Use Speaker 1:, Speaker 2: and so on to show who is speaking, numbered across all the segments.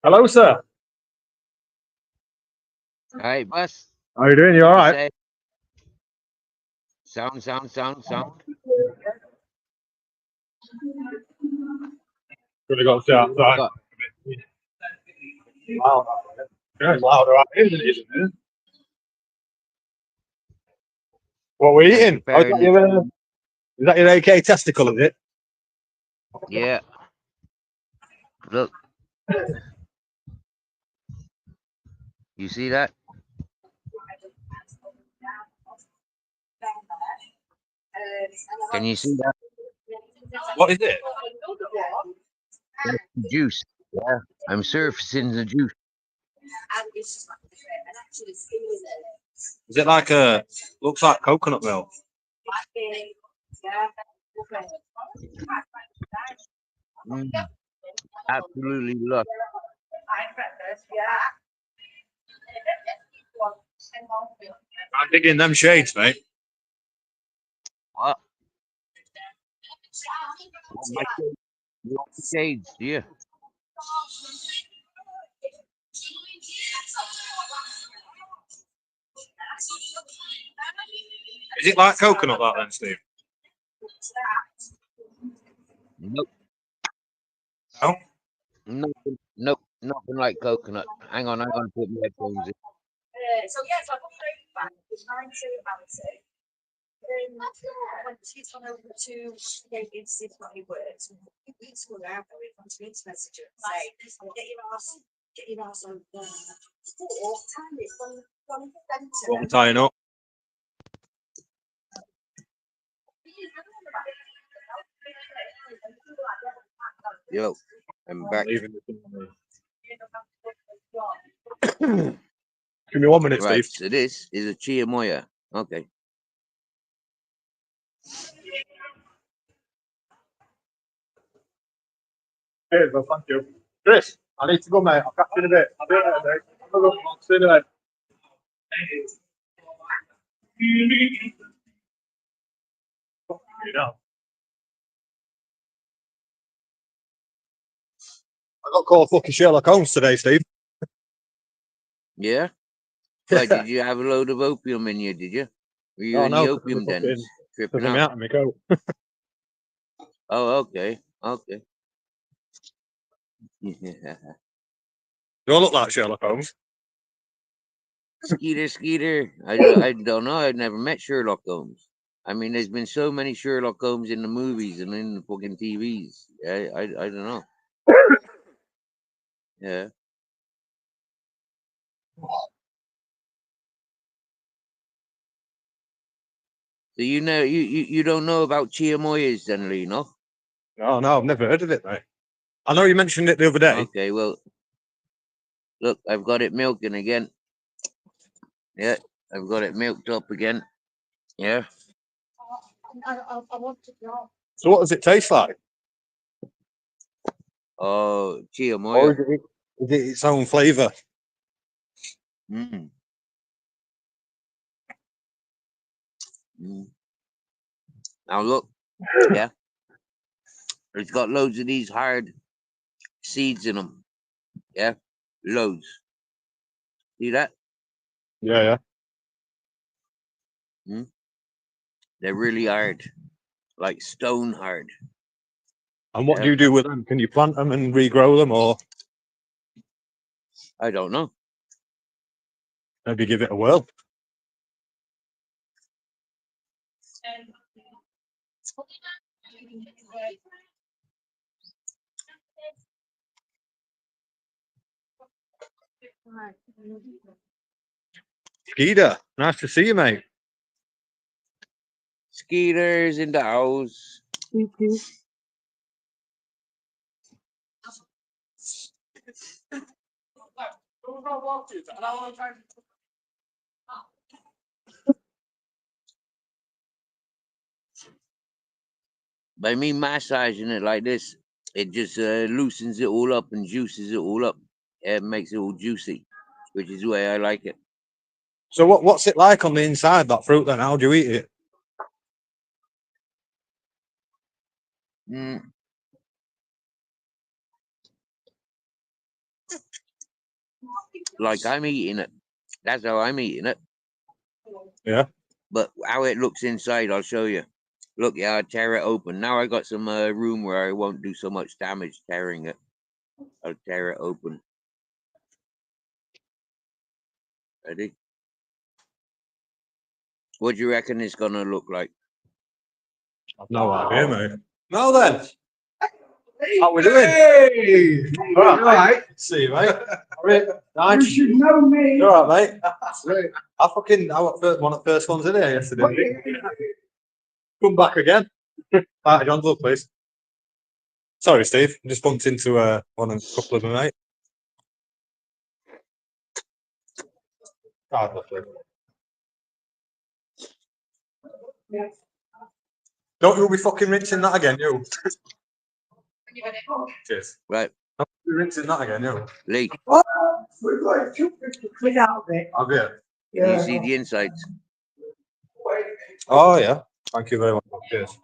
Speaker 1: Hello, sir.
Speaker 2: All right, boss.
Speaker 1: How are you doing? You all right?
Speaker 2: Say sound.
Speaker 1: Really got to stay outside.
Speaker 2: What?
Speaker 1: Loud. Yeah, it's louder out here than it is in here. What we're eating? Oh, is that your AK testicle, is it?
Speaker 2: Yeah. Look. You see that? Can you see that?
Speaker 1: What is it?
Speaker 2: Juice. Yeah. I'm surfacing the juice.
Speaker 1: Is it like looks like coconut milk?
Speaker 2: Absolutely lush.
Speaker 1: I'm digging them shades, mate.
Speaker 2: What? You want my shades, do you?
Speaker 1: Is it like coconut that then, Steve?
Speaker 2: Nope.
Speaker 1: No?
Speaker 2: Nope. Nothing like coconut. Hang on, I'm gonna put my headphones in.
Speaker 3: So yes, I put it back. It's 9-2 when she's gone over to it's funny words. It's good out there. It comes to message and say, get your ass over there. Or time it from the
Speaker 1: What I'm tying up.
Speaker 2: Yo, I'm back.
Speaker 1: Give me 1 minute,
Speaker 2: Right,
Speaker 1: Steve.
Speaker 2: so this is a chiamoa. Okay.
Speaker 1: Hey, well, thank you. Chris, I need to go, mate. I'll catch you in a bit. I'll be there, mate. I'll see you in a bit. You know. I got called fucking Sherlock Holmes today, Steve.
Speaker 2: Yeah? Right, did you have a load of opium in you, did you? Were you in the opium dens? Tripping
Speaker 1: out.
Speaker 2: out?
Speaker 1: Of me coat.
Speaker 2: Oh, okay. Okay. Yeah.
Speaker 1: You all look like Sherlock Holmes.
Speaker 2: Skeeter. I don't know. I've never met Sherlock Holmes. I mean, there's been so many Sherlock Holmes in the movies and in the fucking TVs. I don't know. Yeah. So you don't know about chiamoyas then, Lee, no?
Speaker 1: No, I've never heard of it, mate. I know you mentioned it the other day.
Speaker 2: Okay, well, look, I've got it milking again. Yeah, I've got it milked up again. Yeah.
Speaker 3: I want to know.
Speaker 1: So what does it taste like?
Speaker 2: Oh, chiamoya.
Speaker 1: Or is it its own flavour?
Speaker 2: Mm. Now look, yeah, it's got loads of these hard seeds in them. Yeah, loads. See that?
Speaker 1: Yeah.
Speaker 2: They're really hard, like stone hard.
Speaker 1: And what do you do with them? Can you plant them and regrow them, or
Speaker 2: I don't know.
Speaker 1: maybe give it a whirl? Skeeter, nice to see you, mate.
Speaker 2: Skeeters in the house. By me massaging it like this, it just loosens it all up and juices it all up. It makes it all juicy, which is the way I like it.
Speaker 1: So what's it like on the inside, that fruit then? How do you eat it?
Speaker 2: Mm. Like I'm eating it. That's how I'm eating it.
Speaker 1: Yeah.
Speaker 2: But how it looks inside, I'll show you. Look, yeah, I tear it open. Now I got some room where I won't do so much damage tearing it. I'll tear it open. Ready? What do you reckon it's gonna look like?
Speaker 1: I've no idea, mate.
Speaker 4: Well then,
Speaker 1: How we doing?
Speaker 4: hey,
Speaker 1: All
Speaker 4: right.
Speaker 1: See you, mate. All right. Nice.
Speaker 4: You should know me.
Speaker 1: You all right, mate? Right. I was one of the first ones in here yesterday. Come back again. Right, John, look, please. Sorry, Steve. I just bumped into a couple of them, mate. Ah, lovely. Don't you be fucking rinsing that again, you. Cheers.
Speaker 2: Right,
Speaker 1: Don't you be rinsing that again, you.
Speaker 2: Lee,
Speaker 4: Oh, we've got 250 quid out of it.
Speaker 1: I'll be
Speaker 2: can you see the insides?
Speaker 1: Oh, yeah. Thank you very much. Cheers.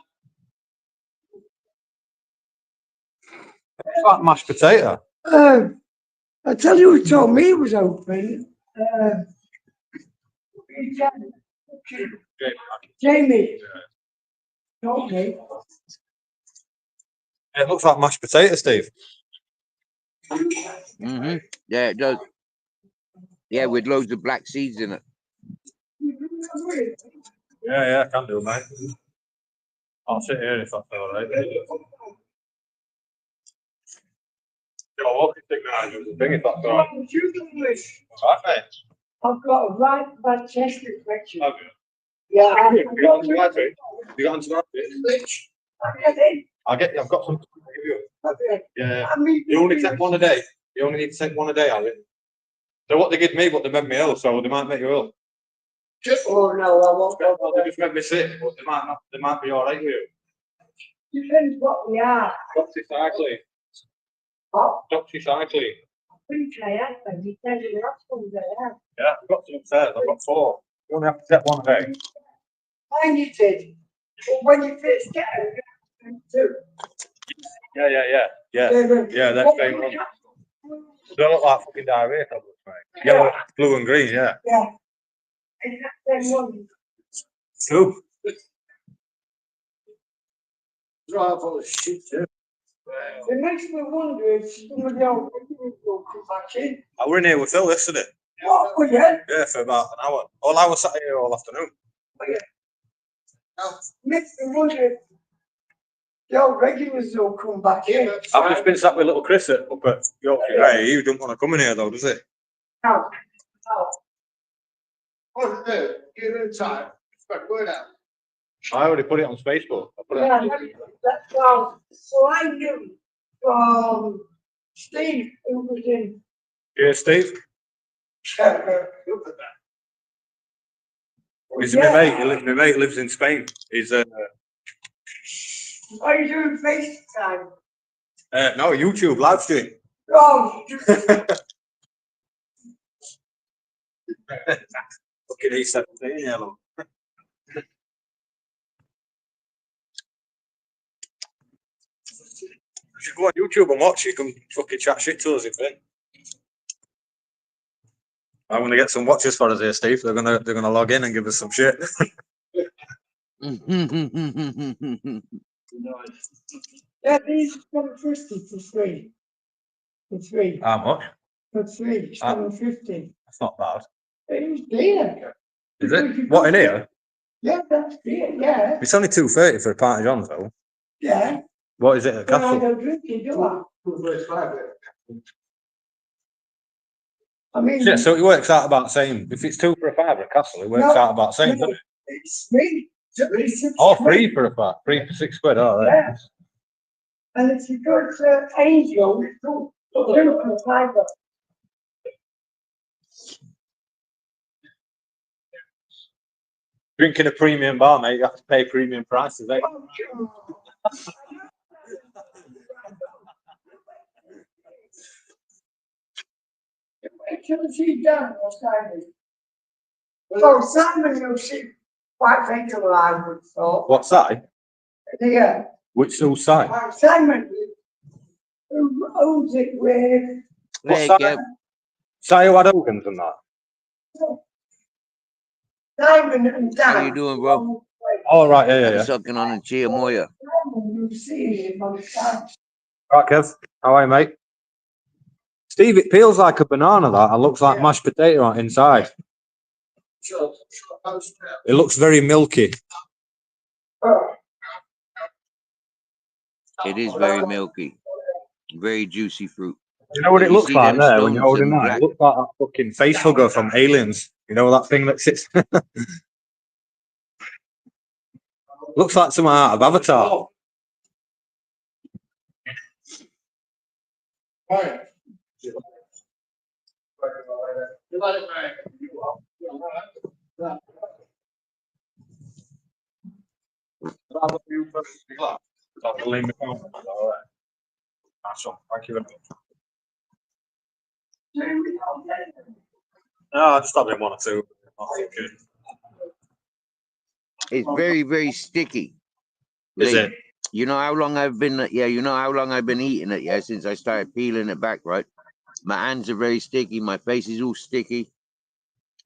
Speaker 1: It's like mashed potato.
Speaker 4: I tell you who told me it was open. Jamie told me.
Speaker 1: It looks like mashed potato, Steve.
Speaker 2: Mm-hmm. Yeah, it does. Yeah, with loads of black seeds in it.
Speaker 1: Yeah, I can do, mate. I'll sit here if that's all right. Yo, what do you think that is? Thing if that's all right. All right, mate.
Speaker 4: I've got a right bad chest infection.
Speaker 1: Have you?
Speaker 4: Yeah.
Speaker 1: You got antibiotics? You got antibiotics? I've got some to give you. Yeah. You only take one a day. You only need to take one a day, Ali. So what they give me, but they make me ill, so they might make you ill.
Speaker 4: Oh no, I won't go.
Speaker 1: They just make me sick, but they might not. They might be all right with you.
Speaker 4: Depends what we are.
Speaker 1: Doxycycline.
Speaker 4: What?
Speaker 1: Doxycycline.
Speaker 4: I think I have, but you tell me that's what I have.
Speaker 1: Yeah, I've got some upstairs. I've got 4. You only have to take one a day.
Speaker 4: And you did. But when you first get it, you have to do.
Speaker 1: Yeah, that's very wrong. They look like fucking diarrhea tablets, mate. Yellow, blue and green, yeah.
Speaker 4: Yeah. And that's the one.
Speaker 1: True.
Speaker 4: Drive all the shit. It makes me wonder if somebody else will come back in.
Speaker 1: I were in here with Phil yesterday.
Speaker 4: Oh, yeah.
Speaker 1: Yeah, for about an hour. All I was sat here all afternoon.
Speaker 4: Makes me wonder if the old regulars will come back in.
Speaker 1: I've just been sat with little Chris up at Yorkshire. Hey, he don't want to come in here though, does he?
Speaker 4: No.
Speaker 5: Oh, no, give it a time. Spread word out.
Speaker 1: I already put it on Facebook. I put it
Speaker 4: Yeah,
Speaker 1: on
Speaker 4: that's well. So I knew from Steve who was in.
Speaker 1: Yeah, Steve. He's
Speaker 4: Yeah.
Speaker 1: my mate. My mate lives in Spain. He's
Speaker 4: Are you doing FaceTime?
Speaker 1: no YouTube live stream.
Speaker 4: Oh,
Speaker 1: Fucking E17, yeah, look. You should go on YouTube and watch. You can fucking chat shit to us if you. I'm gonna get some watchers for us here, Steve. They're gonna log in and give us some shit.
Speaker 4: yeah, these 750 for free. For free.
Speaker 1: How much?
Speaker 4: For free. 750.
Speaker 1: That's not bad.
Speaker 4: It was dear.
Speaker 1: Is it? What in here?
Speaker 4: Yeah, that's dear. Yeah.
Speaker 1: It's only $2.30 for a pint of John, though.
Speaker 4: Yeah.
Speaker 1: What is it at
Speaker 4: But I
Speaker 1: Castle?
Speaker 4: don't drink it, do I? I mean,
Speaker 1: Yeah, so it works out about the same. If it's 2 for a fiver at Castle, it works
Speaker 4: No,
Speaker 1: out about the same,
Speaker 4: no.
Speaker 1: doesn't it?
Speaker 4: it's free. It's 6
Speaker 1: Oh,
Speaker 4: quid.
Speaker 1: 3 for a fiver. 3 for 6 quid. All right.
Speaker 4: Yeah. And if you go to Angel, it's 2 for a fiver.
Speaker 1: Drinking a premium bar, mate, you have to pay premium prices, eh?
Speaker 4: Wait till she's done, or Simon. Oh, Simon, you'll see quite regular, I would thought.
Speaker 1: What's that?
Speaker 4: Yeah,
Speaker 1: Which Sue's side?
Speaker 4: Simon, who owns it with
Speaker 1: What
Speaker 2: Hey,
Speaker 1: side?
Speaker 2: Kev.
Speaker 1: Si who had organs and that?
Speaker 4: Simon and Dan.
Speaker 2: How you doing, bro?
Speaker 1: Oh, right, yeah, yeah,
Speaker 2: I'm
Speaker 1: yeah.
Speaker 2: sucking on a chiamoa.
Speaker 4: You've seen him on Simon.
Speaker 1: Right, Kev. How are you, mate? Steve, it peels like a banana, that, and looks like mashed potato on inside. It looks very milky.
Speaker 2: It is very milky, very juicy fruit.
Speaker 1: You know what
Speaker 2: Yeah,
Speaker 1: it
Speaker 2: you
Speaker 1: looks
Speaker 2: see
Speaker 1: like
Speaker 2: them
Speaker 1: there when
Speaker 2: stones,
Speaker 1: you're holding
Speaker 2: them
Speaker 1: that?
Speaker 2: black-
Speaker 1: It looks like that fucking face hugger from Aliens. You know that thing that sits. Looks like something out of Avatar. Thank you very much. No, I just having one or two. Okay.
Speaker 2: It's very, very sticky.
Speaker 1: Is
Speaker 2: Lee,
Speaker 1: it?
Speaker 2: You know how long I've been, you know how long I've been eating it, yeah, since I started peeling it back, right? My hands are very sticky. My face is all sticky.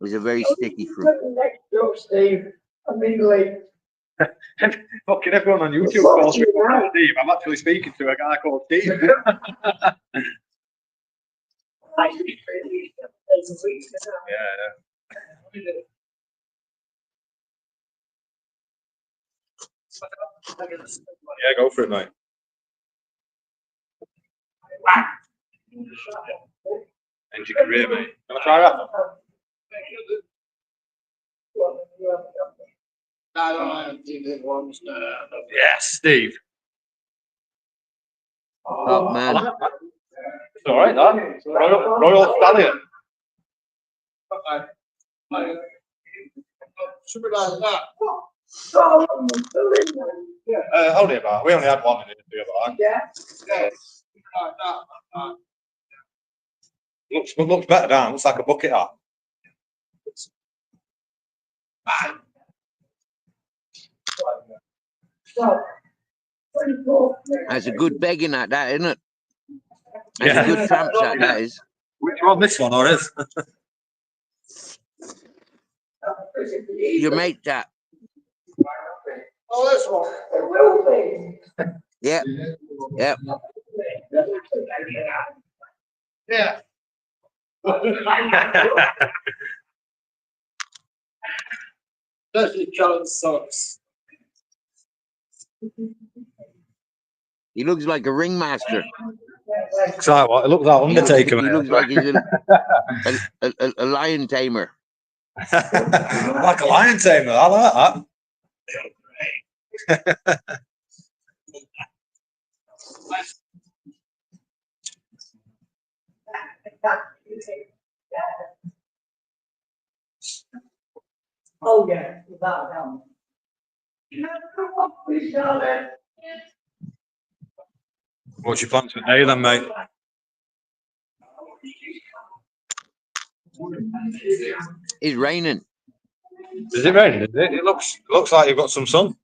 Speaker 2: It's a very sticky fruit.
Speaker 4: Next door, Steve. I mean, like,
Speaker 1: Fucking everyone on YouTube calls me Steve. I'm actually speaking to a guy called Steve. Yeah. Yeah, go for it, mate. End your career, mate. Can I try that? Yes, Steve.
Speaker 2: Oh, man.
Speaker 1: It's all right, that. Royal Stallion.
Speaker 5: Should be like that.
Speaker 1: Hold it back. We only had one in it the other line.
Speaker 4: Yeah.
Speaker 5: Yeah. Like that.
Speaker 1: Looks better down. Looks like a bucket hat.
Speaker 2: That's a good begging at that, isn't it? That's
Speaker 1: Yeah.
Speaker 2: a good tramp shot, that is.
Speaker 1: Which one? This one or is?
Speaker 2: Your mate that.
Speaker 5: Oh, this one.
Speaker 4: It will be.
Speaker 2: Yep. Yep.
Speaker 5: Yeah. Especially colored socks.
Speaker 2: He looks like a ringmaster.
Speaker 1: Looks like what? It looks like Undertaker.
Speaker 2: He looks like he's a lion tamer.
Speaker 1: Like a lion tamer. I like that.
Speaker 4: Oh, yeah, without a doubt.
Speaker 1: What's your plans for today then, mate?
Speaker 2: It's raining.
Speaker 1: Is it raining? Is it? It looks like you've got some sun.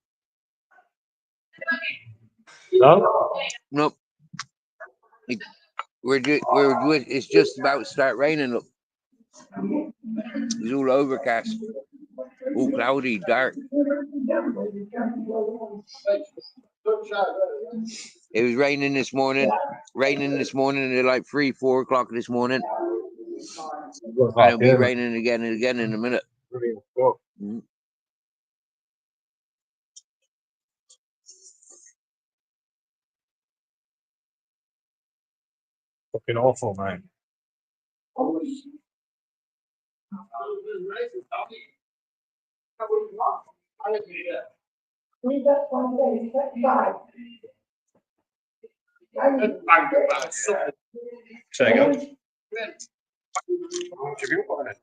Speaker 1: No?
Speaker 2: Nope. It's just about to start raining. Look, it's all overcast, all cloudy, dark. It was raining this morning. At like 3, 4 o'clock this morning. And it'll be raining again and again in a minute. Mhm.
Speaker 1: Fucking awful, mate. Say again. How much have you put in it?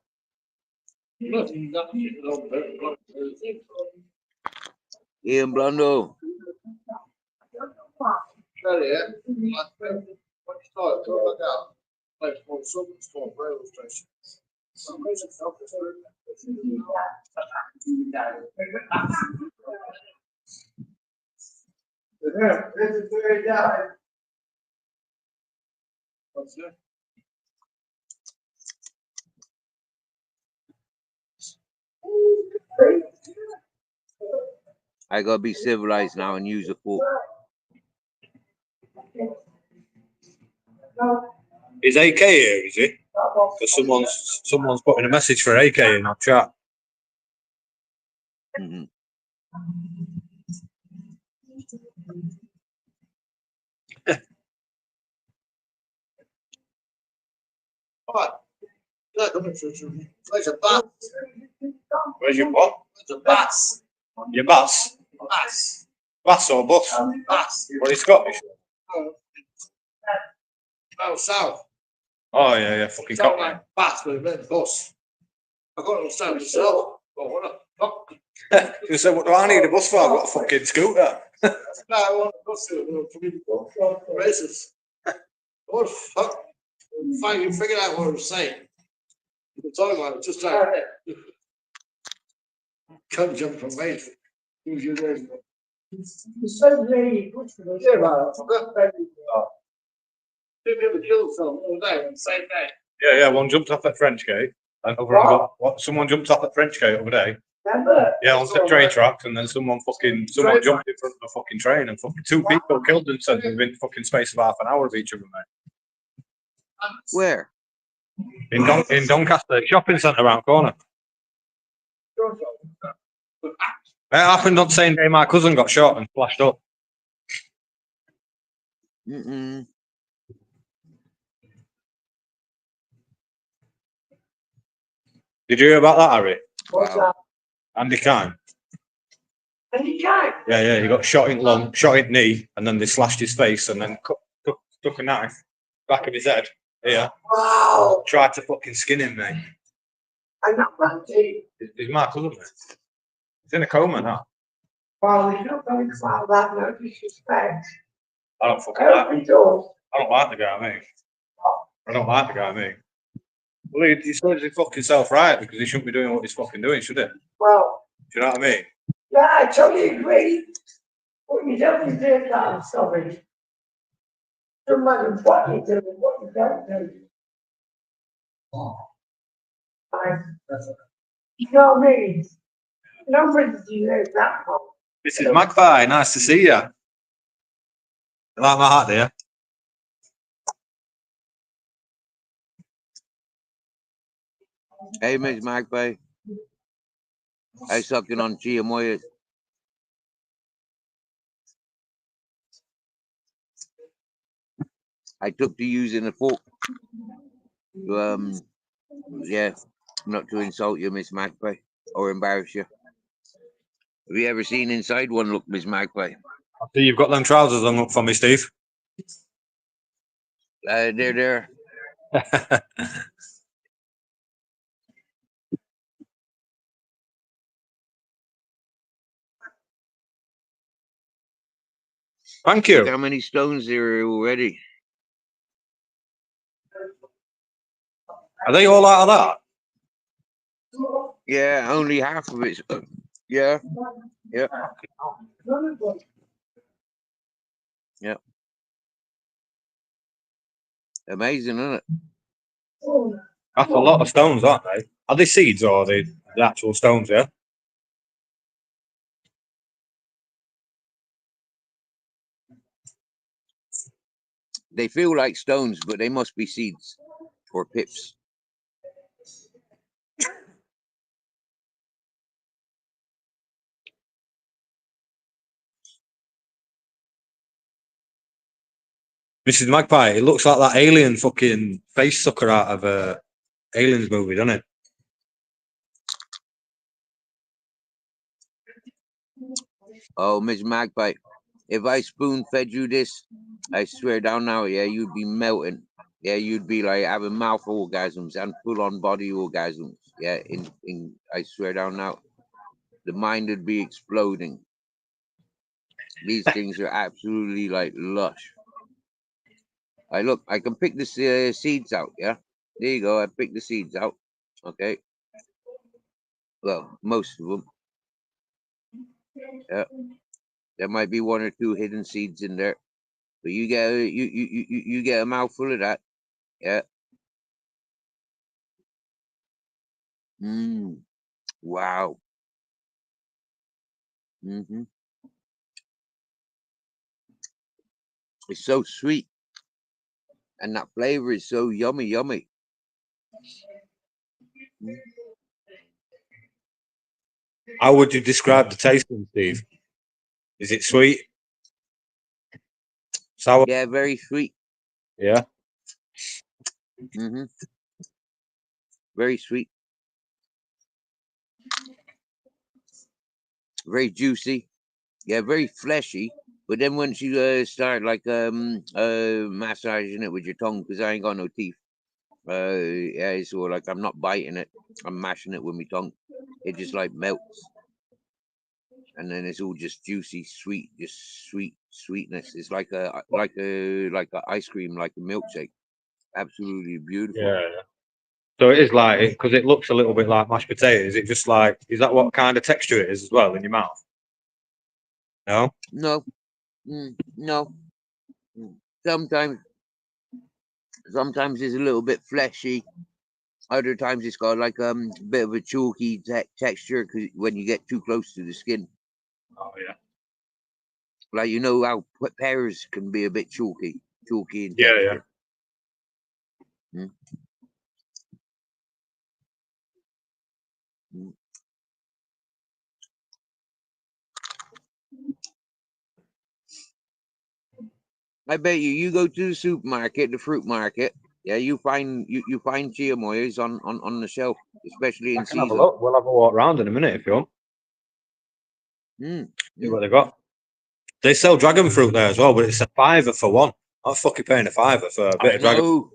Speaker 2: Ian Blondo.
Speaker 4: Yeah, this is very nice.
Speaker 5: What's that?
Speaker 2: I gotta be civilized now and use a fork.
Speaker 1: Is AK here, is he? Because someone's putting a message for AK in our chat.
Speaker 2: Mhm.
Speaker 5: What? Look, I'm Where's a bus?
Speaker 1: Where's your what?
Speaker 5: Where's a bus?
Speaker 1: Your bus?
Speaker 5: Bus.
Speaker 1: Bus or bus?
Speaker 5: Bus.
Speaker 1: What is Scottish?
Speaker 5: Oh, south.
Speaker 1: Oh yeah, yeah, fucking
Speaker 5: Sound
Speaker 1: cockney.
Speaker 5: like bus, but it meant bus. I got it south myself. But what the fuck?
Speaker 1: You said, what do I need a bus for? I've got a fucking scooter.
Speaker 5: No, I want to go to the races. What the fuck? Finally, you figured out what I was saying. You were talking about it, just like that. Come jump from waves. Who's your name?
Speaker 4: The same lady puts for those.
Speaker 5: Yeah, man, I forgot that. Did you ever kill someone all day on the same day?
Speaker 1: Yeah, yeah, one jumped off at French Gate. And over and got, what? Someone jumped off at French Gate over there.
Speaker 4: Remember?
Speaker 1: Yeah, on the train tracks, and then someone jumped in front of a fucking train, and fucking two people killed themselves within fucking space of half an hour of each other, mate.
Speaker 2: Where?
Speaker 1: In Doncaster shopping centre around the corner. It happened on the same day my cousin got shot and flashed up.
Speaker 2: Mm-mm.
Speaker 1: Did you hear about that, Harry?
Speaker 4: What's
Speaker 2: Wow.
Speaker 4: that?
Speaker 1: Andy Kine.
Speaker 4: And you can't.
Speaker 1: Yeah, yeah, he got shot in lung, shot in knee, and then they slashed his face and then took a knife back of his head. Here,
Speaker 4: Wow.
Speaker 1: tried to fucking skin him, mate.
Speaker 4: I'm not guilty.
Speaker 1: He's my cousin, mate. He's in a coma now.
Speaker 4: Well, we're not going about that, no disrespect.
Speaker 1: I don't fucking like.
Speaker 4: Open doors.
Speaker 1: I don't like the guy, mate. I don't like the guy, mate. Well, he's supposed to fucking self-right because he shouldn't be doing what he's fucking doing, should he? Do
Speaker 4: Well,
Speaker 1: you know what I mean?
Speaker 4: yeah, I totally agree. What you don't deserve that, I'm sorry. No matter what you do and what you don't do. You know what I mean? Nobody deserves that one.
Speaker 1: This is Magpie. Nice to see you. You like my hat, do you?
Speaker 2: Hey, Miss Magpie. I sucking on chiamoa. I took to using a fork. Yeah, not to insult you, Miss Magpie, or embarrass you. Have you ever seen inside one? Look, Miss Magpie.
Speaker 1: I see you've got them trousers on up for me, Steve.
Speaker 2: They're there.
Speaker 1: Thank
Speaker 2: Look
Speaker 1: you.
Speaker 2: how many stones there are already.
Speaker 1: Are they all out of that?
Speaker 2: Yeah, only half of it's. Yeah, yeah, yeah. Amazing, isn't it?
Speaker 1: That's a lot of stones, aren't they? Are they seeds or are they the actual stones, yeah?
Speaker 2: They feel like stones, but they must be seeds or pips.
Speaker 1: Mrs. Magpie, it looks like that alien fucking face sucker out of a Aliens movie, doesn't it?
Speaker 2: Oh, Miss Magpie, if I spoon fed you this, I swear down now, yeah, you'd be melting. Yeah, you'd be like having mouth orgasms and full on body orgasms. Yeah, I swear down now, the mind would be exploding. These things are absolutely like lush. I can pick the seeds out. Yeah, there you go. I picked the seeds out. Okay. Well, most of them. Yeah. There might be one or two hidden seeds in there, but you get you get a mouthful of that. Yeah. Wow. It's so sweet, and that flavor is so yummy.
Speaker 1: How would you describe the tasting, Steve? Is it sweet? Sour?
Speaker 2: Yeah, very sweet.
Speaker 1: Yeah.
Speaker 2: Very sweet. Very juicy. Yeah, very fleshy. But then once you start like massaging it with your tongue, because I ain't got no teeth. Yeah, it's all like I'm not biting it. I'm mashing it with my tongue. It just like melts. And then it's all just juicy, sweet, just sweetness. It's like a ice cream, like a milkshake. Absolutely beautiful.
Speaker 1: Yeah. So it is like, because it looks a little bit like mashed potatoes. Is it just like, is that what kind of texture it is as well in your mouth? No?
Speaker 2: No. No. Sometimes it's a little bit fleshy. Other times it's got like a bit of a chalky texture because when you get too close to the skin.
Speaker 1: Oh, yeah.
Speaker 2: Like, you know how pears can be a bit chalky in
Speaker 1: Yeah,
Speaker 2: texture. I bet you go to the supermarket, the fruit market. Yeah, you find chiamoyas on the shelf, especially in
Speaker 1: I can have a
Speaker 2: season.
Speaker 1: look. We'll have a walk around in a minute if you want. See what they got. They sell dragon fruit there as well, but it's a $5 for one. I'm fucking paying a $5 for a bit of dragon.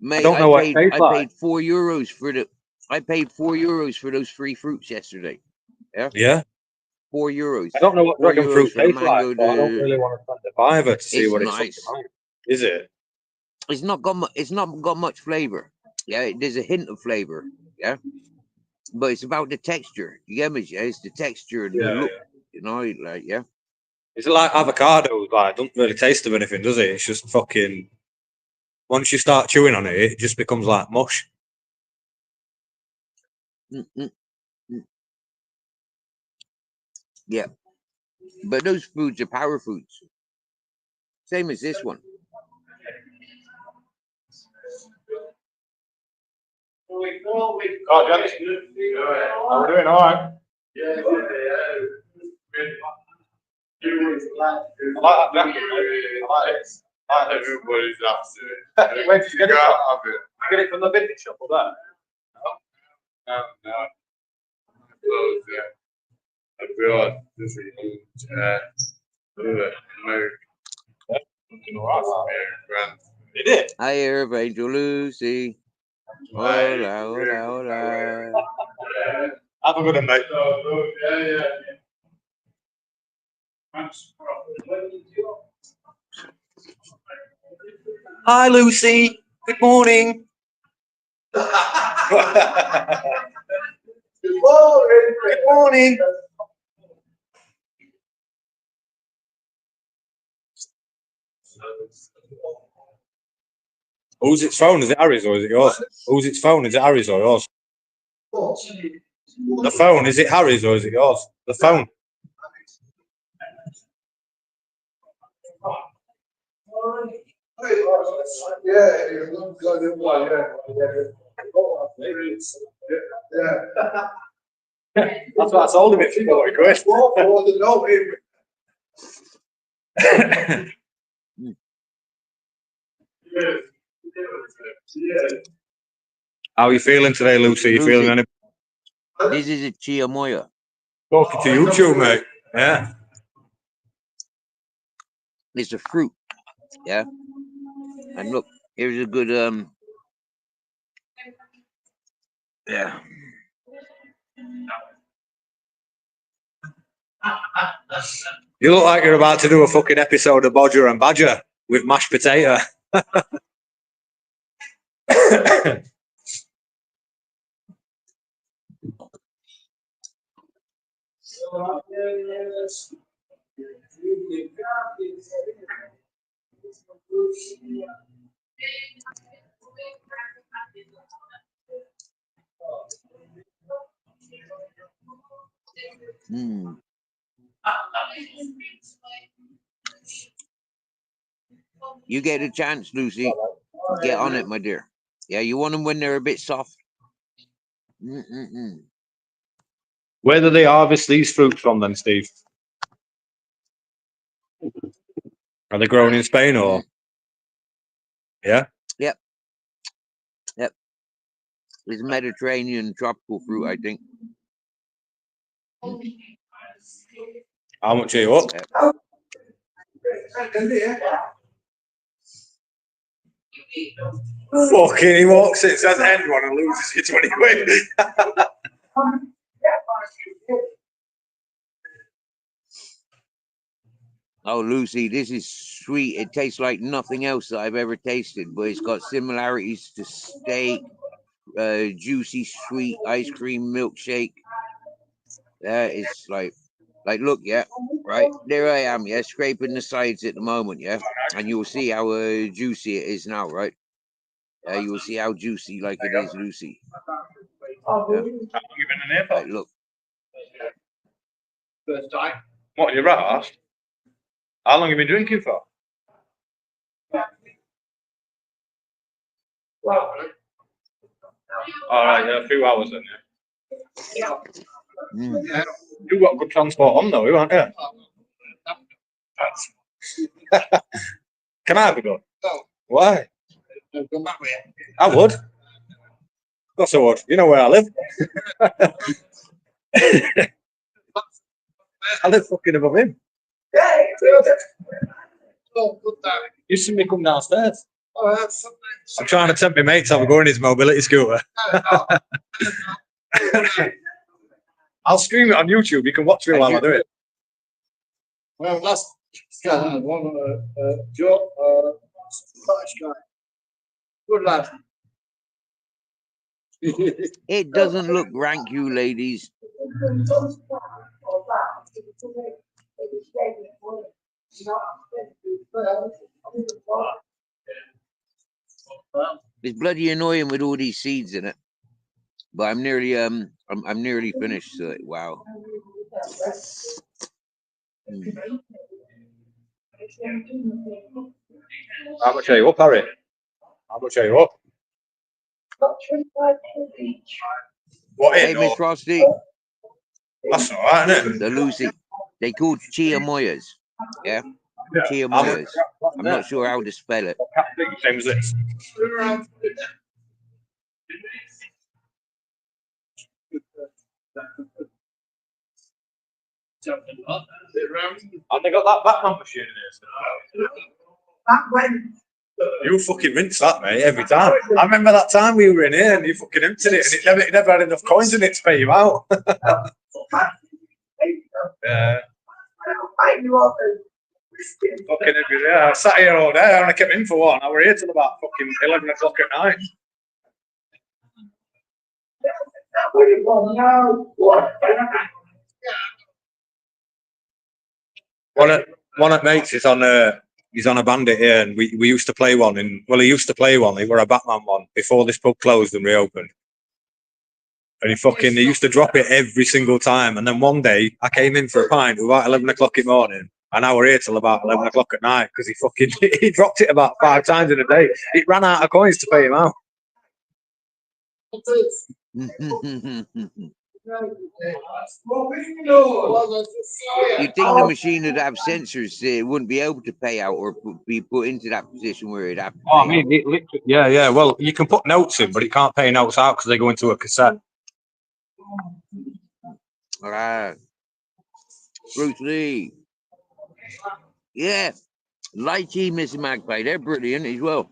Speaker 2: Mate,
Speaker 1: I don't know what it tastes like.
Speaker 2: paid €4 for I paid €4 for those 3 fruits yesterday. Yeah.
Speaker 1: Yeah.
Speaker 2: €4.
Speaker 1: I don't know what dragon fruit
Speaker 2: for the
Speaker 1: tastes like,
Speaker 2: mango.
Speaker 1: but I don't really want to spend a $5 to see
Speaker 2: It's
Speaker 1: what it's
Speaker 2: nice.
Speaker 1: fucking like. Is it?
Speaker 2: It's not got much flavor. Yeah, there's a hint of flavor. Yeah, but it's about the texture. You get me? Yeah, it's the texture and the look. You know, like
Speaker 1: Is it like avocados? Like, don't really taste of anything, does it? It's just fucking. Once you start chewing on it, it just becomes like mush.
Speaker 2: Yeah, but those foods are power foods. Same as this one.
Speaker 1: Oh, Johnny. How we doing? All right. I like that jacket. I like it. Everybody's after it. Where did you get it from? Get it from the vintage shop or there? No. Clothes, yeah. Abroad, this is American. It is.
Speaker 2: I hear of Angel Lucy. Hola, hola, hola.
Speaker 1: Have a good one, mate. Hi, Lucy. Good morning. Good morning. Good morning. Who's its phone? Is it Harry's or is it yours? Who's its phone? Is it Harry's or yours? The phone, is it Harry's or is it yours? The phone. That's what I sold him it for 40 quid. How are you feeling today, Lucy? You feeling any?
Speaker 2: This is a chiamoya.
Speaker 1: Talking to YouTube, mate. Yeah.
Speaker 2: It's a fruit. Yeah. And look, here's a good yeah.
Speaker 1: You look like you're about to do a fucking episode of Bodger and Badger with mashed potato.
Speaker 2: Mm. You get a chance, Lucy. Get on it, my dear. Yeah, you want them when they're a bit soft.
Speaker 1: Where do they harvest these fruits from then, Steve? Are they grown in Spain or? Yeah.
Speaker 2: Yep. It's Mediterranean tropical fruit, I think.
Speaker 1: How much are you up?
Speaker 2: Yep.
Speaker 1: Fucking, he walks in, says end one and loses you 20 quid.
Speaker 2: Oh, Lucy, this is sweet. It tastes like nothing else that I've ever tasted, but it's got similarities to steak, juicy, sweet ice cream milkshake. That is like, look, yeah, right there I am, yeah, scraping the sides at the moment, yeah, and you'll see how juicy it is now, right? You will see how juicy like it is, Lucy. Yeah.
Speaker 1: How long you been in here for?
Speaker 2: Right, look.
Speaker 5: First time.
Speaker 1: What, you're right? How long have you been drinking for? All right, yeah, a few hours then, yeah. You got good transport on though, haven't you? Can I have a go?
Speaker 5: No.
Speaker 1: Why?
Speaker 5: Don't come back with you.
Speaker 1: I would. Of course I would. You know where I live. I live fucking above him.
Speaker 5: Oh, good time.
Speaker 1: You see me come downstairs.
Speaker 5: Oh, that's something.
Speaker 1: I'm trying to tempt my mate to have a go in his mobility scooter. I'll stream it on YouTube. You can watch me while I do it.
Speaker 5: Well, last guy had one, Joe, Scottish guy. Good lad.
Speaker 2: It doesn't look rank, you ladies. It's bloody annoying with all these seeds in it. But I'm nearly I'm nearly finished. So wow.
Speaker 1: How much are you up, Harry? How much are you up? What
Speaker 2: Hey,
Speaker 1: in?
Speaker 2: Miss
Speaker 1: Or?
Speaker 2: Frosty.
Speaker 1: That's all right, isn't it?
Speaker 2: The Lucy. They called chiamoyas. Yeah?
Speaker 1: Yeah.
Speaker 2: Chiamoyas. I'm not sure how to spell it.
Speaker 1: Same as this. And they got that Batman machine in here.
Speaker 4: Back when?
Speaker 1: You fucking rinse that, mate, every time. I remember that time we were in here and you fucking emptied it and it never had enough coins in it to pay you out. Yeah. Fucking every day. I sat here all day and I came in for one. I were here till about fucking 11 o'clock at night. One of mates is on he's on a bandit here, and we used to play one. He used to play one. He were a Batman one before this pub closed and reopened. And he used to drop it every single time. And then one day I came in for a pint about 11 o'clock in the morning, and I were here till about 11 o'clock at night because he dropped it about 5 times in a day. It ran out of coins to pay him out.
Speaker 2: You'd think the machine would have sensors so it wouldn't be able to pay out or be put into that position where it'd have to
Speaker 1: Oh, I mean, yeah. Well, you can put notes in, but it can't pay notes out because they go into a cassette.
Speaker 2: All right. Bruce Lee. Yeah. Lychee, Mr. Magpie. They're brilliant as well.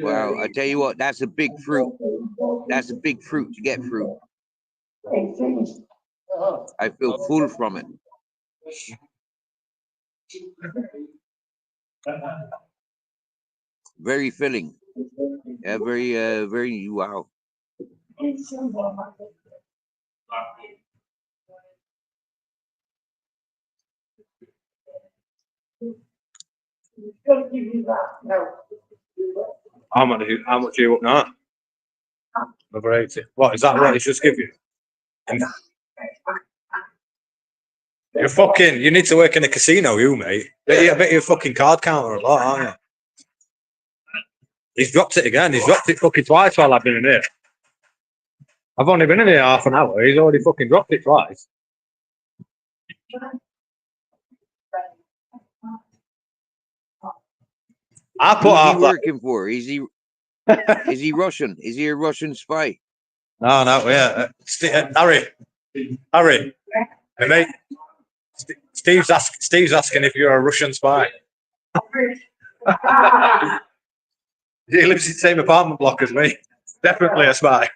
Speaker 2: Wow, I tell you what, that's a big fruit. That's a big fruit to get fruit. I feel full from it. Very filling. Yeah, very wow.
Speaker 1: How much are you up now? Number 80. What is that? What he's just give you? You need to work in a casino, you mate. I bet you're a fucking card counter a lot, aren't you? He's dropped it again. He's dropped it fucking twice while I've been in here. I've only been in here half an hour. He's already fucking dropped it twice. I put
Speaker 2: Who's he
Speaker 1: half
Speaker 2: working for? Is he Russian? Is he a Russian spy?
Speaker 1: No, yeah. Harry. Hey, mate. Steve's asking if you're a Russian spy. He lives in the same apartment block as me. Definitely a spy.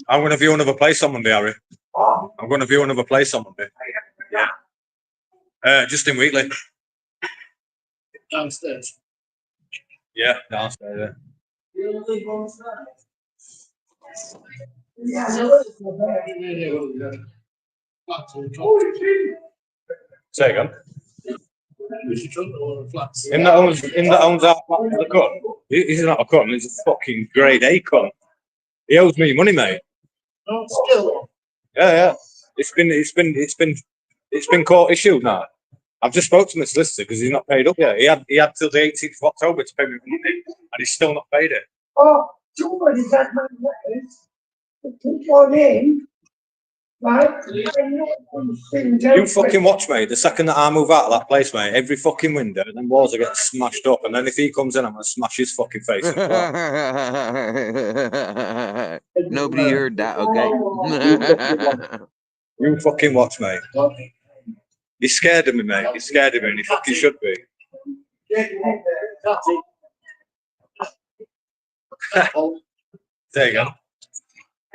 Speaker 1: I'm going to view another place on Monday, Harry. I'm going to view another place on Monday. Yeah. Just in Wheatley.
Speaker 5: Downstairs.
Speaker 1: Yeah, downstairs. Say again. In that owns our flat for the cut. He's not a cut, he's a fucking grade A cut. He owes me money, mate.
Speaker 5: Still.
Speaker 1: Yeah. It's been court issued now. I've just spoke to my solicitor because he's not paid up yet. He had till the 18th of October to pay me money, and he's still not paid it.
Speaker 4: Oh, somebody's had my letters. Keep on in. Right?
Speaker 1: You fucking watch, mate. The second that I move out of that place, mate, every fucking window, and then walls are getting smashed up. And then if he comes in, I'm gonna smash his fucking face.
Speaker 2: Nobody heard that, okay?
Speaker 1: You fucking watch, mate. He's scared of me, mate. He's scared of me, and he fucking should be. There you go.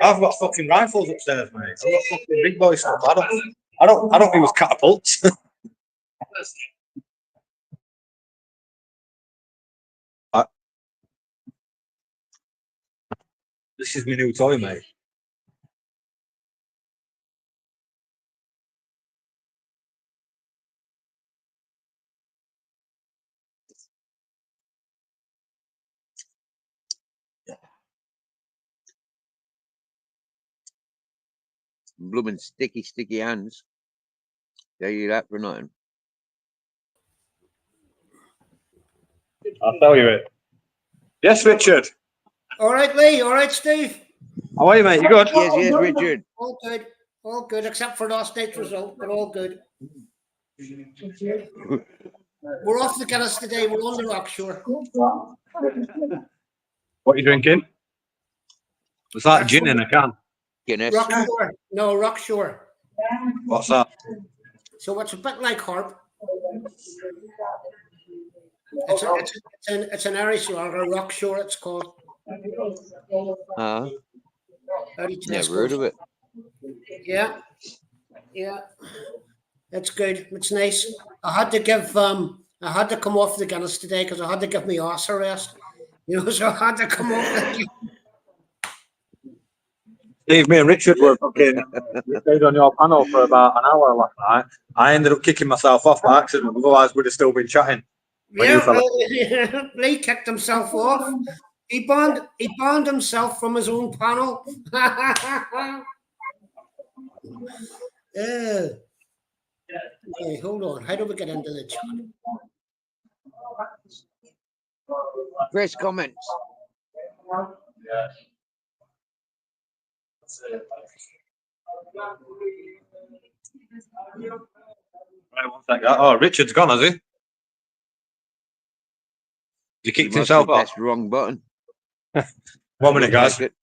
Speaker 1: I've got fucking rifles upstairs, mate. I've got fucking big boy stuff. I don't use catapults. This is my new toy, mate.
Speaker 2: Blooming sticky hands. Tell you that for nothing.
Speaker 1: I'll tell you it. Yes, Richard.
Speaker 6: All right, Lee. All right, Steve.
Speaker 1: How are you, mate? You good?
Speaker 2: Yes, Richard.
Speaker 6: All good. All good, except for last night's result, but all good. We're off the Guinness today. We're on the rock shore.
Speaker 1: What are you drinking? It's like gin in a can.
Speaker 2: Guinness.
Speaker 6: Rock shore. No, rock shore.
Speaker 1: What's that?
Speaker 6: So it's a bit like harp. It's an Irish lager, rock shore. It's called.
Speaker 2: Never heard of it.
Speaker 6: Yeah. It's good. It's nice. I had to come off the Guinness today because I had to give my arse a rest. You know, so I had to come off the
Speaker 1: Steve, me and Richard were fucking stayed on your panel for about an hour last night. I ended up kicking myself off by accident, otherwise we'd have still been chatting.
Speaker 6: Lee kicked himself off. He banned himself from his own panel. Hey, hold on. How do we get into the chat?
Speaker 2: Chris, comments.
Speaker 1: Right, one second. Oh, Richard's gone, has he? He kicked
Speaker 2: He must
Speaker 1: himself
Speaker 2: have
Speaker 1: off.
Speaker 2: pressed the wrong button.
Speaker 1: 1 minute, guys.
Speaker 2: Like it.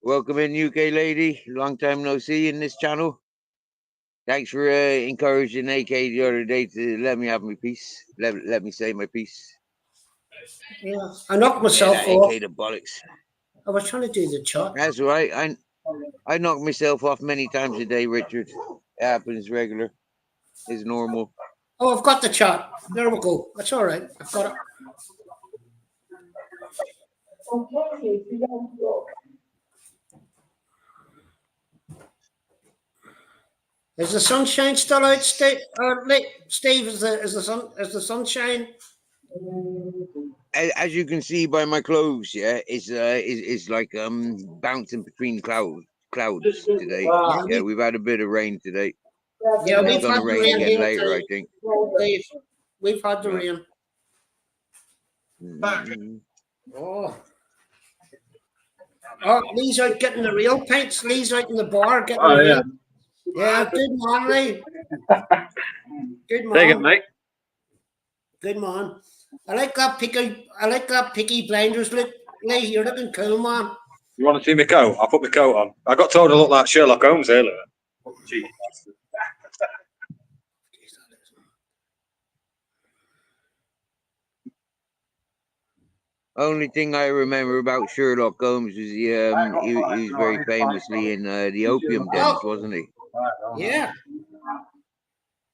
Speaker 2: Welcome in, UK lady. Long time no see in this channel. Thanks for encouraging AK the other day to let me have my piece. Let me say my piece.
Speaker 6: Yeah, I knocked
Speaker 2: Yeah,
Speaker 6: myself
Speaker 2: that
Speaker 6: off.
Speaker 2: AK the bollocks.
Speaker 6: I was trying to do the chat.
Speaker 2: That's right. I knock myself off many times a day, Richard. It happens regular. It's normal.
Speaker 6: Oh, I've got the chat. There we go. That's all right. I've got it. Is the sunshine still out, Steve? Steve, is the sunshine?
Speaker 2: As you can see by my clothes, yeah, it's like bouncing between clouds today.
Speaker 6: Yeah,
Speaker 2: Yeah, we've had a bit of rain today.
Speaker 6: yeah,
Speaker 2: It's
Speaker 6: we've
Speaker 2: gonna
Speaker 6: had the
Speaker 2: rain
Speaker 6: rain
Speaker 2: again
Speaker 6: here
Speaker 2: later, I
Speaker 6: too.
Speaker 2: think.
Speaker 6: Steve, we've had the
Speaker 2: Right.
Speaker 6: rain. Oh. Oh, Lee's out getting the real pints. Lee's out in the bar getting the real. Yeah, good man, Lee. Good
Speaker 1: Take it,
Speaker 6: man.
Speaker 1: mate.
Speaker 6: Good man. I like that picky blinders look. Lee, you're looking cool, man.
Speaker 1: You want to see my coat? I'll put my coat on. I got told I look like Sherlock Holmes earlier. Cheeky bastard.
Speaker 2: Only thing I remember about Sherlock Holmes was he was very famously in the opium dens, wasn't he?
Speaker 6: Yeah.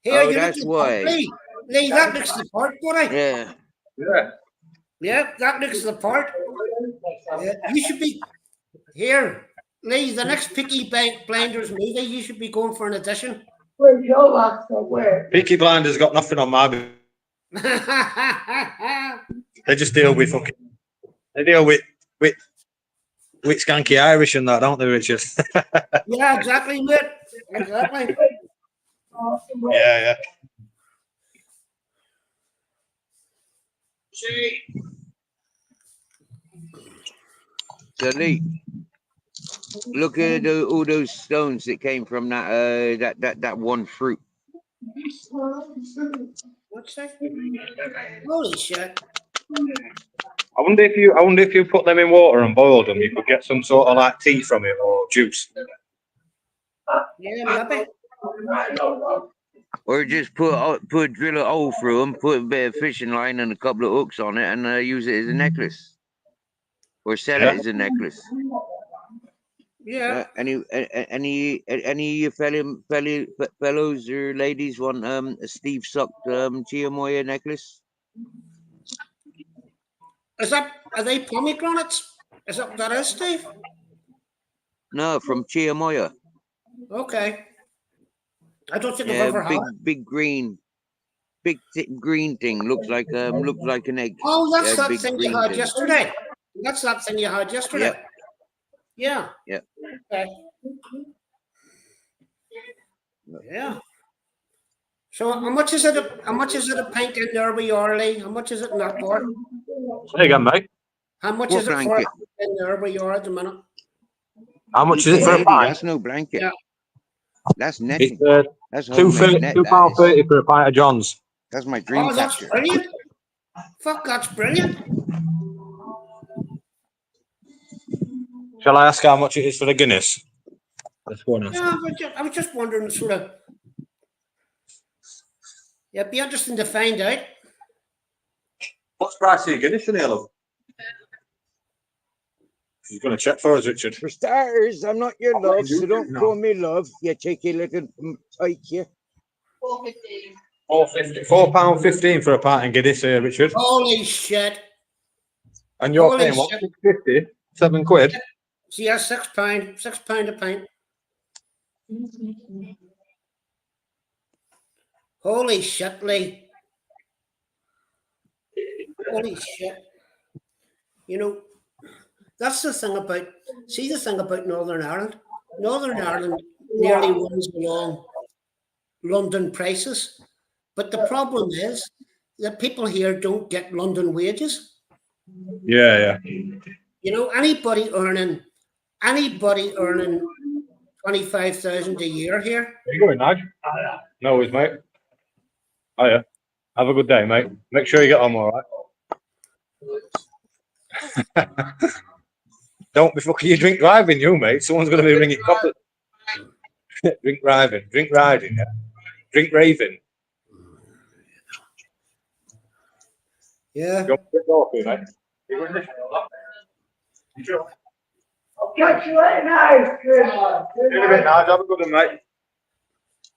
Speaker 6: Here,
Speaker 2: Oh,
Speaker 6: you look
Speaker 2: that's
Speaker 6: the part,
Speaker 2: why.
Speaker 6: Lee. Lee, that looks the part, buddy.
Speaker 2: Yeah.
Speaker 1: Yeah.
Speaker 6: Yeah, that looks the part. Yeah, you should be here, Lee. The next Picky Blinders movie, you should be going for an audition.
Speaker 4: Where's your accent? Where?
Speaker 1: Peaky Blinders got nothing on my. They just deal with fucking. They deal with skanky Irish and that, don't they, Richard?
Speaker 6: Yeah, exactly, mate. Exactly.
Speaker 1: Yeah.
Speaker 2: So Lee, look at all those stones that came from that one fruit.
Speaker 6: What's that? Holy shit.
Speaker 1: I wonder if you put them in water and boiled them, you could get some sort of like tea from it or juice.
Speaker 6: Yeah, maybe.
Speaker 2: Or just drill a hole through them, put a bit of fishing line and a couple of hooks on it, and use it as a necklace, or sell it as a necklace.
Speaker 6: Yeah.
Speaker 2: Any of you fellows or ladies want a Steve sucked chiamoa necklace?
Speaker 6: Are they pomegranates? Is that what that is, Steve?
Speaker 2: No, from chiamoa.
Speaker 6: Okay. I don't think I've
Speaker 2: Yeah,
Speaker 6: ever had.
Speaker 2: big green thing. Looks like an egg.
Speaker 6: Oh, that's
Speaker 2: Yeah,
Speaker 6: that
Speaker 2: big
Speaker 6: thing you
Speaker 2: green
Speaker 6: had
Speaker 2: thing.
Speaker 6: yesterday. That's that thing you had yesterday.
Speaker 2: Yep.
Speaker 6: Yeah.
Speaker 2: Yeah.
Speaker 6: Okay. Yeah. So how much is it? How much is it a pint in there with Lee? How much is it in that bar?
Speaker 1: Say again, mate.
Speaker 6: How much
Speaker 2: What
Speaker 6: is it for a
Speaker 2: blanket?
Speaker 6: pint in there with at the minute?
Speaker 1: How much is it for a
Speaker 2: Lady,
Speaker 1: pint?
Speaker 2: that's no blanket.
Speaker 6: Yeah.
Speaker 2: That's
Speaker 1: It's
Speaker 2: netting. That's
Speaker 1: £2.30
Speaker 2: homemade net. That is.
Speaker 1: for a pint of John's.
Speaker 2: That's my dream
Speaker 6: Oh, that's
Speaker 2: catcher.
Speaker 6: brilliant. Fuck, that's brilliant.
Speaker 1: Shall I ask how much it is for the Guinness? Let's go and ask.
Speaker 6: Yeah, I was just wondering, sort of. Yeah, it'd be interesting to find out.
Speaker 1: What's the price of your Guinness, Neil? He's going to check for us, Richard.
Speaker 2: For starters, I'm not your love, so don't call me love. You cheeky little pike, you.
Speaker 1: £4.15 for a pint of Guinness here, Richard.
Speaker 6: Holy shit.
Speaker 1: And you're
Speaker 6: Holy
Speaker 1: paying what?
Speaker 6: shit.
Speaker 1: £6.50? £7.
Speaker 6: So yeah, £6 a pint. Holy shit, Lee. Holy shit. You know, that's the thing about, Northern Ireland. Northern Ireland nearly runs along London prices. But the problem is that people here don't get London wages.
Speaker 1: Yeah.
Speaker 6: You know, anybody earning 25,000 a year here.
Speaker 1: Where you going, Nige? No worries, mate. Oh, yeah. Have a good day, mate. Make sure you get on all right. Don't be fucking you drink driving, you, mate. Someone's going to be ringing coppers. Drink riding, yeah. Drink raving.
Speaker 6: Yeah.
Speaker 1: You want a bit more for you, mate? You want this or not? You sure?
Speaker 4: I'll catch you later now. Good
Speaker 1: In a bit now, have a good one, mate.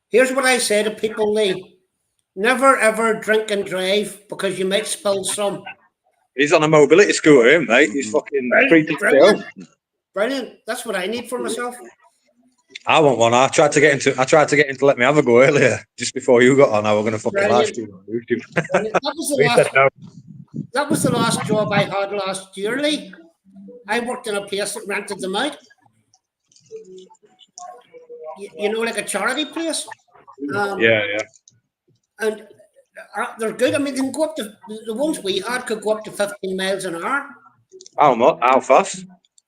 Speaker 6: Here's what I say to people, Lee. Never ever drink and drive because you might spill some.
Speaker 1: He's on a mobility scooter, him, mate. He's fucking free to
Speaker 6: Brilliant.
Speaker 1: go.
Speaker 6: Brilliant. That's what I need for myself.
Speaker 1: I want one. I tried to get into let me have a go earlier, just before you got on. I was going to fucking live
Speaker 6: Brilliant.
Speaker 1: stream on YouTube.
Speaker 6: Brilliant. That was the
Speaker 1: He said
Speaker 6: last.
Speaker 1: no.
Speaker 6: That was the last job I had last year, Lee. I worked in a place that rented them out. You know, like a charity place.
Speaker 1: Yeah, yeah.
Speaker 6: And they're good. I mean, they can go up to the ones we had could go up to 15 miles an hour.
Speaker 1: How much? How fast?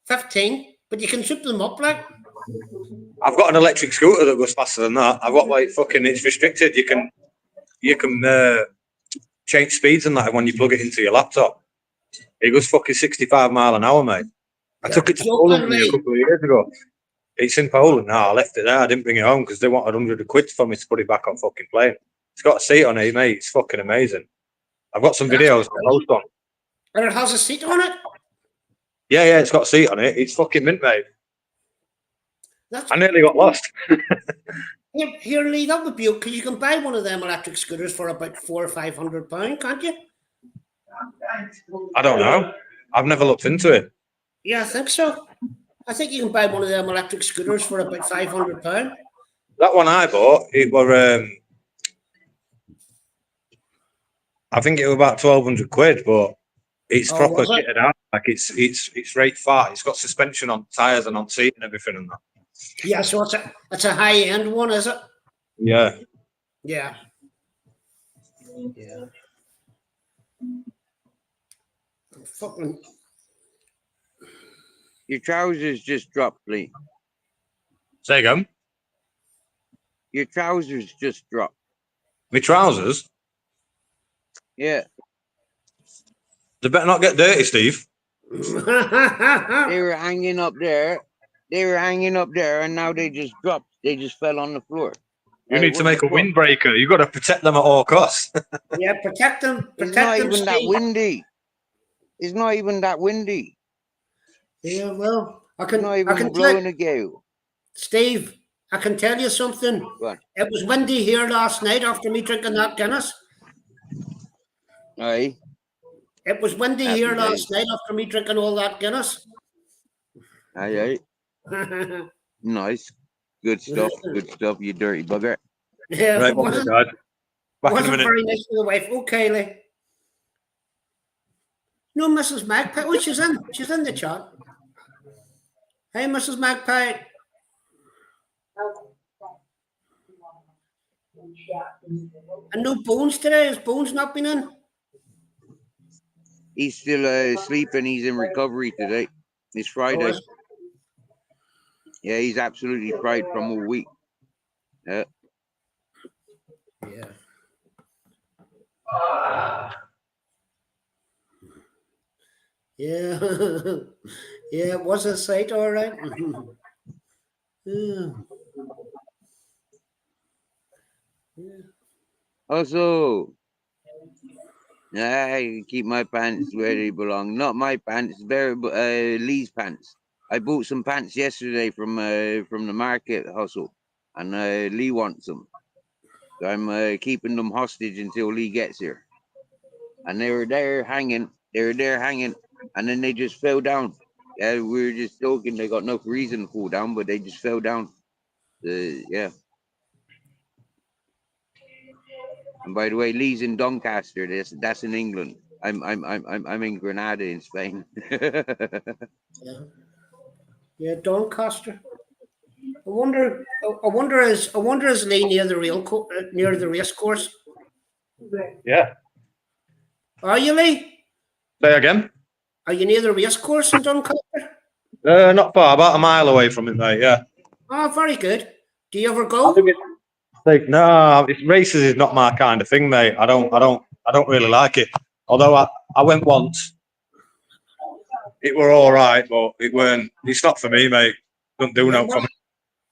Speaker 6: 15, but you can shoot them up like.
Speaker 1: I've got an electric scooter that goes faster than that. I've got like fucking. It's restricted. You can change speeds and that when you plug it into your laptop. It goes fucking 65 mile an hour, mate. I took it to Poland with me a couple of years ago. It's in Poland now. I left it there. I didn't bring it home because they wanted 100 quid for me to put it back on fucking plane. It's got a seat on it, mate. It's fucking amazing. I've got some videos to post on.
Speaker 6: And it has a seat on it?
Speaker 1: Yeah, yeah, it's got a seat on it. It's fucking mint, mate. I nearly got lost.
Speaker 6: Here, Lee, that would be because you can buy one of them electric scooters for about £400 or £500, can't you?
Speaker 1: I don't know. I've never looked into it.
Speaker 6: Yeah, I think so. I think you can buy one of them electric scooters for about £500.
Speaker 1: That one I bought, it were I think it was about 1,200 quid, but it's proper kitted out. Like it's right fat. It's got suspension on tires and on seat and everything and that.
Speaker 6: Yeah, so it's a high end one, is it?
Speaker 1: Yeah.
Speaker 6: Yeah. Yeah. Fucking.
Speaker 2: Your trousers just dropped, Lee.
Speaker 1: Say again.
Speaker 2: Your trousers just dropped.
Speaker 1: My trousers?
Speaker 2: Yeah.
Speaker 1: They better not get dirty, Steve.
Speaker 2: They were hanging up there. They were hanging up there, and now they just dropped. They just fell on the floor.
Speaker 1: You need to make a windbreaker. You've got to protect them at all costs.
Speaker 6: Yeah, protect them.
Speaker 2: It's not even that windy. It's not even that windy.
Speaker 6: Yeah, well, I can
Speaker 2: blowing a gale.
Speaker 6: Steve, I can tell you something.
Speaker 2: What?
Speaker 6: It was windy here last night after me drinking that Guinness.
Speaker 2: Aye.
Speaker 6: It was windy here last night after me drinking all that Guinness.
Speaker 2: Aye, aye. Nice. Good stuff. Good stuff, you dirty bugger.
Speaker 6: Yeah,
Speaker 1: right,
Speaker 6: wasn't very nice for the wife. Okay, Lee. No, Mrs. Magpie. Oh, she's in the chat. Hey, Mrs. Magpie. And no Bones today. Has Bones not been in?
Speaker 2: He's still sleeping. He's in recovery today. It's Friday. Yeah, he's absolutely fried from all week. Yeah.
Speaker 6: Yeah. Yeah. Yeah, it was a sight, all right. Yeah. Yeah.
Speaker 2: Also, I keep my pants where they belong. Not my pants, Lee's pants. I bought some pants yesterday from the market hustle, and Lee wants them. So I'm keeping them hostage until Lee gets here. And they were there hanging. And then they just fell down. Yeah, we were just joking. They got no reason to fall down, but they just fell down. Yeah. And by the way, Lee's in Doncaster. That's in England. I'm in Granada in Spain.
Speaker 6: Yeah, Doncaster. I wonder is Lee near the race course?
Speaker 1: Yeah.
Speaker 6: Are you, Lee?
Speaker 1: Say again.
Speaker 6: Are you near the race course in Doncaster?
Speaker 1: Not far, about a mile away from it, mate. Yeah.
Speaker 6: Oh, very good. Do you ever go?
Speaker 1: No, races is not my kind of thing, mate. I don't really like it. Although I went once. It were all right, but it's not for me, mate. Don't do no for me.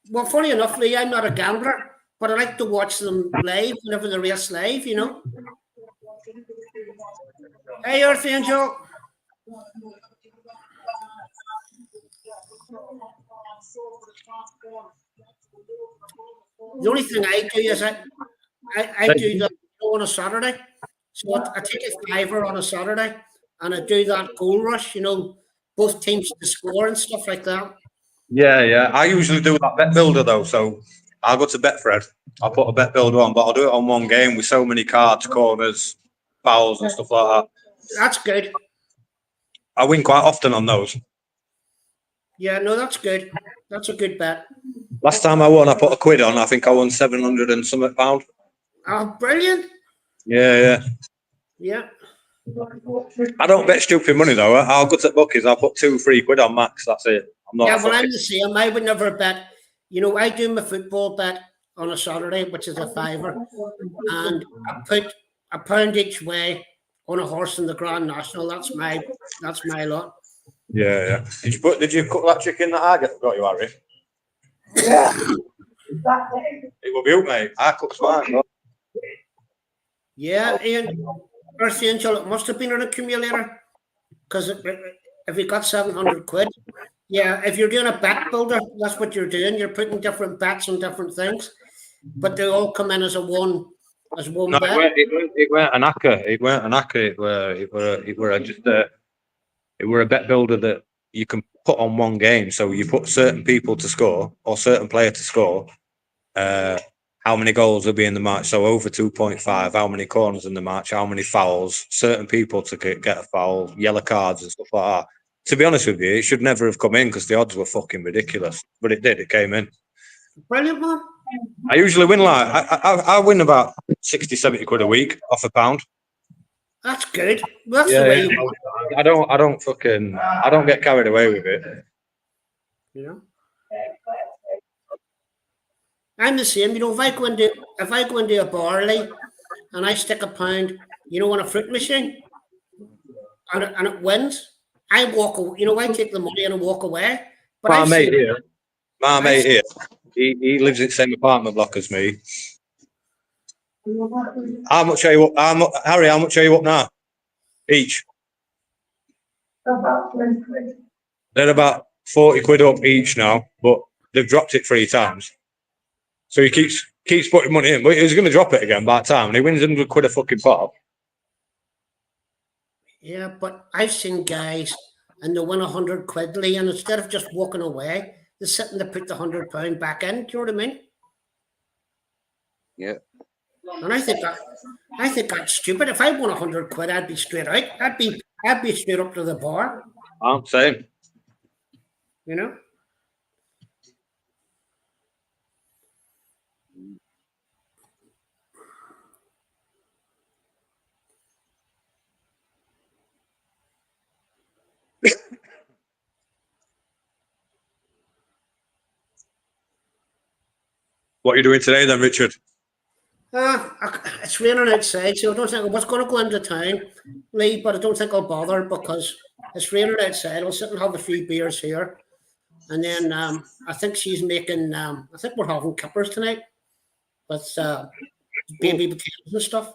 Speaker 6: Well, funny enough, Lee, I'm not a gambler, but I like to watch them live whenever they race live, you know. Hey, Earth Angel. The only thing I do is I do that on a Saturday. So I take a fiver on a Saturday and I do that goal rush, both teams to score and stuff like that.
Speaker 1: Yeah. I usually do that bet builder though, so I'll go to Betfred. I'll put a bet builder on, but I'll do it on one game with so many cards, corners, fouls, and stuff like that.
Speaker 6: That's good.
Speaker 1: I win quite often on those.
Speaker 6: Yeah, no, that's good. That's a good bet.
Speaker 1: Last time I won, I put a quid on. I think I won 700 and something pound.
Speaker 6: Oh, brilliant.
Speaker 1: Yeah.
Speaker 6: Yeah.
Speaker 1: I don't bet stupid money though. I'll go to bookies. I'll put 2-3 quid on max. That's it. I'm not.
Speaker 6: Yeah, well, I'm the same. I would never bet. I do my football bet on a Saturday, which is a fiver, and I put a pound each way on a horse in the Grand National. That's my lot.
Speaker 1: Yeah. Did you cook that chicken that I got you, Harry?
Speaker 4: Yeah.
Speaker 1: It will be up, mate. I cook mine. No?
Speaker 6: Yeah, and Earth Angel, it must have been an accumulator because if you got 700 quid, yeah, if you're doing a bet builder, that's what you're doing. You're putting different bets on different things, but they all come in as one
Speaker 1: No,
Speaker 6: bet.
Speaker 1: it weren't an acca. It weren't an acca. It were a bet builder that you can put on one game. So you put certain people to score or certain player to score. How many goals will be in the match? So over 2.5. How many corners in the match? How many fouls? Certain people to get a foul, yellow cards and stuff like that. To be honest with you, it should never have come in because the odds were fucking ridiculous. But it did. It came in.
Speaker 6: Brilliant, man.
Speaker 1: I usually win I win about 60, 70 quid a week off a pound.
Speaker 6: That's good. That's the way you want
Speaker 1: it. I don't get carried away with it.
Speaker 6: I'm the same. If I go into a barley and I stick a pound, on a fruit machine, and it wins, I walk away. I take the money and I walk away. But
Speaker 1: My mate here, he lives in the same apartment block as me. How much are you up? Harry, how much are you up now? Each?
Speaker 4: About 20 quid.
Speaker 1: They're about 40 quid up each now, but they've dropped it 3 times. So he keeps putting money in, but he's going to drop it again by the time, and he wins 100 quid a fucking pop.
Speaker 6: Yeah, but I've seen guys and they win 100 quid, Lee, and instead of just walking away, they're sitting to put the £100 back in. Do you know what I mean?
Speaker 2: Yeah.
Speaker 6: And I think that's stupid. If I won 100 quid, I'd be straight out. I'd be straight up to the bar.
Speaker 1: I'm saying. What are you doing today then, Richard?
Speaker 6: It's raining outside, so I don't think I was going to go into town, Lee, but I don't think I'll bother because it's raining outside. I'll sit and have a few beers here. And then I think she's making, I think we're having kippers tonight with baby potatoes and stuff.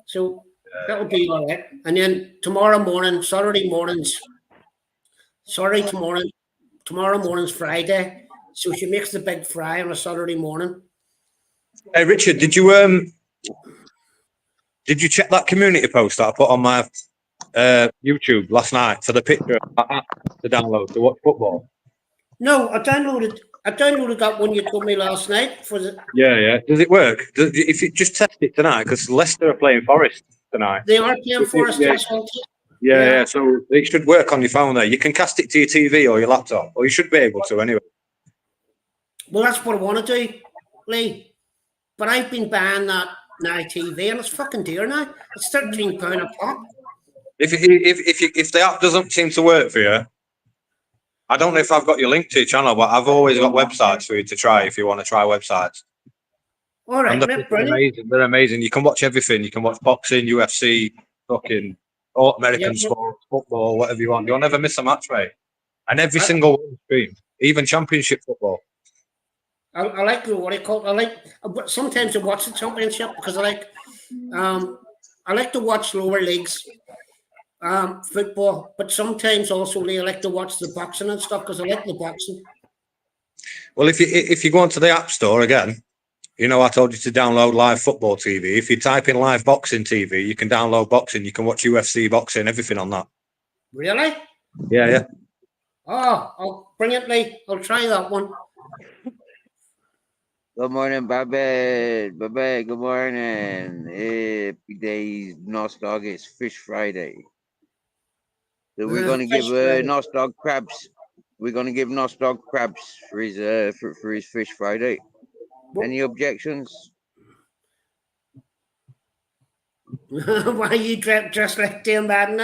Speaker 6: So that'll be all right. And then tomorrow morning's Friday. So she makes the big fry on a Saturday morning.
Speaker 1: Hey, Richard, did you check that community post that I put on my YouTube last night for the picture to download to watch football?
Speaker 6: No, I downloaded that one you told me last night for the.
Speaker 1: Yeah. Does it work? If you just test it tonight, because Leicester are playing Forest tonight.
Speaker 6: They are playing Forest.
Speaker 1: Yeah. So it should work on your phone there. You can cast it to your TV or your laptop, or you should be able to anyway.
Speaker 6: Well, that's what I want to do, Lee. But I've been buying that now TV, and it's fucking dear now. It's £13 a pop.
Speaker 1: If the app doesn't seem to work for you, I don't know if I've got your link to your channel, but I've always got websites for you to try if you want to try websites.
Speaker 6: All right,
Speaker 1: they're amazing. You can watch everything. You can watch boxing, UFC, fucking American sports, football, whatever you want. You'll never miss a match, mate. And every single one stream, even Championship football.
Speaker 6: I like what I call. Sometimes I watch the Championship because I like to watch lower leagues football, but sometimes also they like to watch the boxing and stuff because I like the boxing.
Speaker 1: Well, if you go onto the App Store again, you know I told you to download Live Football TV. If you type in Live Boxing TV, you can download boxing. You can watch UFC boxing, everything on that.
Speaker 6: Really?
Speaker 1: Yeah.
Speaker 6: Oh, brilliantly. I'll try that one.
Speaker 2: Good morning, Babette. Babette, good morning. Happy days, Nos Dog. It's Fish Friday. So we're gonna give Nos Dog crabs. We're gonna give Nos Dog crabs for his for his Fish Friday. Any objections?
Speaker 6: Why you dressed like Tim Madden?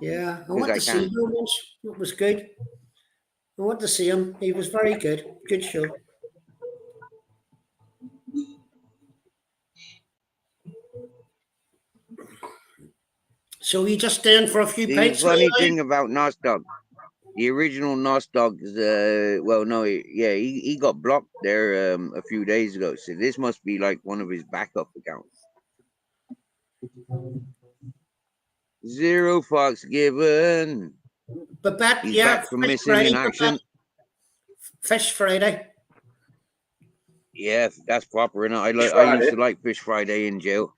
Speaker 6: Yeah, I went to see him once. It was good. I went to see him. He was very good. Good show. So you just staying for a few pints?
Speaker 2: The funny thing about Nos Dog, the original Nos Dog is well, no, he got blocked there a few days ago. So this must be like one of his backup accounts. Zero fucks given.
Speaker 6: But that,
Speaker 2: He's
Speaker 6: yeah,
Speaker 2: back from
Speaker 6: Fish
Speaker 2: missing
Speaker 6: Friday,
Speaker 2: in action.
Speaker 6: Fish Friday.
Speaker 2: Yeah, that's proper. And I used to like Fish Friday in jail.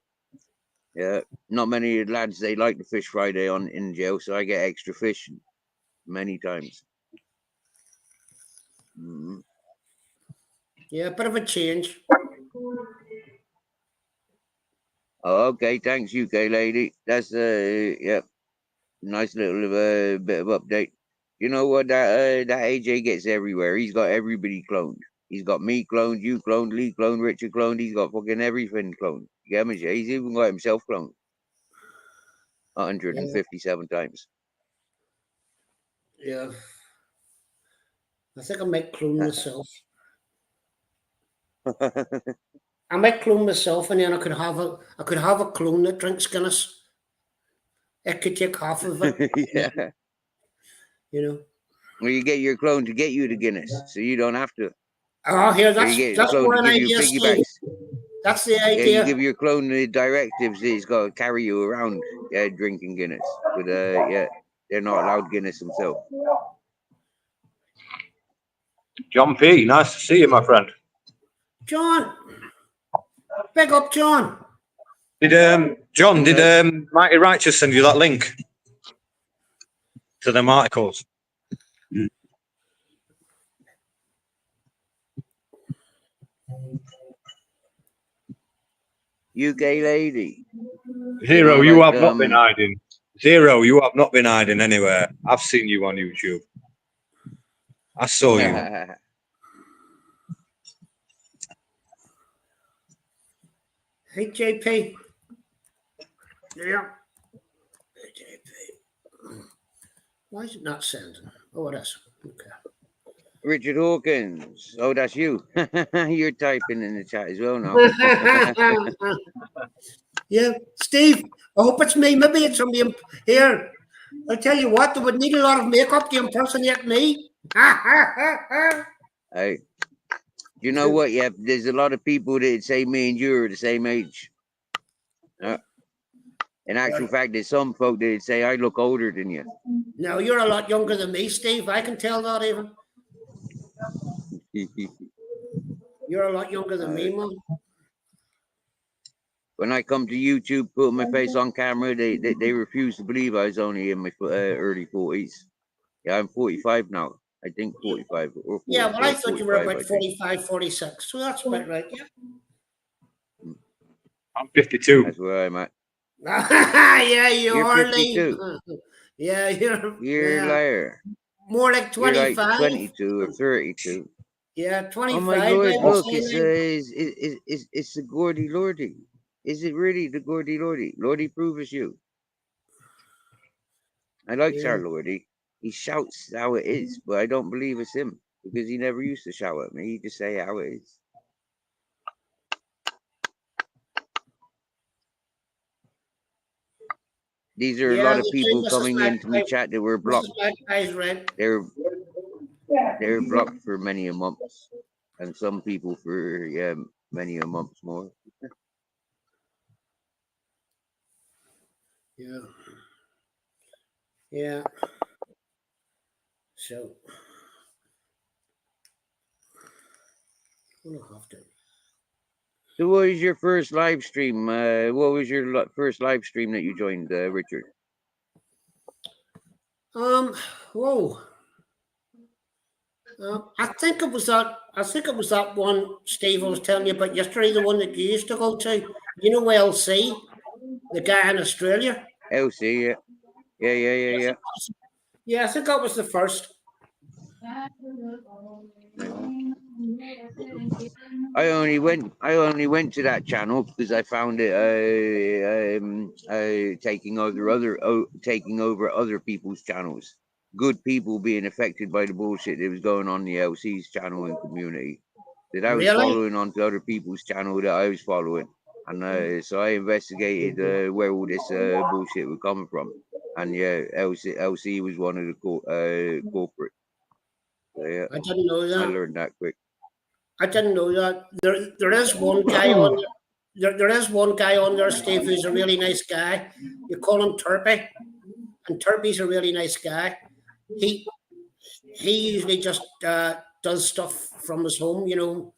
Speaker 2: Yeah, not many lads they like the Fish Friday in jail, so I get extra fish many times.
Speaker 6: Yeah, a bit of a change.
Speaker 2: Oh, okay, thanks, UK lady. That's yeah, nice little bit of update. You know what that AJ gets everywhere. He's got everybody cloned. He's got me cloned, you cloned, Lee cloned, Richard cloned. He's got fucking everything cloned. Yeah, he's even got himself cloned 157 times.
Speaker 6: Yeah, I think I might clone myself. I might clone myself, and then I could have a clone that drinks Guinness. It could take half of it.
Speaker 2: Yeah.
Speaker 6: You know.
Speaker 2: Well, you get your clone to get you to Guinness, so you don't have to.
Speaker 6: Oh, here,
Speaker 2: Or you get your clone to give you piggybacks.
Speaker 6: That's the idea.
Speaker 2: Yeah, you give your clone the directives. He's got to carry you around, drinking Guinness. But yeah, they're not allowed Guinness themselves.
Speaker 1: John P, nice to see you, my friend.
Speaker 6: John, big up, John.
Speaker 1: Did Mighty Righteous send you that link to them articles?
Speaker 2: UK lady.
Speaker 1: Zero, you have not been hiding. Zero, you have not been hiding anywhere. I've seen you on YouTube. I saw you.
Speaker 6: Hey, JP. Yeah. Hey, JP. Why is it not sending? Oh, it is. Okay.
Speaker 2: Richard Hawkins. Oh, that's you. You're typing in the chat as well now.
Speaker 6: Yeah, Steve. I hope it's me. Maybe it's somebody here. I'll tell you what, they would need a lot of makeup to impersonate me.
Speaker 2: Hey, you know what? Yeah, there's a lot of people that say me and you are the same age. In actual fact, there's some folk that say I look older than you.
Speaker 6: No, you're a lot younger than me, Steve. I can tell that even. You're a lot younger than me, man. When
Speaker 2: I come to YouTube, put my face on camera, they refuse to believe I was only in my early 40s. Yeah, I'm 45 now. I think 45 or 40,
Speaker 6: yeah, well, I thought you were about 45, 46. So that's about right, yeah.
Speaker 1: I'm 52.
Speaker 2: That's where I'm at.
Speaker 6: Yeah, you're
Speaker 2: 52.
Speaker 6: Yeah, you're
Speaker 2: a liar.
Speaker 6: More like 25.
Speaker 2: You're like 22 or 32.
Speaker 6: Yeah, 25.
Speaker 2: Oh my Lord, look, it's the Gordy Lordy. Is it really the Gordy Lordy? Lordy, prove us you. I like our Lordy. He shouts how it is, but I don't believe it's him because he never used to shout at me. He just say how it is. These are a lot of people coming into my chat that were blocked. They're blocked for many a months. and some people for many a months more.
Speaker 6: Yeah. Yeah. So we'll have to.
Speaker 2: So, what was your first live stream? What was your first live stream that you joined, Richard?
Speaker 6: Whoa. I think it was that. I think it was that one, Steve, I was telling you about yesterday. The one that you used to go to. You know, LC, the guy in Australia.
Speaker 2: LC, yeah, yeah, yeah, yeah, yeah.
Speaker 6: Yeah, I think that was the first.
Speaker 2: I only went to that channel because I found it taking over other people's channels. Good people being affected by the bullshit that was going on the LC's channel and community. That I was
Speaker 6: Really?
Speaker 2: following onto other people's channel that I was following, and so I investigated where all this bullshit was coming from. And yeah, LC was one of the corporate. So, yeah,
Speaker 6: I didn't know
Speaker 2: I
Speaker 6: that.
Speaker 2: learned that quick.
Speaker 6: I didn't know that. There is one guy on there is one guy on there, Steve, who's a really nice guy. You call him Turpy, and Turpy's a really nice guy. He usually just does stuff from his home, you know,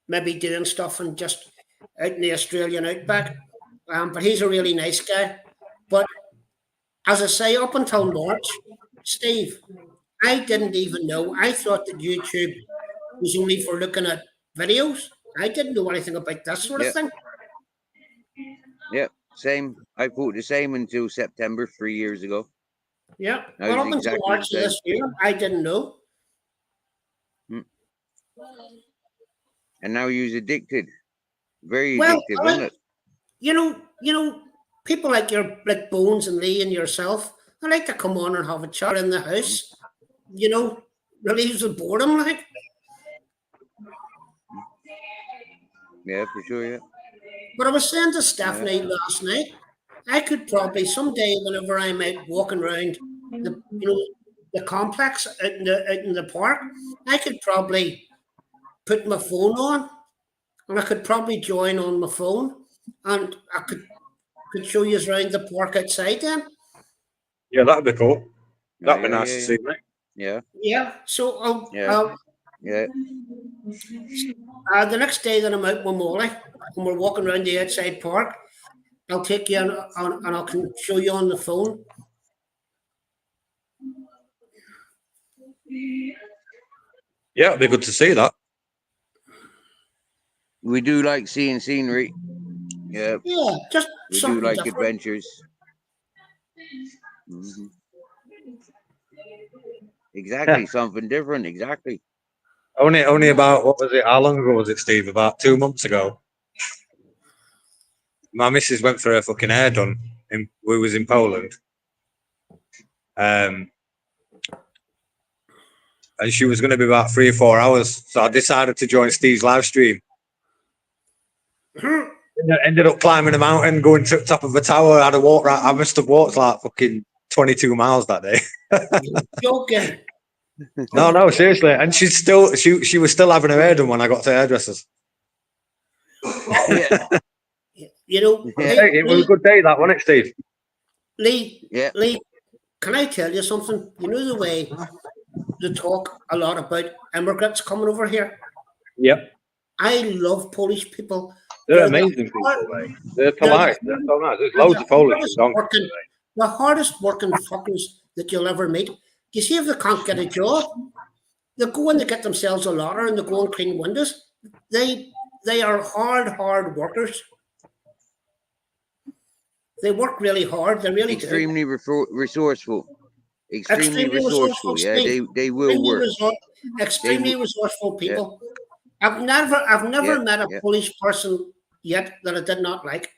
Speaker 6: maybe doing stuff and just out in the Australian outback. But he's a really nice guy. But as I say, up until March, Steve, I didn't even know. I thought that YouTube was only for looking at videos. I didn't know anything about this sort of
Speaker 2: Yeah.
Speaker 6: thing.
Speaker 2: Yeah, same. I thought the same until September 3 years ago.
Speaker 6: Yeah.
Speaker 2: I
Speaker 6: Well,
Speaker 2: was
Speaker 6: up until
Speaker 2: exactly the
Speaker 6: March of
Speaker 2: same.
Speaker 6: this year, I didn't know.
Speaker 2: And now you're addicted. Very
Speaker 6: Well,
Speaker 2: addictive, isn't it?
Speaker 6: you know, people like Bones and Lee and yourself, I like to come on and have a chat in the house. You know, relieves the boredom, like.
Speaker 2: Yeah, for sure, yeah.
Speaker 6: But I was saying to
Speaker 2: Yeah.
Speaker 6: Stephanie last night, I could probably someday, whenever I'm out walking around the complex out in the park, I could probably put my phone on, and I could probably join on my phone, and I could show you around the park outside then.
Speaker 1: Yeah, that'd be cool. That'd be
Speaker 2: yeah,
Speaker 1: nice
Speaker 2: yeah,
Speaker 1: to
Speaker 2: yeah.
Speaker 1: see, mate.
Speaker 2: Yeah,
Speaker 6: Yeah. So
Speaker 2: yeah, yeah.
Speaker 6: the next day that I'm out with Molly and we're walking around the outside park, I'll take you on and I can show you on the phone.
Speaker 1: Yeah, it'd be good to see that.
Speaker 2: We do like seeing scenery. Yeah,
Speaker 6: Yeah, just
Speaker 2: we do
Speaker 6: something
Speaker 2: like
Speaker 6: different.
Speaker 2: adventures. Mhm. Exactly, something different. Exactly.
Speaker 1: Only about, what was it? How long ago was it, Steve? About 2 months ago. My missus went for her fucking hair done. We was in Poland. And she was going to be about 3 or 4 hours. So I decided to join Steve's live stream. Ended up climbing a mountain, going to the top of a tower. Had a walk. I must have walked like fucking 22 miles that day.
Speaker 6: Joking.
Speaker 1: No, seriously. And she's still she was still having her hair done when I got to hairdressers.
Speaker 2: Yeah,
Speaker 6: You know,
Speaker 2: yeah,
Speaker 1: Hey, it was a good day, that, wasn't it, Steve?
Speaker 2: yeah.
Speaker 6: Lee, can I tell you something? You know the way they talk a lot about immigrants coming over here?
Speaker 1: Yep.
Speaker 6: I love Polish people.
Speaker 1: They're
Speaker 6: the
Speaker 1: amazing people,
Speaker 6: hard-
Speaker 1: mate. They're
Speaker 6: they're
Speaker 1: polite.
Speaker 6: the,
Speaker 1: They're so nice. There's
Speaker 6: they're
Speaker 1: loads of Polish in
Speaker 6: hardest
Speaker 1: Doncaster,
Speaker 6: working,
Speaker 1: mate.
Speaker 6: the hardest working fuckers that you'll ever meet. You see, if they can't get a job, they go and they get themselves a ladder and they go and clean windows. They are hard workers. They work really hard. They really do.
Speaker 2: Extremely resourceful. Extremely
Speaker 6: Extremely
Speaker 2: resourceful. Yeah,
Speaker 6: Steve.
Speaker 2: they will work.
Speaker 6: Extremely resourceful
Speaker 2: Yeah,
Speaker 6: people. I've never
Speaker 2: yeah,
Speaker 6: met a
Speaker 2: yeah.
Speaker 6: Polish person yet that I did not like.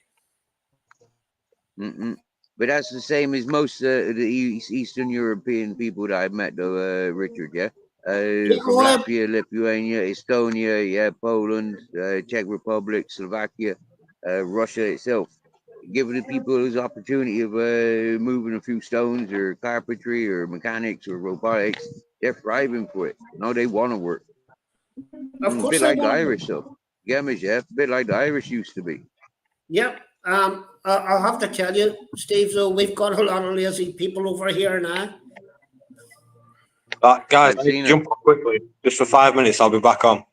Speaker 2: Mm-mm. But that's the same as most of the Eastern European people that I've met, though, Richard. Yeah, from Latvia, Lithuania, Estonia, yeah, Poland, Czech Republic, Slovakia, Russia itself. Giving the people this opportunity of moving a few stones or carpentry or mechanics or robotics, they're thriving for it. No, they want to work.
Speaker 6: Of
Speaker 2: A
Speaker 6: course
Speaker 2: bit
Speaker 6: I
Speaker 2: like the
Speaker 6: want.
Speaker 2: Irish, though. Get me, Jeff? A bit like the Irish used to be.
Speaker 6: Yep. I'll have to tell you, Steve, so we've got a lot of lazy people over here now.
Speaker 1: Guys,
Speaker 2: I've
Speaker 1: I need to
Speaker 2: seen it.
Speaker 1: jump off quickly. Just for 5 minutes, I'll be back on.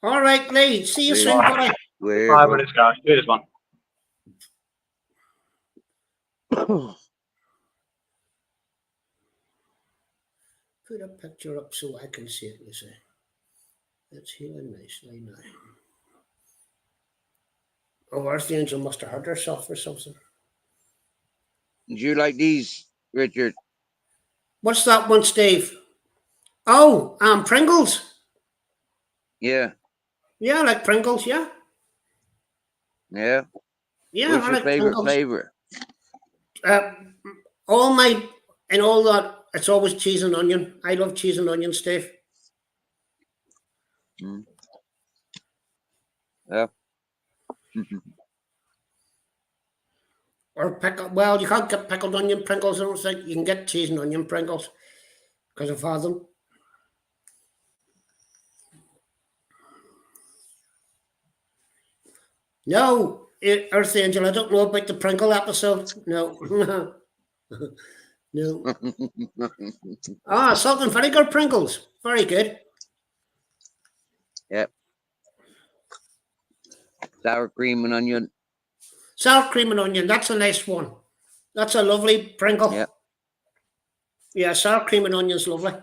Speaker 6: All right, Lee. See you
Speaker 2: Lee.
Speaker 6: soon, buddy.
Speaker 2: We're here,
Speaker 1: 5
Speaker 2: bro.
Speaker 1: minutes, guys. Cheers, man.
Speaker 6: Put a picture up so I can see it, you see. It's here nicely now. Oh, Earth Angel must have hurt herself or something.
Speaker 2: Do you like these, Richard?
Speaker 6: What's that one, Steve? Oh, Pringles.
Speaker 2: Yeah.
Speaker 6: Yeah, I like Pringles, yeah.
Speaker 2: Yeah.
Speaker 6: Yeah,
Speaker 2: What's
Speaker 6: I
Speaker 2: your
Speaker 6: like
Speaker 2: favorite
Speaker 6: Pringles.
Speaker 2: flavor?
Speaker 6: All my, and all that, it's always cheese and onion. I love cheese and onion, Steve.
Speaker 2: Mm. Yeah.
Speaker 6: Or pickle, well, you can't get pickled onion Pringles, I don't think. You can get cheese and onion Pringles because I've had them. No, Earth Angel, I don't know about the Pringle episode. No. No. Salt and vinegar Pringles. Very good.
Speaker 2: Yep. Sour cream and onion.
Speaker 6: Sour cream and onion. That's a nice one. That's a lovely Pringle.
Speaker 2: Yep.
Speaker 6: Yeah, sour cream and onion's lovely.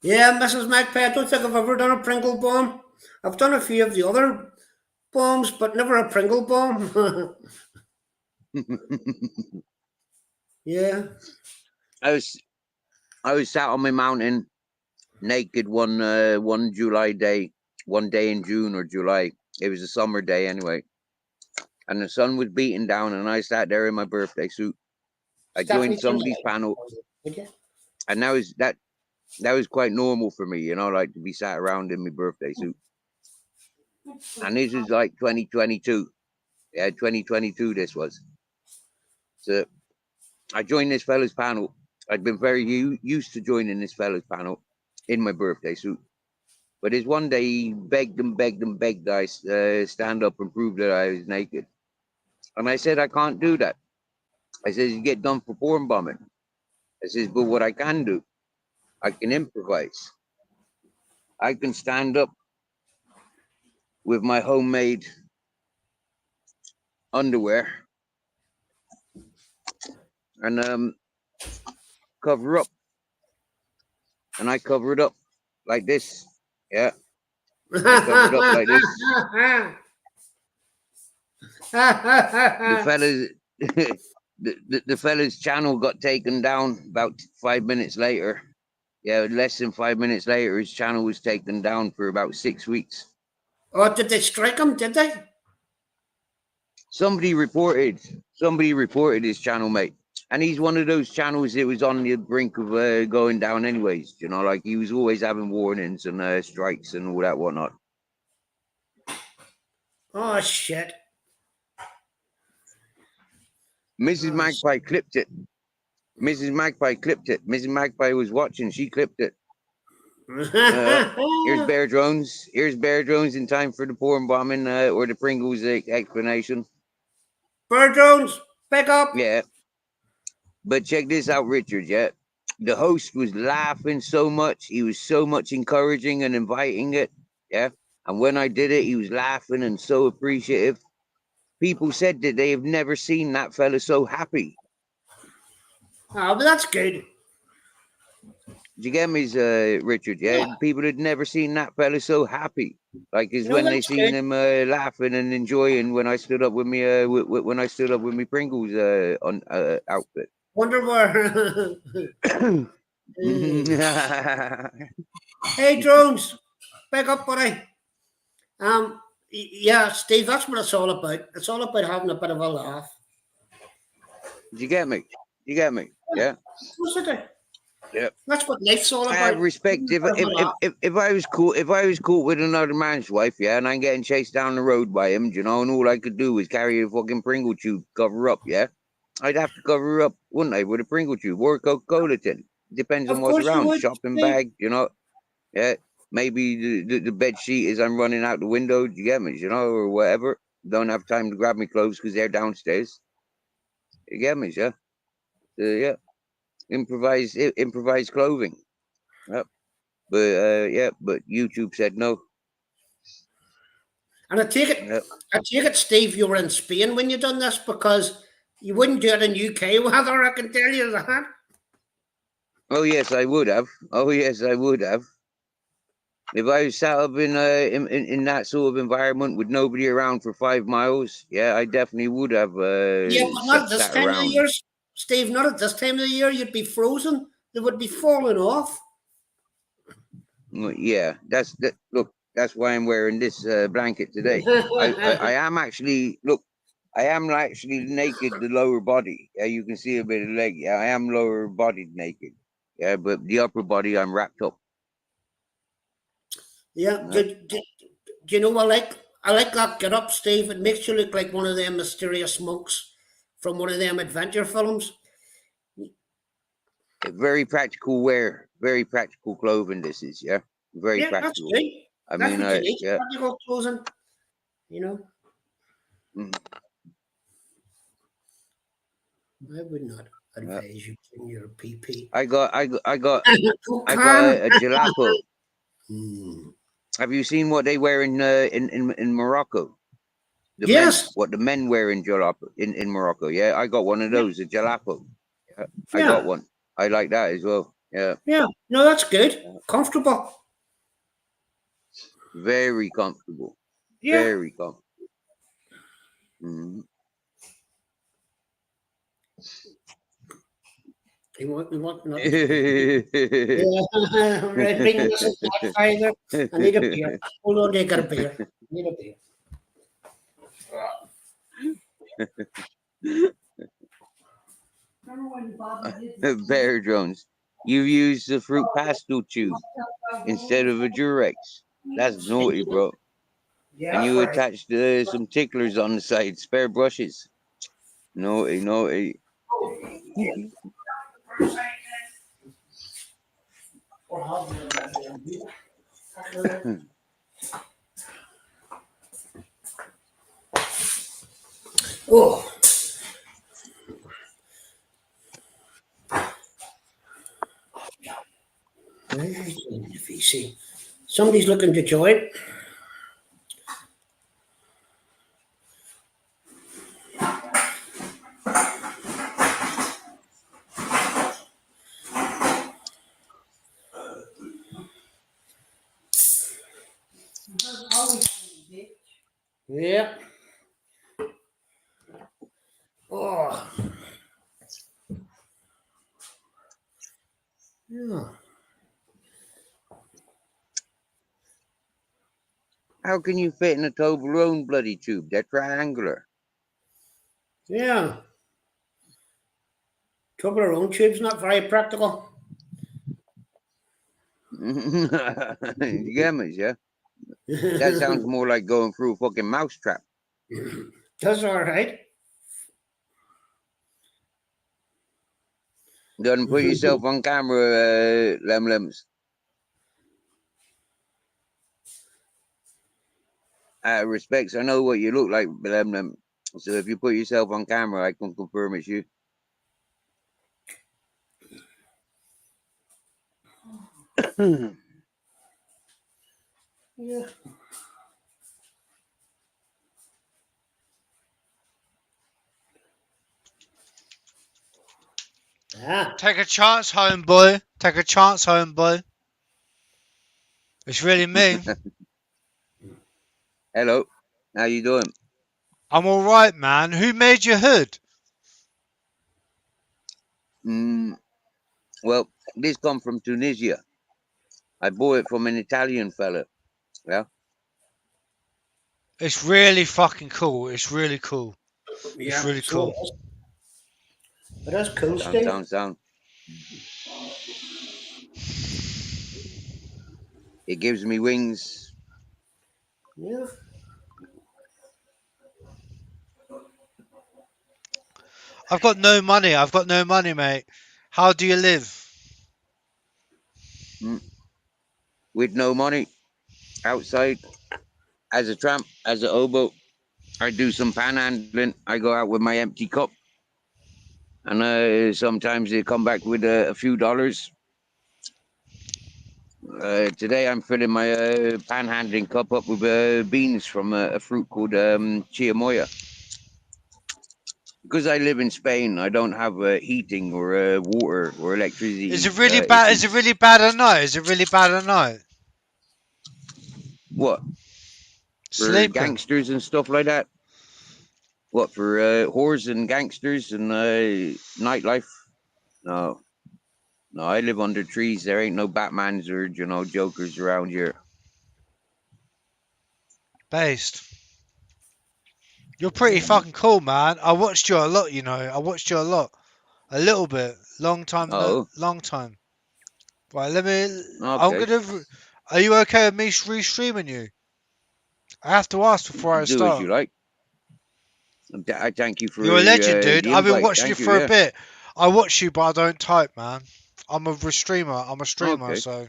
Speaker 6: Yeah, Mrs. Magpie, I don't think I've ever done a Pringle bomb. I've done a few of the other bombs, but never a Pringle bomb. Yeah.
Speaker 2: I was sat on my mountain naked one July day, one day in June or July. It was a summer day anyway. And the sun was beating down and I sat there in my birthday suit. I joined somebody's panel. And that was quite normal for me, you know, like to be sat around in my birthday suit. And this was like 2022. Yeah, 2022 this was. So I joined this fella's panel. I'd been very used to joining this fella's panel in my birthday suit. But this one day he begged that I stand up and prove that I was naked. And I said, I can't do that. I said, you get done for porn bombing. I says, but what I can do, I can improvise. I can stand up with my homemade underwear and cover up. And I cover it up like this. Yeah. I cover it up like this. The fella's the fella's channel got taken down about 5 minutes later. Yeah, less than 5 minutes later, his channel was taken down for about 6 weeks.
Speaker 6: Oh, did they strike him? Did they?
Speaker 2: Somebody reported his channel, mate. And he's one of those channels that was on the brink of going down anyways. You know, like he was always having warnings and strikes and all that whatnot.
Speaker 6: Oh, shit.
Speaker 2: Mrs. Magpie clipped it. Mrs. Magpie was watching. She clipped it. Here's Bear Drones. Here's Bear Drones in time for the porn bombing or the Pringles explanation.
Speaker 6: Bear Drones, pick up.
Speaker 2: Yeah. But check this out, Richard. Yeah. The host was laughing so much. He was so much encouraging and inviting it. Yeah. And when I did it, he was laughing and so appreciative. People said that they have never seen that fella so happy.
Speaker 6: Oh, but that's good.
Speaker 2: Did you get me, Richard? Yeah? People had never seen that fella so happy. Like is when they seen him laughing and enjoying when I stood up with me when I stood up with me Pringles on outfit.
Speaker 6: Wonderwear. Hey, Drones, pick up, buddy. Yeah, Steve, that's what it's all about. It's all about having a bit of a laugh.
Speaker 2: Did you get me? You get me? Yeah.
Speaker 6: Of course I do.
Speaker 2: Yeah.
Speaker 6: That's what life's all about.
Speaker 2: I have respect. If I was caught with another man's wife, yeah, and I'm getting chased down the road by him, you know, and all I could do was carry a fucking Pringle tube, cover up, yeah, I'd have to cover her up, wouldn't I, with a Pringle tube or a Coca-Cola tin? depends
Speaker 6: Of
Speaker 2: on what's
Speaker 6: course you
Speaker 2: around.
Speaker 6: would,
Speaker 2: Shopping
Speaker 6: Steve.
Speaker 2: bag, you know. Yeah, maybe the bed sheet is I'm running out the window. You get me, you know, or whatever. Don't have time to grab my clothes because they're downstairs. You get me, yeah. Yeah, improvise clothing. Yep. But yeah, but YouTube said no.
Speaker 6: And
Speaker 2: Yep.
Speaker 6: I take it, Steve, you were in Spain when you done this because you wouldn't do it in UK weather, I can tell you that.
Speaker 2: Oh yes, I would have. Oh yes, I would have. If I was sat up in that sort of environment with nobody around for 5 miles, yeah, I definitely would have
Speaker 6: Yeah, but not at this
Speaker 2: sat
Speaker 6: time of the
Speaker 2: around.
Speaker 6: year, Steve. Not at this time of the year. You'd be frozen. They would be falling off.
Speaker 2: Yeah, look. That's why I'm wearing this blanket today. I am actually look. I am actually naked, the lower body. Yeah, you can see a bit of leg. Yeah, I am lower bodied naked. Yeah, but the upper body I'm wrapped up.
Speaker 6: Yeah. Do you know I like that get up, Steve. It makes you look like one of them mysterious monks from one of them adventure films.
Speaker 2: Very practical wear, very practical clothing. This is yeah, very
Speaker 6: Yeah, that's
Speaker 2: practical.
Speaker 6: good.
Speaker 2: I
Speaker 6: That's
Speaker 2: mean,
Speaker 6: what you need.
Speaker 2: yeah.
Speaker 6: Practical clothing. You know,
Speaker 2: Mm,
Speaker 6: I would not
Speaker 2: yeah.
Speaker 6: advise you in your PP.
Speaker 2: I got
Speaker 6: Oh,
Speaker 2: I got
Speaker 6: can.
Speaker 2: a jalapa.
Speaker 6: Hmm.
Speaker 2: Have you seen what they wear in Morocco? The men,
Speaker 6: Yes.
Speaker 2: what the men wear in jalapa in Morocco. Yeah, I got one of
Speaker 6: Yeah.
Speaker 2: those, a jalapa. Yeah, I got
Speaker 6: Yeah.
Speaker 2: one. I like that as well. Yeah,
Speaker 6: Yeah. No, that's good.
Speaker 2: yeah.
Speaker 6: Comfortable.
Speaker 2: Very comfortable.
Speaker 6: Yeah.
Speaker 2: Very comfortable. Mhm.
Speaker 6: We want nothing from you. Yeah. Right. Bring this back, Father. I need a beer. Hold on, I got a beer. I need a beer.
Speaker 2: Bear Jones, you've used the fruit pastel tube instead of a Durex. That's naughty, bro.
Speaker 6: Yeah,
Speaker 2: And
Speaker 6: that's
Speaker 2: you
Speaker 6: right.
Speaker 2: attached some ticklers on the side, spare brushes. Naughty, naughty.
Speaker 6: Oh, if you see somebody's looking to join. Yeah. Oh, yeah.
Speaker 2: How can you fit in a Toblerone bloody tube? They're triangular.
Speaker 6: Yeah. Toblerone tube's not very practical.
Speaker 2: You get me, yeah? That sounds more like going through a fucking mousetrap.
Speaker 6: That's all right.
Speaker 2: Don't put yourself on camera, Lemlems. Out of respects, I know what you look like, Lemlem. So if you put yourself on camera, I can confirm it's you.
Speaker 6: Yeah. Ah.
Speaker 7: Take a chance, homeboy. Take a chance, homeboy. It's really me.
Speaker 2: Hello, how you doing?
Speaker 7: I'm all right, man. Who made your hood?
Speaker 2: Well, this come from Tunisia. I bought it from an Italian fella. Yeah.
Speaker 7: It's really fucking cool. It's really cool. It's
Speaker 6: Yeah.
Speaker 7: really
Speaker 6: So
Speaker 7: cool.
Speaker 6: that's cool,
Speaker 2: Sound,
Speaker 6: Steve.
Speaker 2: sound, sound. It gives me wings.
Speaker 6: Yeah.
Speaker 7: I've got no money. I've got no money, mate. How do you live?
Speaker 2: with no money outside as a tramp, as a oboe. I do some panhandling. I go out with my empty cup, and sometimes they come back with a few dollars. Today I'm filling my panhandling cup up with beans from a fruit called chiamoa. Because I live in Spain, I don't have heating or water or electricity
Speaker 7: Is it really bad? Is it
Speaker 2: issues.
Speaker 7: really bad at night? Is it really bad at night?
Speaker 2: What, for
Speaker 7: Sleeping.
Speaker 2: gangsters and stuff like that? What, for whores and gangsters and nightlife? No, no, I live under trees. There ain't no Batmans or Jokers around here.
Speaker 7: Based. You're pretty fucking cool, man. I watched you a lot, you know. I watched you a lot. A little bit. Long time, no,
Speaker 2: Oh,
Speaker 7: long time. Right, let me. I'm
Speaker 2: okay.
Speaker 7: gonna. Are you okay with me restreaming you? I have to ask before I
Speaker 2: Do as you
Speaker 7: start.
Speaker 2: like. I thank you for
Speaker 7: You're a legend, dude.
Speaker 2: the
Speaker 7: I've been
Speaker 2: invite.
Speaker 7: watching you
Speaker 2: Thank you.
Speaker 7: for a
Speaker 2: Yeah.
Speaker 7: bit. I watch you, but I don't type, man. I'm a streamer. I'm a streamer,
Speaker 2: Okay.
Speaker 7: so.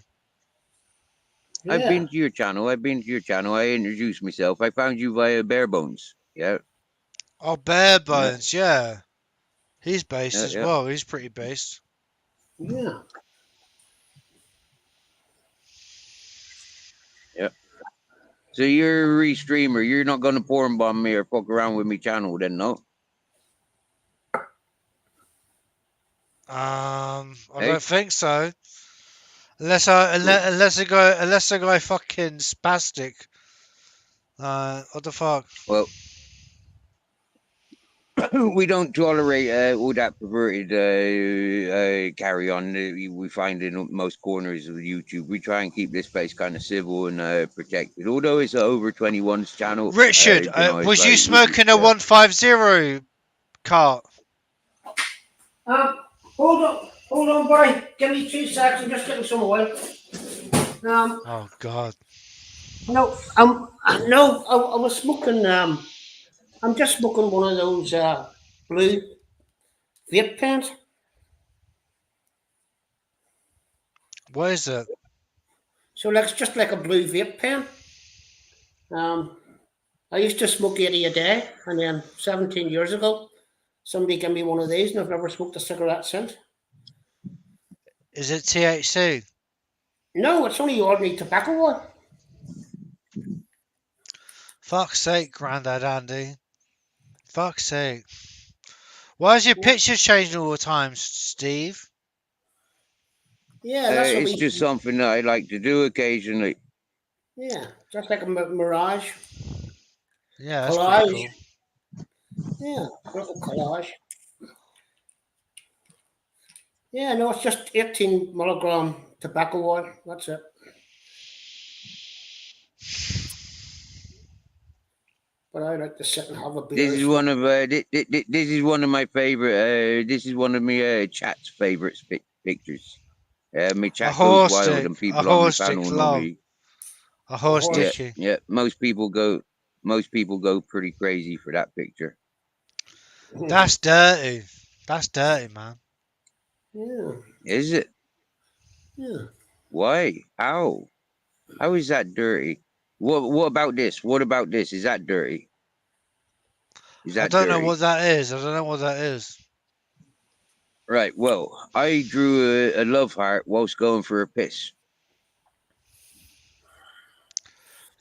Speaker 2: I've
Speaker 6: Yeah.
Speaker 2: been to your channel. I've been to your channel. I introduced myself. I found you via Bare Bones. Yeah.
Speaker 7: Oh, Bare
Speaker 2: Yeah.
Speaker 7: Bones, yeah. He's based
Speaker 2: Yeah.
Speaker 7: as
Speaker 2: Yeah.
Speaker 7: well. He's pretty based.
Speaker 6: Yeah.
Speaker 2: Yeah. So you're a re-streamer. You're not gonna porn bomb me or fuck around with me channel, then, no?
Speaker 7: I
Speaker 2: Hey.
Speaker 7: don't think so. Unless a guy fucking spastic. What the fuck?
Speaker 2: Well, we don't tolerate all that perverted carry on we find in most corners of YouTube. We try and keep this place kind of civil and protected. Although it's a over 21's channel,
Speaker 7: Richard,
Speaker 2: it's
Speaker 7: was you
Speaker 2: like
Speaker 7: smoking a
Speaker 2: yeah.
Speaker 7: 150 cart?
Speaker 6: Um, hold on, boy. Give me 2 seconds. I'm just getting some oil.
Speaker 7: Oh God.
Speaker 6: No, no, I was smoking. I'm just smoking one of those blue vape pens.
Speaker 7: What is it?
Speaker 6: So like it's just like a blue vape pen. I used to smoke 80 a day, and then 17 years ago, somebody gave me one of these, and I've never smoked a cigarette since.
Speaker 7: Is it THC?
Speaker 6: No, it's only ordinary tobacco oil.
Speaker 7: Fuck's sake, Grandad Andy. Fuck's sake. Why is your
Speaker 6: Yeah,
Speaker 7: picture changing all the time, Steve?
Speaker 6: yeah, that's a
Speaker 2: It's
Speaker 6: wee.
Speaker 2: just something that I like to do occasionally.
Speaker 6: Yeah, just like a mirage,
Speaker 7: Yeah, that's pretty
Speaker 6: collage.
Speaker 7: cool.
Speaker 6: Yeah, little collage. Yeah, no, it's just 18 milligram tobacco oil. That's it. But I like to sit and have a beer.
Speaker 2: This is one of this is one of my favorite. This is one of my chat's favorite pictures. My
Speaker 7: A
Speaker 2: chat goes
Speaker 7: horse
Speaker 2: wild,
Speaker 7: dick.
Speaker 2: and
Speaker 7: A
Speaker 2: people on my
Speaker 7: horse dick,
Speaker 2: panel
Speaker 7: love.
Speaker 2: normally.
Speaker 7: A
Speaker 6: A
Speaker 7: horse
Speaker 2: Yeah,
Speaker 6: horse.
Speaker 7: dicky.
Speaker 2: yeah. Most people go pretty crazy for that picture.
Speaker 7: That's dirty. That's dirty, man.
Speaker 6: Yeah,
Speaker 2: Is it?
Speaker 6: yeah.
Speaker 2: Why? How? How is that dirty? What about this? What about this? Is that dirty? Is
Speaker 7: I
Speaker 2: that
Speaker 7: don't know
Speaker 2: dirty?
Speaker 7: what that is. I don't know what that is.
Speaker 2: Right. Well, I drew a love heart whilst going for a piss.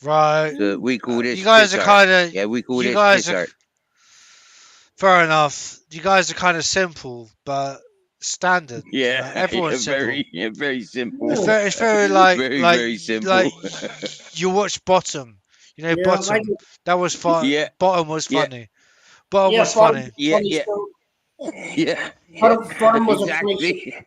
Speaker 7: Right.
Speaker 2: So we call
Speaker 7: You
Speaker 2: this
Speaker 7: guys
Speaker 2: piss
Speaker 7: are
Speaker 2: art.
Speaker 7: kind of.
Speaker 2: Yeah, we call
Speaker 7: You
Speaker 2: this
Speaker 7: guys
Speaker 2: piss
Speaker 7: are.
Speaker 2: art.
Speaker 7: Fair enough. You guys are kind of simple, but standard. You know,
Speaker 2: Yeah,
Speaker 7: everyone's simple.
Speaker 2: very simple.
Speaker 6: Yeah,
Speaker 7: It's very like
Speaker 2: Very simple.
Speaker 7: you watch Bottom. You know
Speaker 6: yeah, I
Speaker 7: Bottom.
Speaker 6: do.
Speaker 7: That was fun.
Speaker 2: Yeah,
Speaker 7: Bottom was
Speaker 2: yeah,
Speaker 7: funny. Bottom
Speaker 6: Yeah,
Speaker 7: was funny.
Speaker 2: yeah,
Speaker 6: funny
Speaker 2: yeah,
Speaker 6: story.
Speaker 2: yeah, yeah.
Speaker 6: Bottom was a funny story.
Speaker 2: Exactly.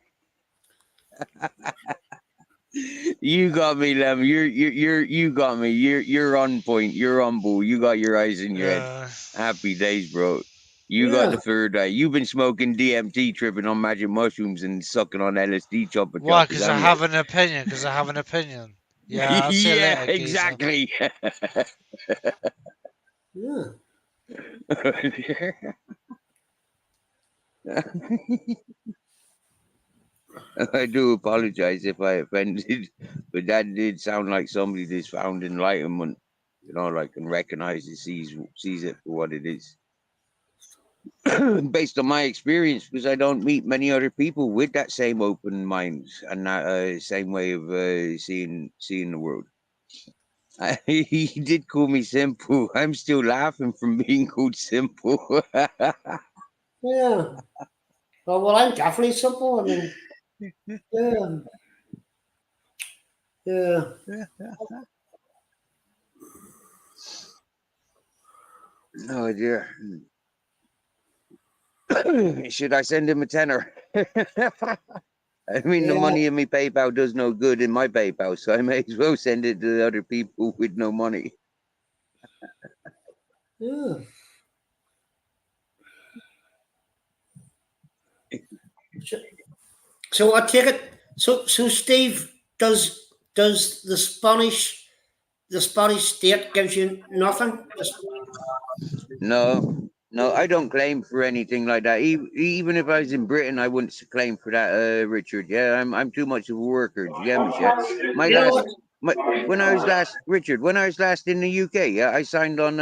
Speaker 2: You got me, Lem. You got me. You're on point. You're on ball. You got your eyes in your head.
Speaker 7: Yeah.
Speaker 2: Happy days, bro. You got
Speaker 6: Yeah,
Speaker 2: the third eye. You've been smoking DMT, tripping on magic mushrooms, and sucking on LSD chopper
Speaker 7: Why?
Speaker 2: choppers,
Speaker 7: Because I
Speaker 2: haven't
Speaker 7: have an opinion. Because I have an opinion.
Speaker 2: you?
Speaker 7: Yeah. I'll see you
Speaker 2: Yeah,
Speaker 7: later, geezer.
Speaker 2: exactly.
Speaker 6: yeah.
Speaker 2: I do apologize if I offended, but that did sound like somebody that's found enlightenment, you know, like and recognizes, sees it for what it is. Based on my experience, because I don't meet many other people with that same open mind and that same way of seeing the world. He did call me simple. I'm still laughing from being called simple.
Speaker 6: Yeah. Well, I'm definitely simple. I mean, yeah, yeah.
Speaker 2: Oh dear. Should I send him a tenner? I mean, the
Speaker 6: Yeah,
Speaker 2: money in my PayPal does no good in my PayPal, so I may as well send it to the other people with no money.
Speaker 6: yeah. So, so I take it. So Steve, does the Spanish state gives you nothing?
Speaker 2: No, no, I don't claim for anything like that. Even if I was in Britain, I wouldn't claim for that, Richard. Yeah, I'm too much of a worker. Do you get me? Yeah, my
Speaker 6: You know
Speaker 2: last,
Speaker 6: what?
Speaker 2: my when I was last, Richard, when I was last in the UK, yeah, I signed on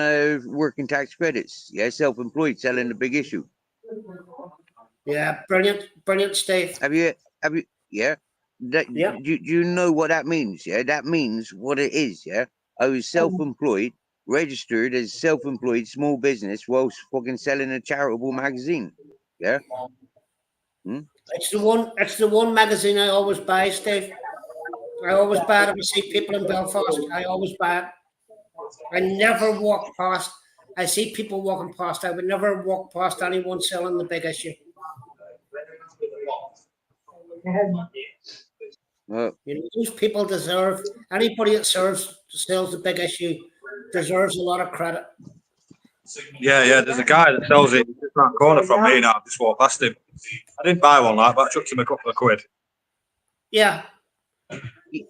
Speaker 2: working tax credits. Yeah, self-employed, selling the big issue.
Speaker 6: Yeah, brilliant, brilliant, Steve.
Speaker 2: Have you? Have you? Yeah. That
Speaker 6: Yeah.
Speaker 2: do you know what that means? Yeah, that means what it is. Yeah, I was self-employed, registered as self-employed small business whilst fucking selling a charitable magazine. Yeah. Hmm?
Speaker 6: It's the one magazine I always buy, Steve. I always buy it if I see people in Belfast. I always buy it. I never walk past. I see people walking past. I would never walk past anyone selling the big issue.
Speaker 2: Well,
Speaker 6: You know, those people deserve anybody that sells the big issue deserves a lot of credit.
Speaker 1: Yeah, yeah. There's a guy that sells it just around the corner from me now. I just walked past him. I didn't buy one like, but I chucked him a couple of quid.
Speaker 6: Yeah,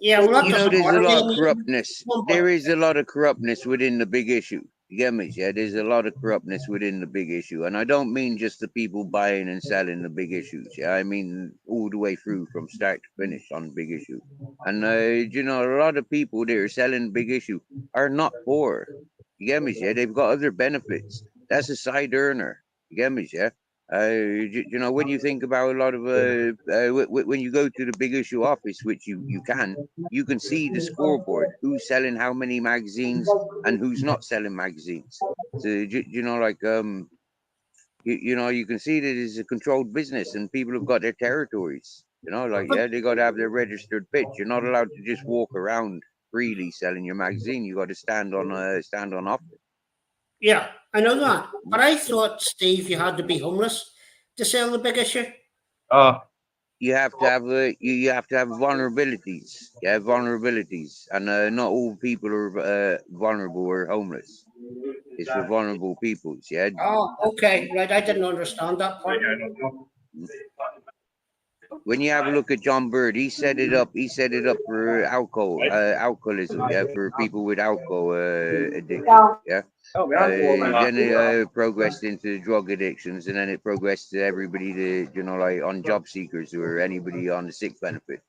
Speaker 6: yeah. Well, that
Speaker 2: you know,
Speaker 6: doesn't
Speaker 2: there's a
Speaker 6: bother me.
Speaker 2: lot
Speaker 6: I
Speaker 2: of
Speaker 6: mean,
Speaker 2: corruptness.
Speaker 6: but
Speaker 2: There is a lot of corruptness within the big issue. You get me? Yeah, there's a lot of corruptness within the big issue, and I don't mean just the people buying and selling the big issues. Yeah, I mean all the way through from start to finish on big issue. And you know, a lot of people that are selling big issue are not poor. You get me? Yeah, they've got other benefits. That's a side earner. You get me? Yeah. You know, when you think about a lot of when you go to the big issue office, which you can see the scoreboard, who's selling how many magazines and who's not selling magazines. So you know, like you know, you can see that it's a controlled business and people have got their territories. You know, like yeah, they got to have their registered pitch. You're not allowed to just walk around freely selling your magazine. You got to stand on offer.
Speaker 6: yeah, I know that. But I thought, Steve, you had to be homeless to sell the big issue.
Speaker 1: Oh,
Speaker 2: You have to have you have to have vulnerabilities. Yeah, vulnerabilities, and not all people are vulnerable or homeless. It's for vulnerable peoples. Yeah.
Speaker 6: Oh, okay, right. I didn't understand that part.
Speaker 2: When you have a look at John Bird, he set it up. He set it up for alcoholism. Yeah, for people with alcohol addiction. Yeah. Then it progressed into drug addictions, and then it progressed to everybody to, you know, like on job seekers or anybody on the sick benefit.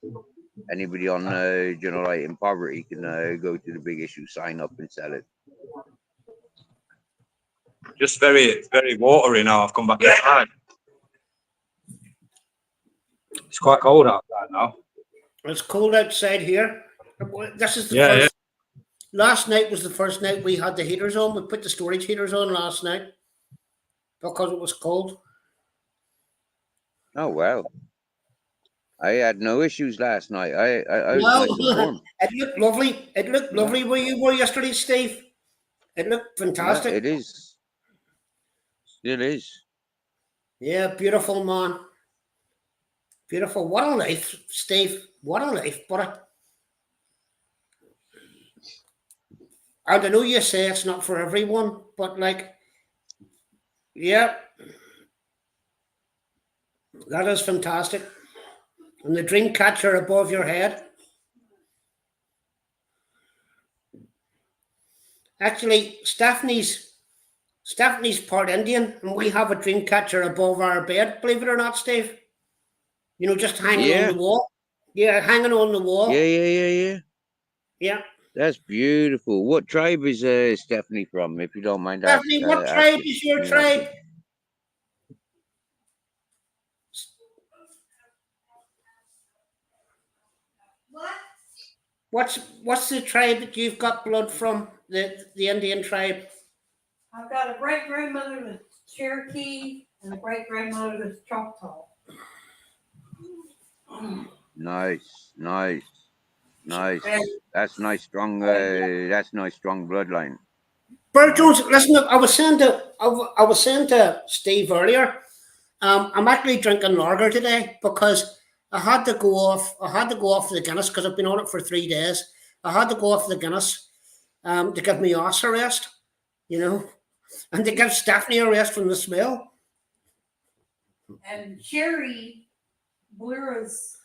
Speaker 2: Anybody on, you know, like in poverty can go to the big issue, sign up and sell it.
Speaker 1: just very watery now. I've come back inside. It's quite cold outside now.
Speaker 6: It's cold outside here. This is the
Speaker 1: Yeah, yeah.
Speaker 6: first. Last night was the first night we had the heaters on. We put the storage heaters on last night because it was cold.
Speaker 2: Oh wow! I had no issues last night. I was
Speaker 6: No,
Speaker 2: nice and warm.
Speaker 6: it looked lovely. It looked
Speaker 2: Yeah,
Speaker 6: lovely where you were yesterday, Steve. It looked
Speaker 2: yeah,
Speaker 6: fantastic.
Speaker 2: it is. It is.
Speaker 6: Yeah, beautiful, man. Beautiful. What a life, Steve. What a life. I know you say it's not for everyone, but like, yeah, that is fantastic. And the dream catcher above your head. Actually, Stephanie's part Indian, and we have a dream catcher above our bed. Believe it or not, Steve. You know, just hanging on
Speaker 2: Yeah.
Speaker 6: the wall. Yeah, hanging on the wall.
Speaker 2: Yeah.
Speaker 6: Yeah.
Speaker 2: That's beautiful. What tribe is Stephanie from, if you don't mind
Speaker 6: Stephanie, what tribe
Speaker 2: asking?
Speaker 6: is your
Speaker 2: Me
Speaker 6: tribe?
Speaker 2: asking.
Speaker 6: What's the tribe that you've got blood from? The Indian tribe.
Speaker 8: I've got a great grandmother that's Cherokee and a great grandmother that's Choctaw.
Speaker 2: Nice.
Speaker 8: And
Speaker 2: That's nice, strong. That's nice, strong bloodline.
Speaker 6: Bert
Speaker 2: Nice.
Speaker 6: Jones, listen. I was saying to Steve earlier. I'm actually drinking lager today because I had to go off. I had to go off the Guinness because I've been on it for 3 days. I had to go off the Guinness to give me arse a rest, you know, and to give Stephanie a rest from the smell.
Speaker 8: and Sherry Blura's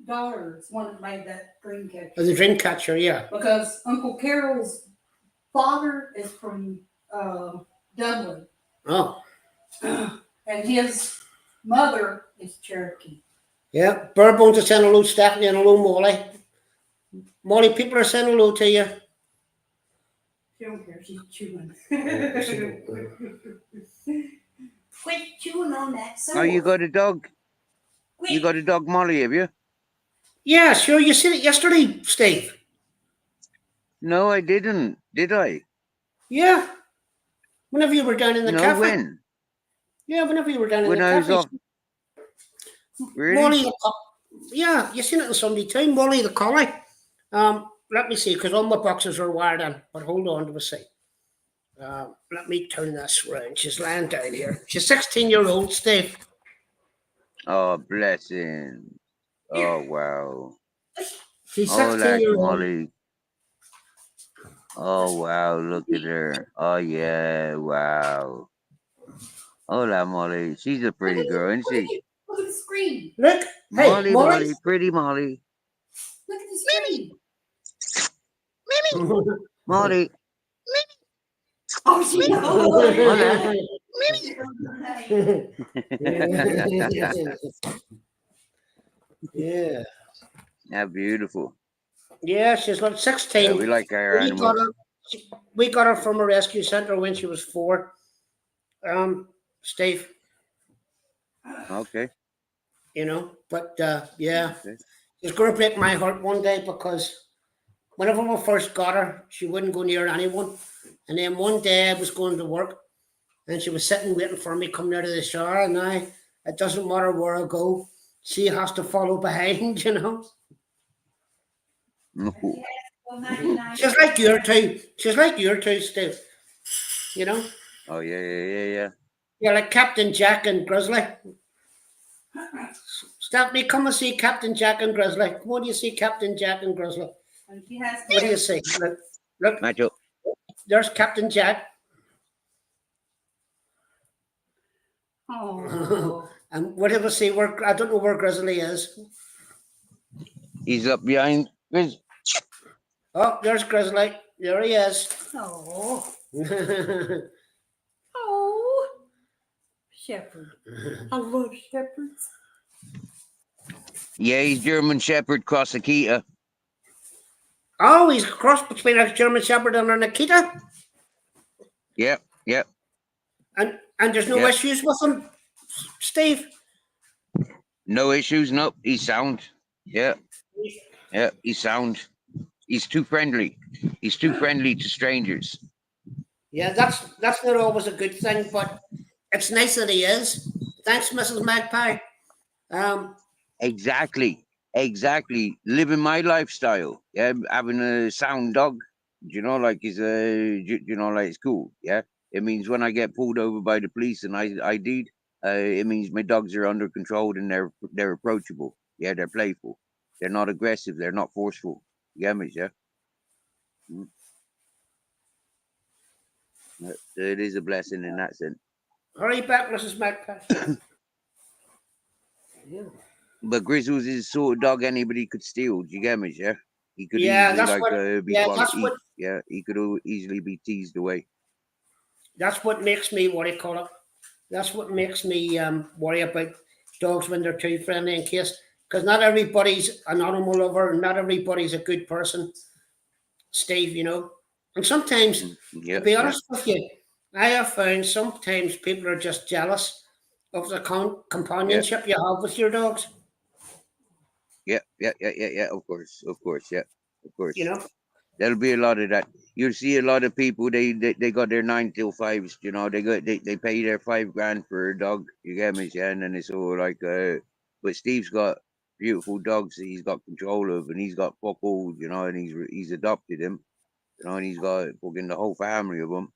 Speaker 8: daughter is one that made that dream catcher.
Speaker 6: The dream catcher, yeah.
Speaker 8: Because Uncle Carol's father is from Dublin,
Speaker 6: Oh,
Speaker 8: and his mother is Cherokee.
Speaker 6: yeah. Bird Bones is saying hello, Stephanie, and hello, Molly. Molly, people are saying hello to you.
Speaker 8: She don't care. She's chewing.
Speaker 6: Oh,
Speaker 8: Quit chewing on that.
Speaker 2: Oh, you got a dog? You got a dog, Molly, have you?
Speaker 6: yeah, sure. You seen it yesterday, Steve?
Speaker 2: No, I didn't. Did I?
Speaker 6: Yeah. Whenever you were down in the
Speaker 2: No,
Speaker 6: cafe.
Speaker 2: when?
Speaker 6: Yeah, whenever you were down in
Speaker 2: When
Speaker 6: the
Speaker 2: I was
Speaker 6: cafe.
Speaker 2: off. Really?
Speaker 6: Molly, yeah, you seen it on Sunday too. Molly the collie. Let me see, because all my boxes are wired in. But hold on to a sec. Let me turn this round. She's lying down here. She's 16-year-old, Steve.
Speaker 2: Oh, blessing. Oh, wow.
Speaker 6: She's
Speaker 2: Oh, that's
Speaker 6: 16-year-old.
Speaker 2: Molly. Oh, wow. Look at her. Oh, yeah. Wow. Hola, Molly. She's a pretty girl, isn't she?
Speaker 8: Look at the screen.
Speaker 6: Look, hey,
Speaker 2: Molly,
Speaker 6: Molly.
Speaker 2: Molly. Pretty Molly.
Speaker 8: Look at the screen.
Speaker 2: Molly.
Speaker 8: Oh, she knows.
Speaker 6: Yeah.
Speaker 2: Yeah, beautiful.
Speaker 6: Yeah, she's like 16.
Speaker 2: Yeah, we like our
Speaker 6: We got
Speaker 2: animals.
Speaker 6: her. We got her from a rescue centre when she was 4. Steve,
Speaker 2: Okay.
Speaker 6: you know, but yeah,
Speaker 2: Okay.
Speaker 6: it's going to break my heart one day because whenever we first got her, she wouldn't go near anyone. And then one day I was going to work and she was sitting waiting for me coming out of the shower. And now it doesn't matter where I go, she has to follow behind, you know.
Speaker 2: No.
Speaker 6: She's like your two. She's like your two, Steve. You know?
Speaker 2: Oh, yeah.
Speaker 6: You're like Captain Jack and Grizzly. Stephanie, come and see Captain Jack and Grizzly. Come on, you see Captain Jack and Grizzly.
Speaker 8: And she has
Speaker 6: What do you see? Look,
Speaker 2: Macho.
Speaker 6: there's Captain Jack.
Speaker 8: Oh.
Speaker 6: And what do you see? Where I don't know where Grizzly is.
Speaker 2: He's up behind.
Speaker 6: Oh, there's Grizzly. There he is.
Speaker 8: Oh. Oh. Shepherd. I love shepherds.
Speaker 2: Yeah, he's German Shepherd cross Akita.
Speaker 6: Oh, he's a cross between a German Shepherd and a Nikita.
Speaker 2: Yep.
Speaker 6: And there's no
Speaker 2: Yeah.
Speaker 6: issues with him, Steve.
Speaker 2: No issues. Nope. He's sound. Yeah, he's sound. He's too friendly. He's too friendly to strangers.
Speaker 6: Yeah, that's not always a good thing, but it's nice that he is. Thanks, Mrs. Magpie.
Speaker 2: Exactly. Living my lifestyle. Yeah, having a sound dog. You know, like it's like it's cool. Yeah, it means when I get pulled over by the police and I did, it means my dogs are under control and they're approachable. Yeah, they're playful. They're not aggressive. They're not forceful. You get me? Yeah. So it is a blessing in that sense.
Speaker 6: Hurry back, Mrs. Magpie. Yeah.
Speaker 2: But Grizzles is the sort of dog anybody could steal. Do you get me? Yeah. He could
Speaker 6: Yeah,
Speaker 2: easily
Speaker 6: that's what-
Speaker 2: be
Speaker 6: yeah,
Speaker 2: swallowed.
Speaker 6: that's what-
Speaker 2: Yeah, he could easily be teased away.
Speaker 6: That's what makes me, what do you call it? That's what makes me worry about dogs when they're too friendly in case, because not everybody's an animal lover and not everybody's a good person, Steve, you know. And sometimes, to
Speaker 2: Yeah,
Speaker 6: be
Speaker 2: yeah,
Speaker 6: honest with you, I have found sometimes people are just jealous of the
Speaker 2: yeah,
Speaker 6: companionship you have with your dogs,
Speaker 2: yeah. Of course, yeah, of
Speaker 6: you
Speaker 2: course.
Speaker 6: know.
Speaker 2: There'll be a lot of that. You'll see a lot of people. They got their 9 till 5s. You know, they pay their 5 grand for a dog. You get me, yeah? And then it's all like, but Steve's got beautiful dogs that he's got control of, and he's got fuck all. You know, and he's adopted him. You know, and he's got fucking the whole family of them.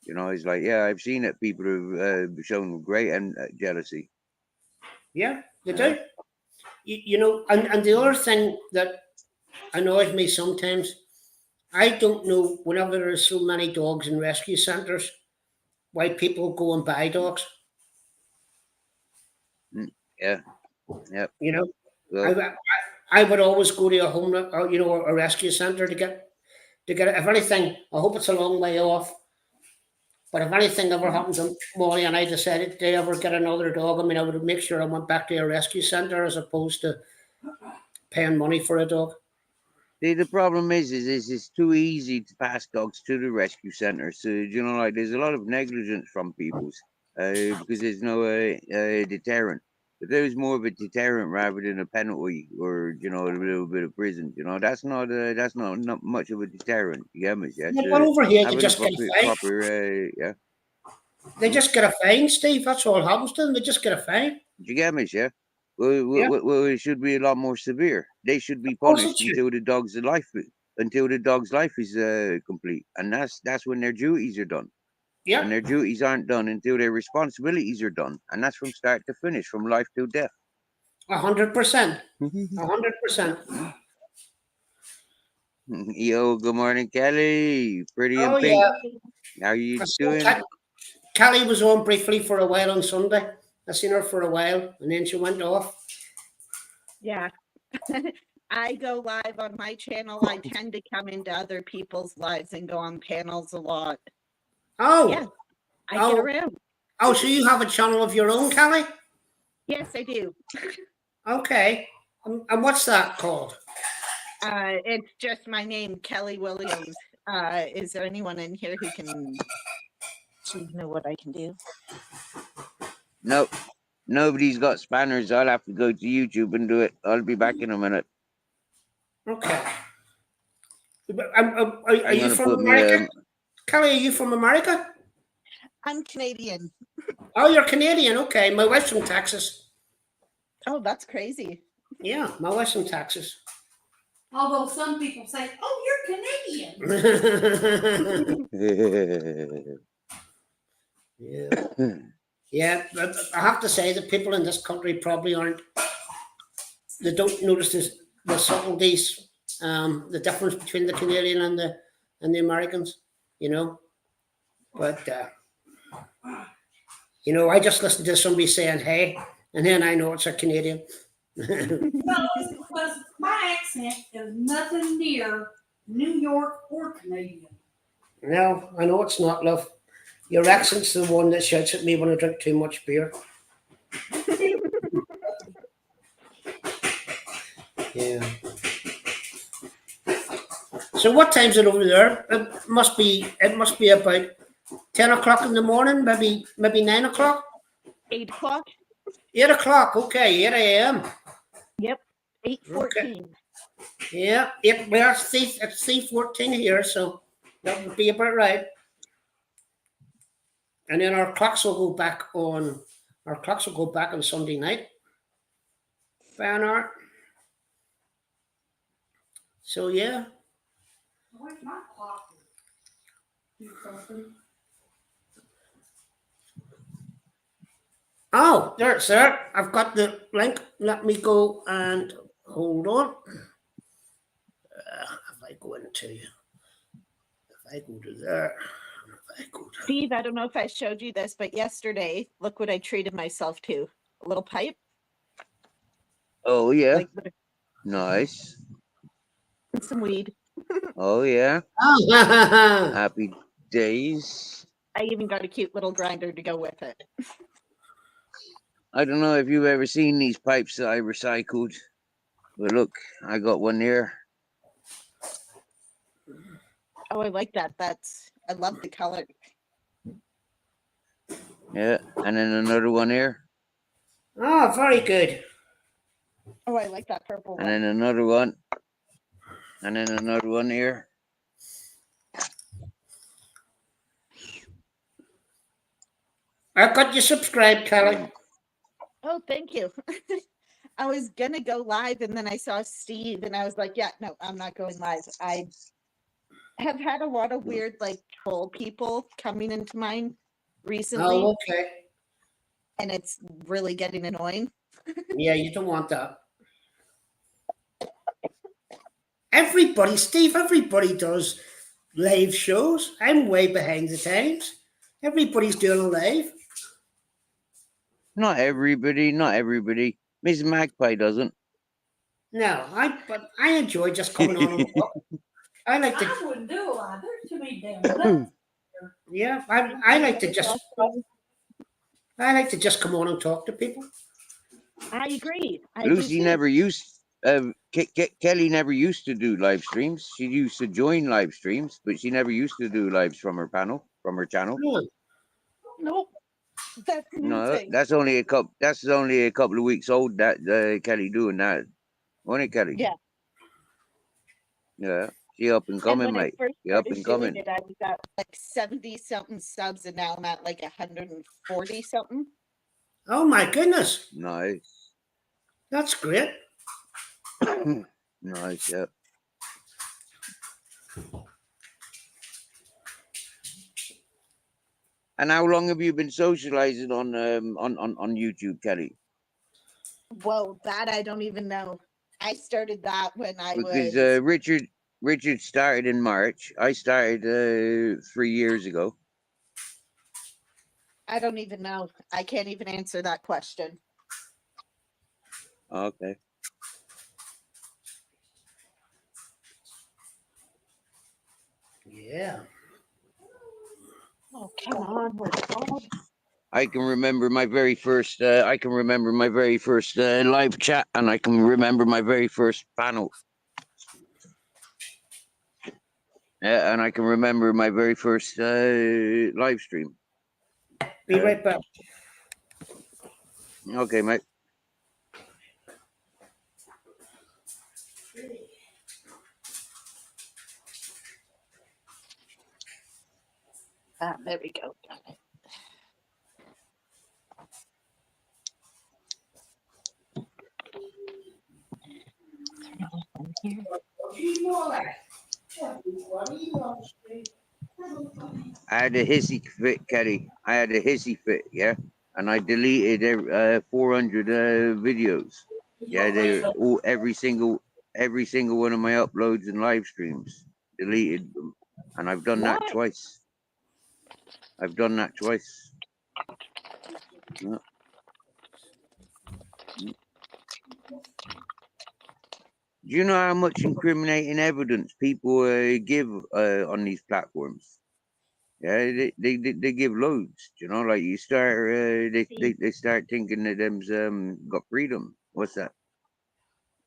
Speaker 2: You know, it's like, yeah, I've seen it. People have shown great and jealousy.
Speaker 6: Yeah, they
Speaker 2: Yeah.
Speaker 6: do. You know, and the other thing that annoys me sometimes, I don't know whenever there's so many dogs in rescue centres, why people go and buy dogs.
Speaker 2: Mm, yeah, yeah.
Speaker 6: You know,
Speaker 2: Well,
Speaker 6: I would always go to a home, or, you know, a rescue centre to get it. If anything, I hope it's a long way off. But if anything ever happened to Molly and I decided to ever get another dog, I mean, I would make sure I went back to a rescue centre as opposed to paying money for a dog.
Speaker 2: see, the problem is it's too easy to pass dogs to the rescue centre. So you know, like there's a lot of negligence from people's because there's no deterrent. If there was more of a deterrent rather than a penalty or you know a little bit of prison, you know that's not much of a deterrent. You get me? Yeah.
Speaker 6: Yeah, but
Speaker 2: So
Speaker 6: over here, they
Speaker 2: having a
Speaker 6: just get a fine.
Speaker 2: proper yeah.
Speaker 6: They just get a fine, Steve. That's all happens to them. They just get a fine.
Speaker 2: Do you get me? Yeah.
Speaker 6: Yeah,
Speaker 2: Well, it should be a lot more severe. They should be
Speaker 6: of course it
Speaker 2: punished
Speaker 6: should.
Speaker 2: until the dog's life is complete, and that's when their duties are done. And
Speaker 6: Yeah,
Speaker 2: their duties aren't done until their responsibilities are done, and that's from start to finish, from life to death.
Speaker 6: 100%. 100%.
Speaker 2: Yo, good morning, Kelly. Pretty
Speaker 6: Oh
Speaker 2: and pink.
Speaker 6: yeah.
Speaker 2: How you
Speaker 6: I saw
Speaker 2: doing?
Speaker 6: Callie was on briefly for a while on Sunday. I seen her for a while, and then she went off.
Speaker 9: Yeah. I go live on my channel. I tend to come into other people's lives and go on panels a lot.
Speaker 6: Oh,
Speaker 9: Yeah, I get
Speaker 6: oh,
Speaker 9: around.
Speaker 6: oh. So you have a channel of your own, Callie?
Speaker 9: Yes, I do.
Speaker 6: Okay. And what's that called?
Speaker 9: It's just my name, Kelly Williams. Is there anyone in here who can know what I can do?
Speaker 2: Nope. Nobody's got spanners. I'll have to go to YouTube and do it. I'll be back in a minute.
Speaker 6: Okay. Are
Speaker 2: I'm
Speaker 6: you
Speaker 2: gonna
Speaker 6: from
Speaker 2: put
Speaker 6: America?
Speaker 2: me
Speaker 6: Callie, are you from America?
Speaker 9: I'm Canadian.
Speaker 6: Oh, you're Canadian. Okay. My wife's from Texas.
Speaker 9: Oh, that's crazy.
Speaker 6: Yeah, my wife's from Texas.
Speaker 8: Although some people say, "Oh, you're Canadian."
Speaker 6: Yeah. Yeah, but I have to say that people in this country probably aren't. They don't notice the subtleties, the difference between the Canadian and the Americans. You know, but you know, I just listen to somebody saying "Hey," and then I know it's a Canadian.
Speaker 8: No, it's because my accent is nothing near New York or Canadian.
Speaker 6: No, I know it's not, love. Your accent's the one that shouts at me when I drink too much beer. Yeah. So what time's it over there? It must be about 10 o'clock in the morning, maybe 9 o'clock.
Speaker 9: 8 o'clock?
Speaker 6: 8 o'clock, okay, 8 a.m.
Speaker 9: Yep. 8:14.
Speaker 6: Yeah, well it's C14 here, so that would be about right. And then our clocks will go back on Sunday night. By an hour. So yeah.
Speaker 8: Where's my clock? Do something.
Speaker 6: Oh, there, sir. I've got the link. Let me go and hold on. If I go into, if I go to there, if I go to.
Speaker 9: Steve, I don't know if I showed you this, but yesterday, look what I treated myself to. A little pipe.
Speaker 2: Oh yeah.
Speaker 9: Like
Speaker 2: Nice.
Speaker 9: some weed.
Speaker 2: Oh yeah.
Speaker 6: Oh.
Speaker 2: Happy days.
Speaker 9: I even got a cute little grinder to go with it.
Speaker 2: I don't know if you've ever seen these pipes that I recycled, but look, I got one here.
Speaker 9: Oh, I like that. I love the color.
Speaker 2: Yeah, and then another one here,
Speaker 6: Oh, very good.
Speaker 9: Oh, I like that purple
Speaker 2: and
Speaker 9: one.
Speaker 2: then another one, and then another one here.
Speaker 6: I got you subscribed, Kelly.
Speaker 9: Oh, thank you. I was gonna go live and then I saw Steve and I was like, yeah, no, I'm not going live. I have had a lot of weird like troll people coming into mine recently,
Speaker 6: Oh, okay.
Speaker 9: and it's really getting annoying.
Speaker 6: Yeah, you don't want that. Everybody, Steve, everybody does live shows. I'm way behind the times. Everybody's doing a live.
Speaker 2: Not everybody, not everybody. Miss Magpie doesn't.
Speaker 6: No, but I enjoy just coming on and talk. I like to,
Speaker 8: I wouldn't do a lot. There's too many damn nuts.
Speaker 6: yeah, I like to just come on and talk to people.
Speaker 9: I agree. I do
Speaker 2: Lucy
Speaker 9: too.
Speaker 2: never used. Kelly never used to do live streams. She used to join live streams, but she never used to do lives from her channel.
Speaker 6: Really?
Speaker 9: Nope. That's a new
Speaker 2: No,
Speaker 9: thing.
Speaker 2: that's only a couple. That's only a couple of weeks old. That Kelly doing that. Wasn't it, Kelly?
Speaker 9: Yeah.
Speaker 2: Yeah, she up and
Speaker 9: And
Speaker 2: coming,
Speaker 9: when I
Speaker 2: mate.
Speaker 9: first
Speaker 2: She up
Speaker 9: started
Speaker 2: and
Speaker 9: doing
Speaker 2: coming.
Speaker 9: it, I was at like 70 something subs, and now I'm at like 140 something.
Speaker 6: Oh my goodness,
Speaker 2: Nice,
Speaker 6: that's great.
Speaker 2: nice. Yeah. And how long have you been socializing on YouTube, Kelly?
Speaker 9: Whoa, that I don't even know. I started that when I
Speaker 2: Because
Speaker 9: was.
Speaker 2: Richard started in March. I started 3 years ago.
Speaker 9: I don't even know. I can't even answer that question.
Speaker 2: Okay.
Speaker 6: Yeah.
Speaker 9: Oh, come on. We're all...
Speaker 2: I can remember my very first. I can remember my very first live chat, and I can remember my very first panel. Yeah, and I can remember my very first live stream.
Speaker 6: Be right back.
Speaker 2: Okay, mate.
Speaker 9: There we go. Got it.
Speaker 2: I had a hissy fit, Kelly. I had a hissy fit, yeah, and I deleted 400 videos. Yeah, they all every single one of my uploads and live streams deleted them, and I've done that
Speaker 9: Why?
Speaker 2: twice. I've done that twice. Yeah. Do you know how much incriminating evidence people give on these platforms? Yeah, they give loads. You know, like you start they start thinking that them's got freedom. What's that?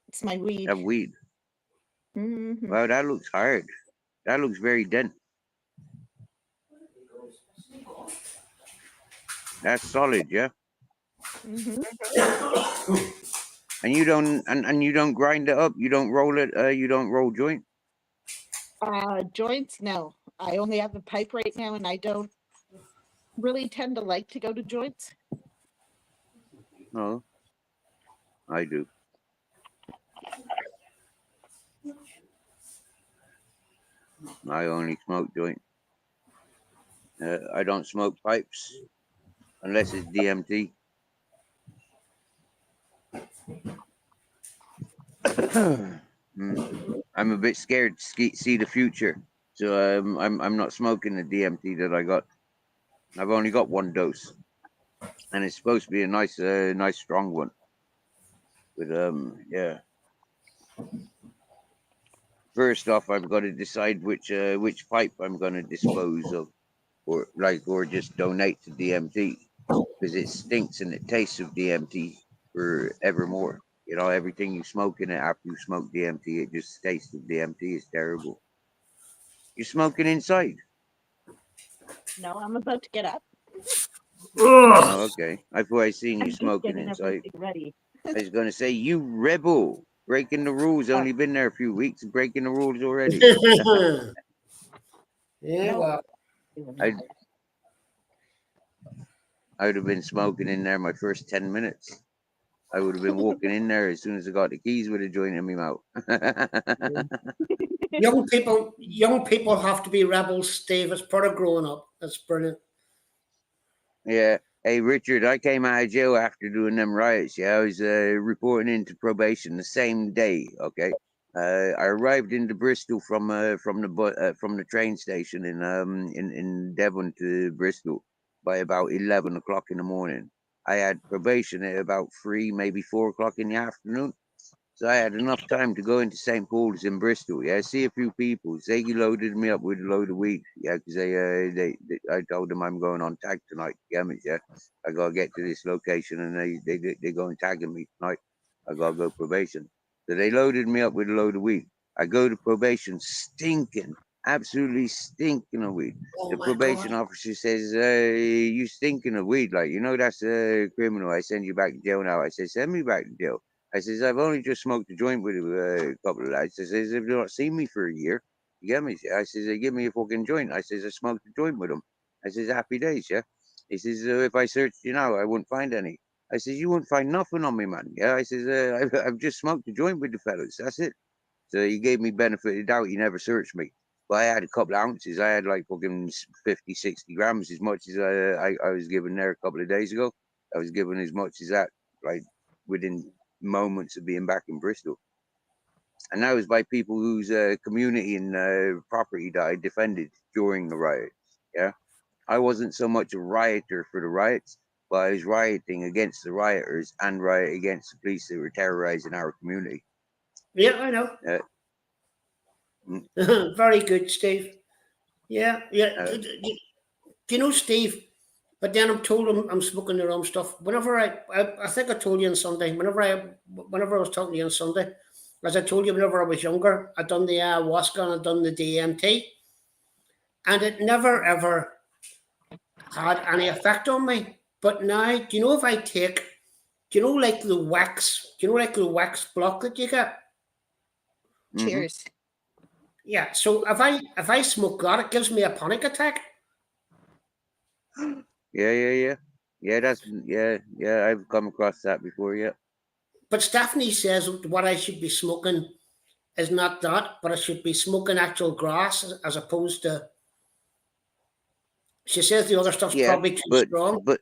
Speaker 9: It's my weed.
Speaker 2: Have weed.
Speaker 9: Mm-hmm.
Speaker 2: Wow, that looks hard. That looks very dense. That's solid, yeah.
Speaker 9: Mm-hmm.
Speaker 2: And you don't and you don't grind it up. You don't roll it. You don't roll joint.
Speaker 9: Joints, no. I only have a pipe right now, and I don't really tend to like to go to joints.
Speaker 2: No, I do. I only smoke joint. I don't smoke pipes unless it's DMT. I'm a bit scared to see the future, so I'm not smoking the DMT that I got. I've only got one dose, and it's supposed to be a nice strong one. But yeah. First off, I've got to decide which pipe I'm going to dispose of, or just donate to DMT. because it stinks and it tastes of DMT forevermore. You know, everything you smoke in it after you smoke DMT, it just tastes of DMT. It's terrible. You're smoking inside.
Speaker 9: No, I'm about to get up.
Speaker 2: Oh, okay. I thought I seen
Speaker 9: I'm
Speaker 2: you
Speaker 9: just
Speaker 2: smoking
Speaker 9: getting
Speaker 2: inside.
Speaker 9: everything ready.
Speaker 2: I was gonna say, you rebel, breaking the rules. Only been there a few weeks, breaking the rules already.
Speaker 6: Yeah, well,
Speaker 2: I would have been smoking in there my first 10 minutes. I would have been walking in there as soon as I got the keys with a joint in my mouth.
Speaker 6: young people have to be rebels, Steve. It's part of growing up. That's brilliant.
Speaker 2: Yeah. Hey, Richard, I came out of jail after doing them riots. Yeah, I was reporting into probation the same day. Okay. I arrived into Bristol from the train station in Devon to Bristol by about 11 o'clock in the morning. I had probation at about 3, maybe 4 o'clock in the afternoon. So I had enough time to go into St. Paul's in Bristol. Yeah, see a few people. They loaded me up with a load of weed. Yeah, because I told them I'm going on tag tonight. Yeah, I gotta get to this location, and they go and tagging me tonight. I gotta go probation. So they loaded me up with a load of weed. I go to probation, stinking, absolutely stinking of weed.
Speaker 6: Oh
Speaker 2: The
Speaker 6: my
Speaker 2: probation
Speaker 6: God.
Speaker 2: officer says, "You stinking of weed, like you know that's a criminal. I send you back to jail now." I say, "Send me back to jail." I says, I've only just smoked a joint with a couple of lads. I says, they've not seen me for a year. You get me? I says, they give me a fucking joint. I says, I smoked a joint with them. I says, happy days, yeah? He says, if I searched you now, I wouldn't find any. I says, you wouldn't find nothing on me, man. Yeah, I says, I've just smoked a joint with the fellas. That's it. So he gave me benefit of the doubt. He never searched me. But I had a couple of ounces. I had like fucking 50, 60 grams, as much as I was given there a couple of days ago. I was given as much as that, like within moments of being back in Bristol. And that was by people whose community and property that I defended during the riots. Yeah. I wasn't so much a rioter for the riots, but I was rioting against the rioters and riot against the police that were terrorizing our community.
Speaker 6: Yeah, I know. Very good, Steve. Yeah, yeah. Do you know, Steve? But then I'm told I'm smoking the wrong stuff. Whenever I think I told you on Sunday. Whenever I was talking to you on Sunday, as I told you, whenever I was younger, I done the ayahuasca and I done the DMT, and it never ever had any effect on me. But now, do you know if I take, do you know like the wax, do you know like the wax block that you get?
Speaker 9: Cheers.
Speaker 6: Yeah. So if I smoke that, it gives me a panic attack.
Speaker 2: Yeah. That's yeah. I've come across that before. Yeah.
Speaker 6: But Stephanie says what I should be smoking is not that, but I should be smoking actual grass as opposed to. She says the other stuff's
Speaker 2: Yeah,
Speaker 6: probably too strong.
Speaker 2: but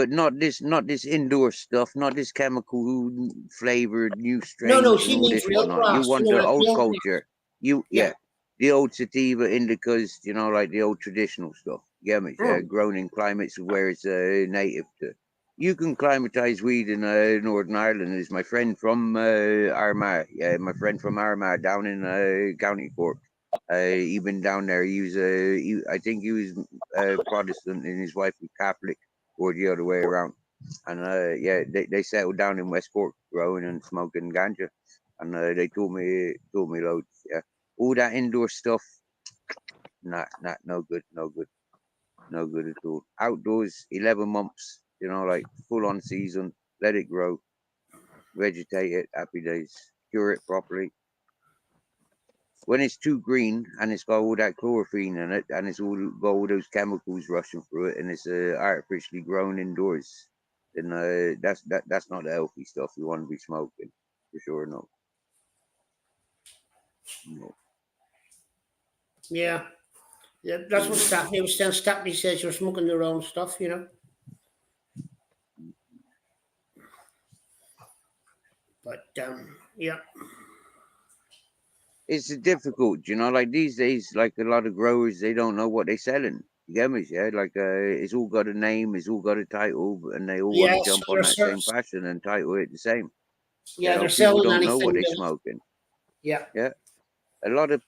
Speaker 2: not this indoor stuff, not this chemical flavored new
Speaker 6: No,
Speaker 2: strains and
Speaker 6: she
Speaker 2: all
Speaker 6: means
Speaker 2: this
Speaker 6: real
Speaker 2: whatnot. You
Speaker 6: grass.
Speaker 2: want the
Speaker 6: Like
Speaker 2: old
Speaker 6: real grass.
Speaker 2: culture.
Speaker 6: Yeah.
Speaker 2: The old sativa indicas, like the old traditional stuff. You get me?
Speaker 6: Mm.
Speaker 2: Grown in climates where it's native to. You can climatize weed in Northern Ireland. Is my friend from Armagh. Yeah, my friend from Armagh down in County Cork. He been down there. I think he was Protestant and his wife was Catholic, or the other way around. And they settled down in West Cork, growing and smoking ganja. And they told me loads. Yeah, all that indoor stuff, not no good, no good at all. Outdoors, 11 months. Like full on season. Let it grow, vegetate it, happy days. Cure it properly. When it's too green and it's got all that chlorophene in it and it's all got all those chemicals rushing through it and it's artificially grown indoors, then that's not the healthy stuff you want to be smoking for sure. No.
Speaker 6: Yeah. Yeah, that's what Stephanie was saying. Stephanie says you're smoking the wrong stuff, But yeah.
Speaker 2: It's difficult, like these days, like a lot of growers, they don't know what they're selling. You get me? Yeah, like it's all got a name, it's all got a title, and they all want
Speaker 6: Yeah,
Speaker 2: to
Speaker 6: so
Speaker 2: jump on that same fashion and title it the same.
Speaker 6: they're
Speaker 2: People
Speaker 6: selling
Speaker 2: don't know what
Speaker 6: anything.
Speaker 2: they're smoking.
Speaker 6: Yeah.
Speaker 2: Yeah. A lot of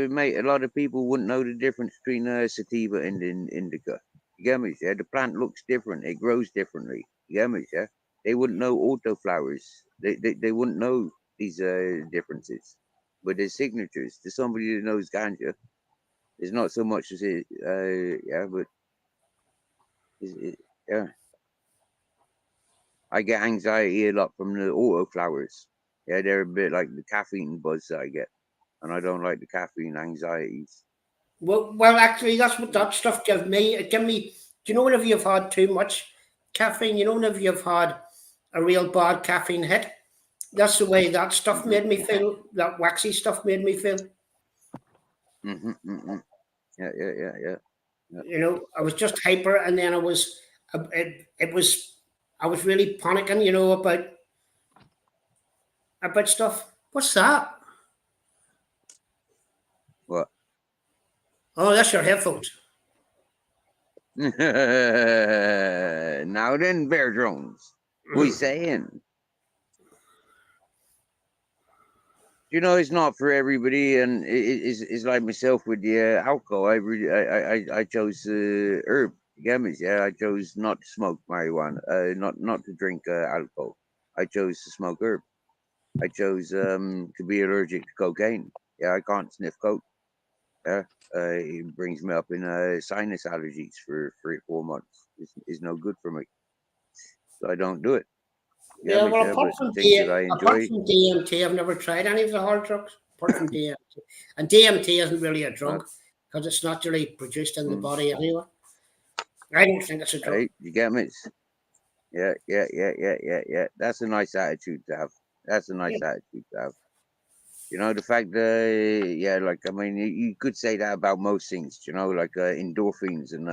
Speaker 2: mate, a lot of people wouldn't know the difference between sativa and indica. You get me? Yeah, the plant looks different. It grows differently. You get me? Yeah, they wouldn't know autoflowers. They wouldn't know these differences, but there's signatures. To somebody that knows ganja, it's not so much as it. Yeah, but yeah, I get anxiety a lot from the autoflowers. Yeah, they're a bit like the caffeine buzz that I get, and I don't like the caffeine anxieties.
Speaker 6: Well, actually, that's what that stuff gives me. It give me. Do you know whenever you've had too much caffeine? You know whenever you've had a real bad caffeine hit. That's the way that stuff made me feel. That waxy stuff made me feel.
Speaker 2: Yeah, yeah.
Speaker 6: You know, I was just hyper, and then I was. It was. I was really panicking. You know about stuff. What's that?
Speaker 2: What?
Speaker 6: Oh, that's your headphones.
Speaker 2: Now then, Bear Drones, we saying. You know, it's not for everybody, and it's like myself with the alcohol. I chose herb. You get me? Yeah, I chose not to smoke marijuana, not to drink alcohol. I chose to smoke herb. I chose to be allergic to cocaine. Yeah, I can't sniff coke. Yeah, it brings me up in sinus allergies for 3 or 4 months. It's no good for me, so I don't do it.
Speaker 6: Yeah,
Speaker 2: Me?
Speaker 6: well,
Speaker 2: Yeah, but things that I
Speaker 6: apart
Speaker 2: enjoy.
Speaker 6: from DMT, I've never tried any of the hard drugs. Apart from DMT, and DMT isn't really a drug because it's naturally produced in the body anyway. I don't think it's a drug.
Speaker 2: Right, you get me? Yeah. That's a nice attitude to have. That's a nice attitude to have. You know, the fact that, yeah, like, I mean, you could say that about most things, you know, like endorphins and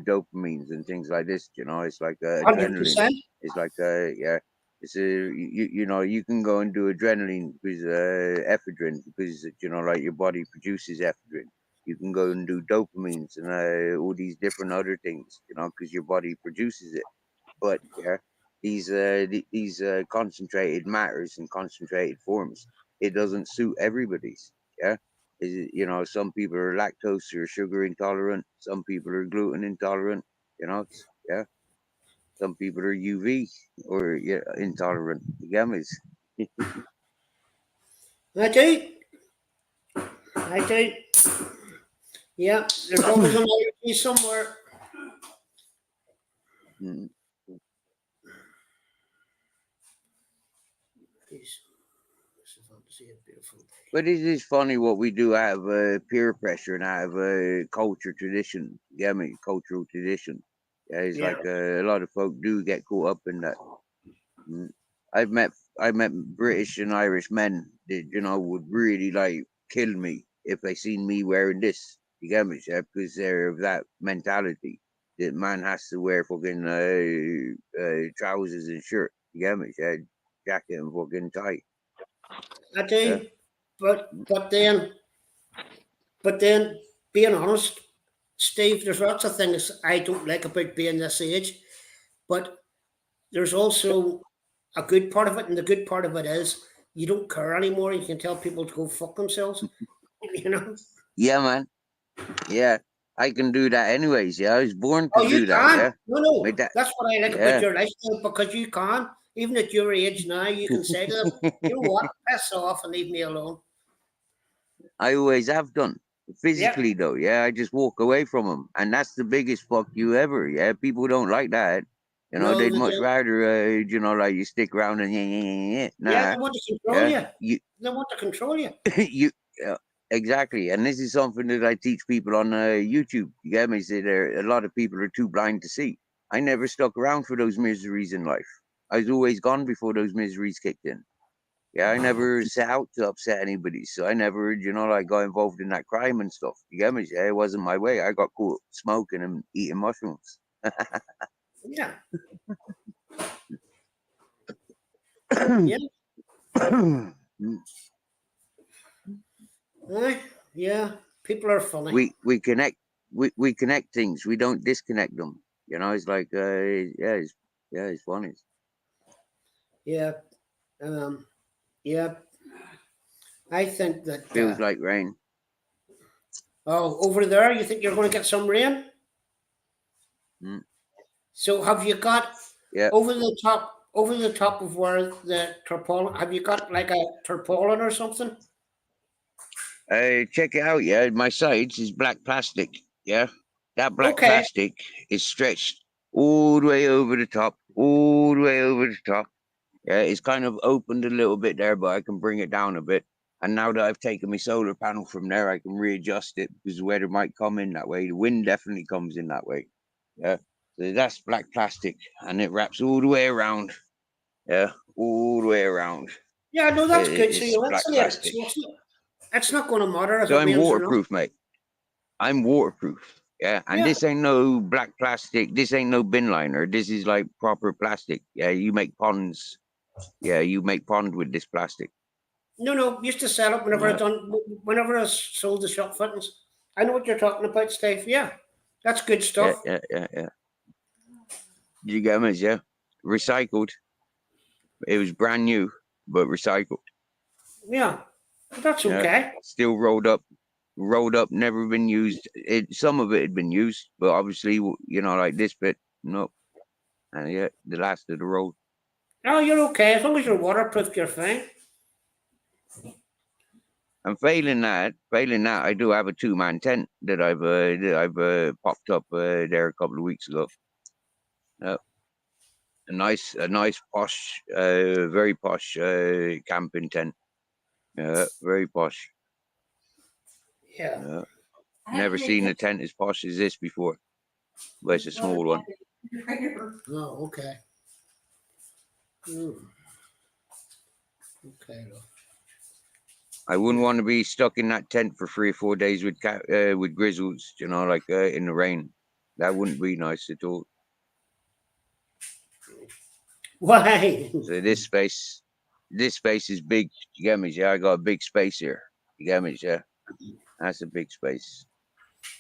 Speaker 2: dopamines and things like this, you know, it's like adrenaline.
Speaker 6: 100%.
Speaker 2: It's like, yeah, it's you know, you can go and do adrenaline because ephedrine, because, you know, like your body produces ephedrine. You can go and do dopamines and all these different other things, you know, because your body produces it. But yeah, these concentrated matters and concentrated forms, it doesn't suit everybody's. Yeah, you know, some people are lactose or sugar intolerant. Some people are gluten intolerant. You know, yeah. Some people are UV or yeah intolerant. You get me?
Speaker 6: I do. I do. Yeah, there's always an allergy somewhere.
Speaker 2: Mm. But it is funny what we do out of peer pressure and out of culture tradition. You get me? Cultural tradition. Yeah, it's
Speaker 6: Yeah.
Speaker 2: like a lot of folk do get caught up in that. Mm. I've met British and Irish men that you know would really like kill me if they seen me wearing this. You get me, yeah? Because they're of that mentality that man has to wear fucking trousers and shirt. You get me, yeah? Jacket and fucking tie.
Speaker 6: I do.
Speaker 2: Yeah.
Speaker 6: But then, being honest, Steve, there's lots of things I don't like about being this age, but there's also a good part of it, and the good part of it is you don't care anymore. You can tell people to go fuck themselves. You know.
Speaker 2: Yeah, man. Yeah, I can do that anyways. Yeah, I was born
Speaker 6: Oh,
Speaker 2: to
Speaker 6: you
Speaker 2: do that.
Speaker 6: can.
Speaker 2: Yeah,
Speaker 6: No.
Speaker 2: like that.
Speaker 6: That's what I like about
Speaker 2: Yeah.
Speaker 6: your lifestyle because you can. Even at your age now, you can say to them, "You know what? Piss off and leave me alone."
Speaker 2: I always have done. Physically, though, yeah, I just walk away from them, and that's the biggest fuck you ever. Yeah, people don't like that. You know,
Speaker 6: No,
Speaker 2: they'd
Speaker 6: they
Speaker 2: much
Speaker 6: don't.
Speaker 2: rather, you know, like you stick around and
Speaker 6: Yeah,
Speaker 2: nah,
Speaker 6: they want to control
Speaker 2: yeah,
Speaker 6: you. They want to control you.
Speaker 2: you, exactly. And this is something that I teach people on YouTube. You get me? Say there, a lot of people are too blind to see. I never stuck around for those miseries in life. I was always gone before those miseries kicked in. Yeah, I never set out to upset anybody, so I never, you know, like got involved in that crime and stuff. You get me? Yeah, it wasn't my way. I got caught smoking and eating mushrooms.
Speaker 6: Yeah. Yeah. Yeah. People are funny.
Speaker 2: we connect we connect things. We don't disconnect them. You know, it's like it's funny.
Speaker 6: Yeah. Yeah. I think that.
Speaker 2: Feels like rain.
Speaker 6: Oh, over there, you think you're going to get some rain?
Speaker 2: Mm.
Speaker 6: So have you got
Speaker 2: Yeah.
Speaker 6: over the top of where the tarpaulin? Have you got like a tarpaulin or something?
Speaker 2: Check it out, yeah. My sides is black plastic, yeah. That black
Speaker 6: Okay.
Speaker 2: plastic is stretched all the way over the top, all the way over the top. Yeah, it's kind of opened a little bit there, but I can bring it down a bit. And now that I've taken my solar panel from there, I can readjust it because the weather might come in that way. The wind definitely comes in that way. Yeah. So that's black plastic and it wraps all the way around. Yeah, all the way around.
Speaker 6: Yeah, no, that's good. So
Speaker 2: It's
Speaker 6: you'll
Speaker 2: black
Speaker 6: insulate it.
Speaker 2: plastic.
Speaker 6: So it's not going to matter if
Speaker 2: So
Speaker 6: it
Speaker 2: I'm
Speaker 6: rains or not.
Speaker 2: waterproof, mate. I'm waterproof. Yeah. And
Speaker 6: Yeah.
Speaker 2: this ain't no black plastic. This ain't no bin liner. This is like proper plastic. Yeah. You make ponds. Yeah. You make pond with this plastic.
Speaker 6: No, used to sell it whenever I sold the shop fittings. I know what you're talking about, Steve. Yeah, that's good
Speaker 2: Yeah.
Speaker 6: stuff.
Speaker 2: Yeah. You get me? Yeah. Recycled. It was brand new, but recycled.
Speaker 6: Yeah, that's
Speaker 2: Yeah.
Speaker 6: okay.
Speaker 2: Still rolled up, never been used. Some of it had been used, but obviously, like this bit, no. And yeah, the last of the roll.
Speaker 6: No, you're okay. As long as you're waterproof, you're fine.
Speaker 2: And failing that, I do have a 2-man tent that I've popped up there a couple of weeks ago. A nice posh, very posh camping tent. Very posh.
Speaker 6: Yeah.
Speaker 2: Never seen a tent as posh as this before, but it's a small one.
Speaker 6: Oh, okay. Okay.
Speaker 2: I wouldn't want to be stuck in that tent for 3 or 4 days with grizzles, like in the rain. That wouldn't be nice at all.
Speaker 6: Why?
Speaker 2: So this space is big. You get me? Yeah, I got a big space here. You get me? Yeah, that's a big space.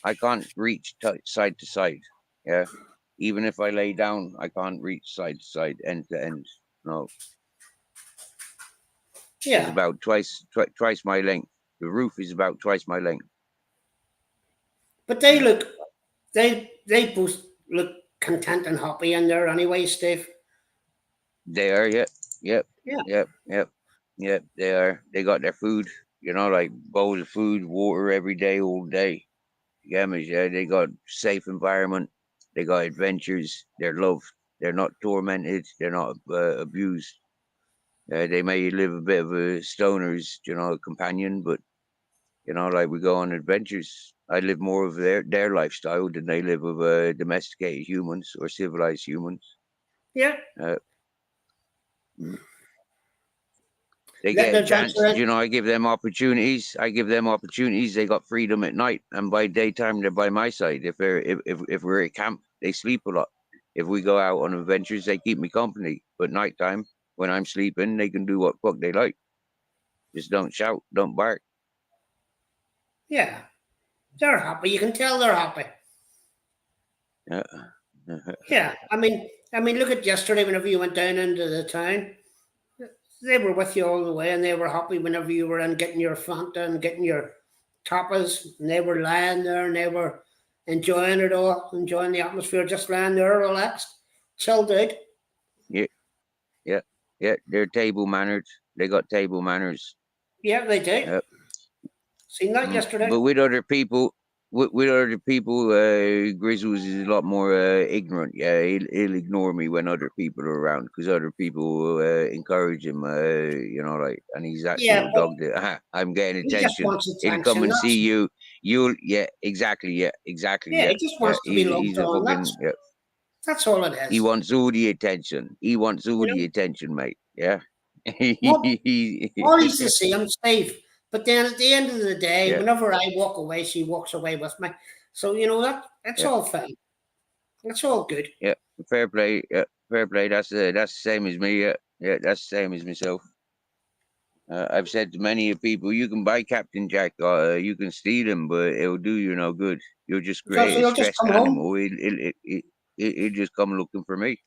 Speaker 2: I can't reach side to side. Yeah, even if I lay down, I can't reach side to side, end to end. No.
Speaker 6: Yeah.
Speaker 2: It's about twice my length. The roof is about twice my length.
Speaker 6: But they both look content and happy in there anyway, Steve.
Speaker 2: They are, yep. They are. They got their food, like bowls of food, water every day, all day. Yeah, they got safe environment. They got adventures. They're loved. They're not tormented. They're not abused. They may live a bit of a stoner's, companion, but like we go on adventures. I live more of their lifestyle than they live of domesticated humans or civilized humans.
Speaker 6: Yeah.
Speaker 2: They get a chance, I give them opportunities. They got freedom at night, and by daytime they're by my side. If we're at camp, they sleep a lot. If we go out on adventures, they keep me company. But nighttime, when I'm sleeping, they can do what fuck they like. Just don't shout, don't bark.
Speaker 6: Yeah, they're happy. You can tell they're happy.
Speaker 2: Yeah.
Speaker 6: Yeah, I mean, look at yesterday. Whenever you went down into the town, they were with you all the way, and they were happy whenever you were in getting your Fanta and getting your tapas, and they were lying there and they were enjoying it all, enjoying the atmosphere, just lying there, relaxed, chilled out.
Speaker 2: Yeah. They're table mannered. They got table manners.
Speaker 6: Yeah, they do.
Speaker 2: Yep.
Speaker 6: Seen that yesterday.
Speaker 2: But with other people, Grizzles is a lot more ignorant. Yeah, he'll ignore me when other people are around because other people encourage him. And he's that sort of dog that I'm getting attention.
Speaker 6: He just wants attention.
Speaker 2: He'll come and see you. Exactly.
Speaker 6: Yeah, he just wants to be loved on. That's all it is.
Speaker 2: He wants all the attention. The attention, mate. Yeah.
Speaker 6: All he's the same, Steve. But then at the end of the day, whenever I walk away, she walks away with me. So that's all fine. That's all good.
Speaker 2: Yeah, fair play. Yeah, fair play. That's the same as me. Yeah, that's the same as myself. I've said to many people, you can buy Captain Jack, you can steal him, but it'll do you no good. You'll just create a stressed animal. He'll just come looking for me.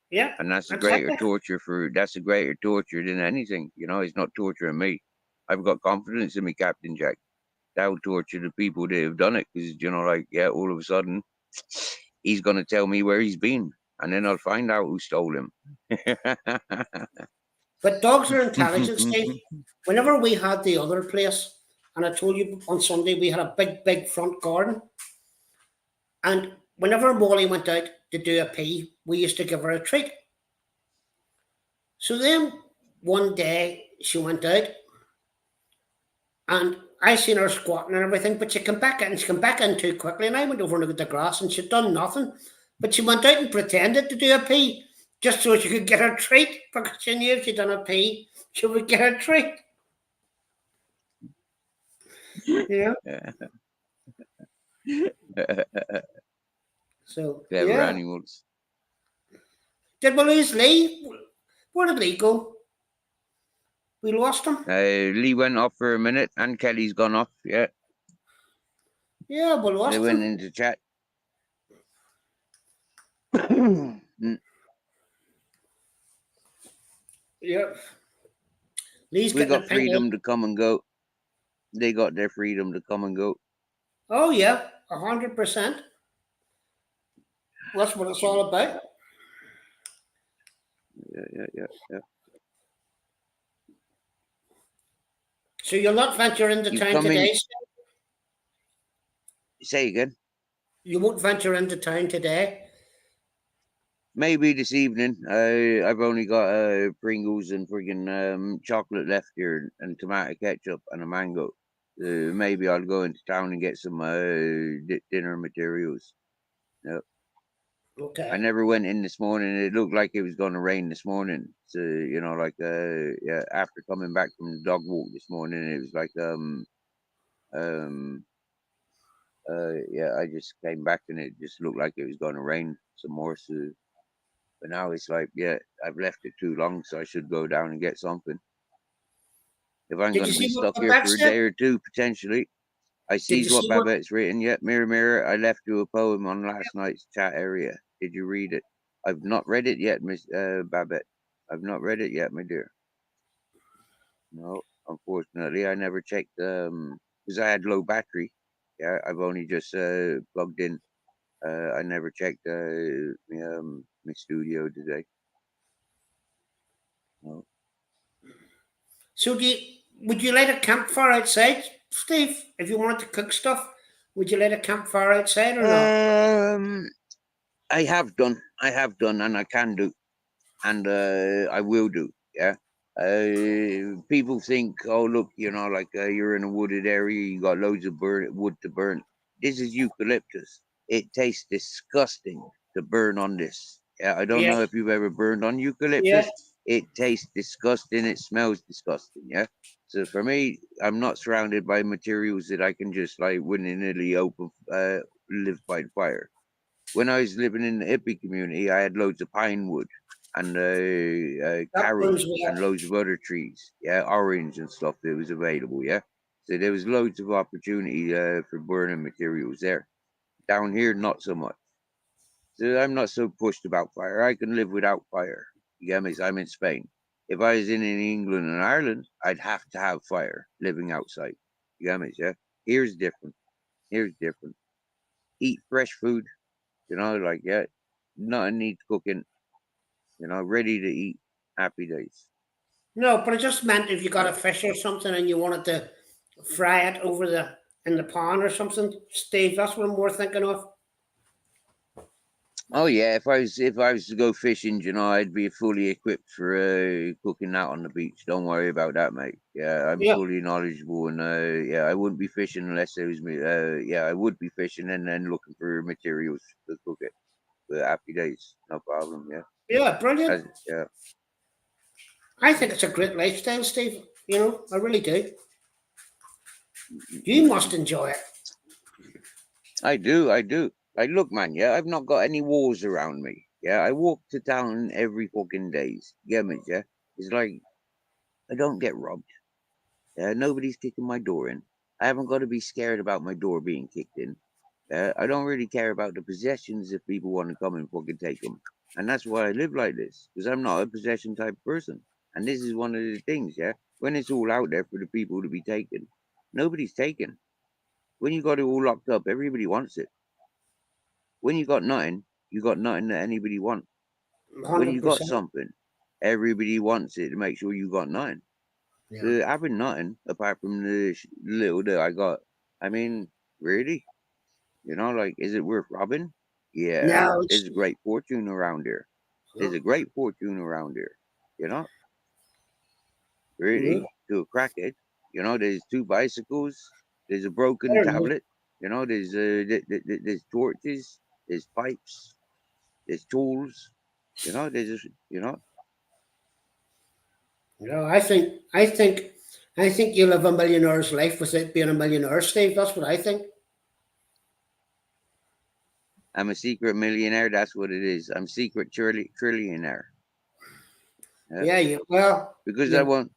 Speaker 6: Yeah,
Speaker 2: and that's a greater torture than anything. It's not torturing me. I've got confidence in me, Captain Jack. That would torture the people that have done it because all of a sudden he's gonna tell me where he's been, and then I'll find out who stole him.
Speaker 6: But dogs are intelligent, Steve. Whenever we had the other place, and I told you on Sunday we had a big front garden, and whenever Molly went out to do a pee, we used to give her a treat. So then one day she went out, and I seen her squatting and everything, but she came back in. She came back in too quickly, and I went over and looked at the grass, and she'd done nothing. But she went out and pretended to do a pee just so she could get her treat, because she knew if she'd done a pee, she would get her treat. Yeah. So
Speaker 2: Clever
Speaker 6: yeah.
Speaker 2: animals.
Speaker 6: Did we lose Lee? Where did Lee go? We lost him.
Speaker 2: Lee went off for a minute, and Kelly's gone off. Yeah,
Speaker 6: Yeah, we lost
Speaker 2: they
Speaker 6: him.
Speaker 2: went into chat. Mm.
Speaker 6: Yeah. Lee's
Speaker 2: We
Speaker 6: getting
Speaker 2: got
Speaker 6: a ping.
Speaker 2: freedom to come and go. They got their freedom to come and go.
Speaker 6: Oh yeah, 100%. That's what it's all about.
Speaker 2: Yeah.
Speaker 6: So you'll not venture into
Speaker 2: You
Speaker 6: town
Speaker 2: come in.
Speaker 6: today?
Speaker 2: Say again.
Speaker 6: You won't venture into town today?
Speaker 2: Maybe this evening. I've only got Pringles and friggin' chocolate left here, and tomato ketchup and a mango. Maybe I'll go into town and get some dinner materials. Yep.
Speaker 6: Okay.
Speaker 2: I never went in this morning. It looked like it was going to rain this morning. So like yeah. After coming back from the dog walk this morning, it was like yeah. I just came back and it just looked like it was going to rain some more. So, but now it's like, yeah, I've left it too long, so I should go down and get something. If I'm
Speaker 6: Did
Speaker 2: going
Speaker 6: you
Speaker 2: to be
Speaker 6: see what
Speaker 2: stuck here
Speaker 6: Babette
Speaker 2: for a
Speaker 6: said?
Speaker 2: day or two potentially. I
Speaker 6: Did
Speaker 2: sees
Speaker 6: you
Speaker 2: what
Speaker 6: see what?
Speaker 2: Babette's written. Yep, mirror, mirror. I left you a poem on last night's chat area. Did you read it? I've not read it yet, Miss Babette. I've not read it yet, my dear. No, unfortunately, I never checked because I had low battery. Yeah, I've only just plugged in. I never checked my studio today. No.
Speaker 6: So would you light a campfire outside, Steve? If you wanted to cook stuff, would you light a campfire outside or not?
Speaker 2: I have done, and I can do, and I will do. Yeah. People think, oh look, like you're in a wooded area, you got loads of wood to burn. This is eucalyptus. It tastes disgusting to burn on this. Yeah, I don't
Speaker 6: Yeah.
Speaker 2: know if you've ever burned on
Speaker 6: Yeah.
Speaker 2: eucalyptus. It tastes disgusting. It smells disgusting. Yeah. So for me, I'm not surrounded by materials that I can just like willy-nilly open, live by the fire. When I was living in the hippie community, I had loads of pine wood and
Speaker 6: That
Speaker 2: carol
Speaker 6: burns me
Speaker 2: and
Speaker 6: up.
Speaker 2: loads of other trees. Yeah, orange and stuff that was available. Yeah, so there was loads of opportunity for burning materials there. Down here, not so much. So I'm not so pushed about fire. I can live without fire. You get me? I'm in Spain. If I was in England and Ireland, I'd have to have fire living outside. You get me? Yeah. Here's different. Here's different. Eat fresh food. Like, yeah, nothing needs cooking, ready to eat. Happy days.
Speaker 6: No, but it just meant if you got a fish or something and you wanted to fry it in the pan or something, Steve. That's what I'm more thinking of.
Speaker 2: Oh yeah, if I was to go fishing, I'd be fully equipped for cooking that on the beach. Don't worry about that, mate. Yeah, I'm
Speaker 6: Yeah.
Speaker 2: fully knowledgeable, and yeah, I wouldn't be fishing unless there was me. Yeah, I would be fishing and then looking for materials to cook it. But happy days, no problem. Yeah,
Speaker 6: Yeah, brilliant.
Speaker 2: yeah.
Speaker 6: I think it's a great lifestyle, Steve. I really do. You must enjoy it.
Speaker 2: I do. Like, look, man, yeah, I've not got any walls around me. Yeah, I walk to town every fucking days. Get me, yeah? It's like, I don't get robbed. Yeah, nobody's kicking my door in. I haven't got to be scared about my door being kicked in. I don't really care about the possessions if people want to come and fucking take them. And that's why I live like this, because I'm not a possession type person. And this is one of the things, yeah? When it's all out there for the people to be taken, nobody's taken. When you got it all locked up, everybody wants it. when you got nothing that anybody want. When you got
Speaker 6: 100%.
Speaker 2: something, everybody wants it to make sure you got nothing.
Speaker 6: Yeah.
Speaker 2: Having nothing apart from the little that I got. I mean, really, you know, like, is it worth robbing? Yeah,
Speaker 6: No, it's
Speaker 2: there's a great fortune around here. There's a great fortune around here. You know,
Speaker 6: yeah.
Speaker 2: really, to a crackhead. You know, there's 2 bicycles. There's a broken
Speaker 6: Fair enough.
Speaker 2: tablet. You know, there's torches. There's pipes. There's tools. You know, you know.
Speaker 6: No, I think you live a millionaire's life without being a millionaire, Steve. That's what I think.
Speaker 2: I'm a secret millionaire. That's what it is. I'm secret trillionaire. Yeah.
Speaker 6: Yeah, well,
Speaker 2: Because I
Speaker 6: you're
Speaker 2: won't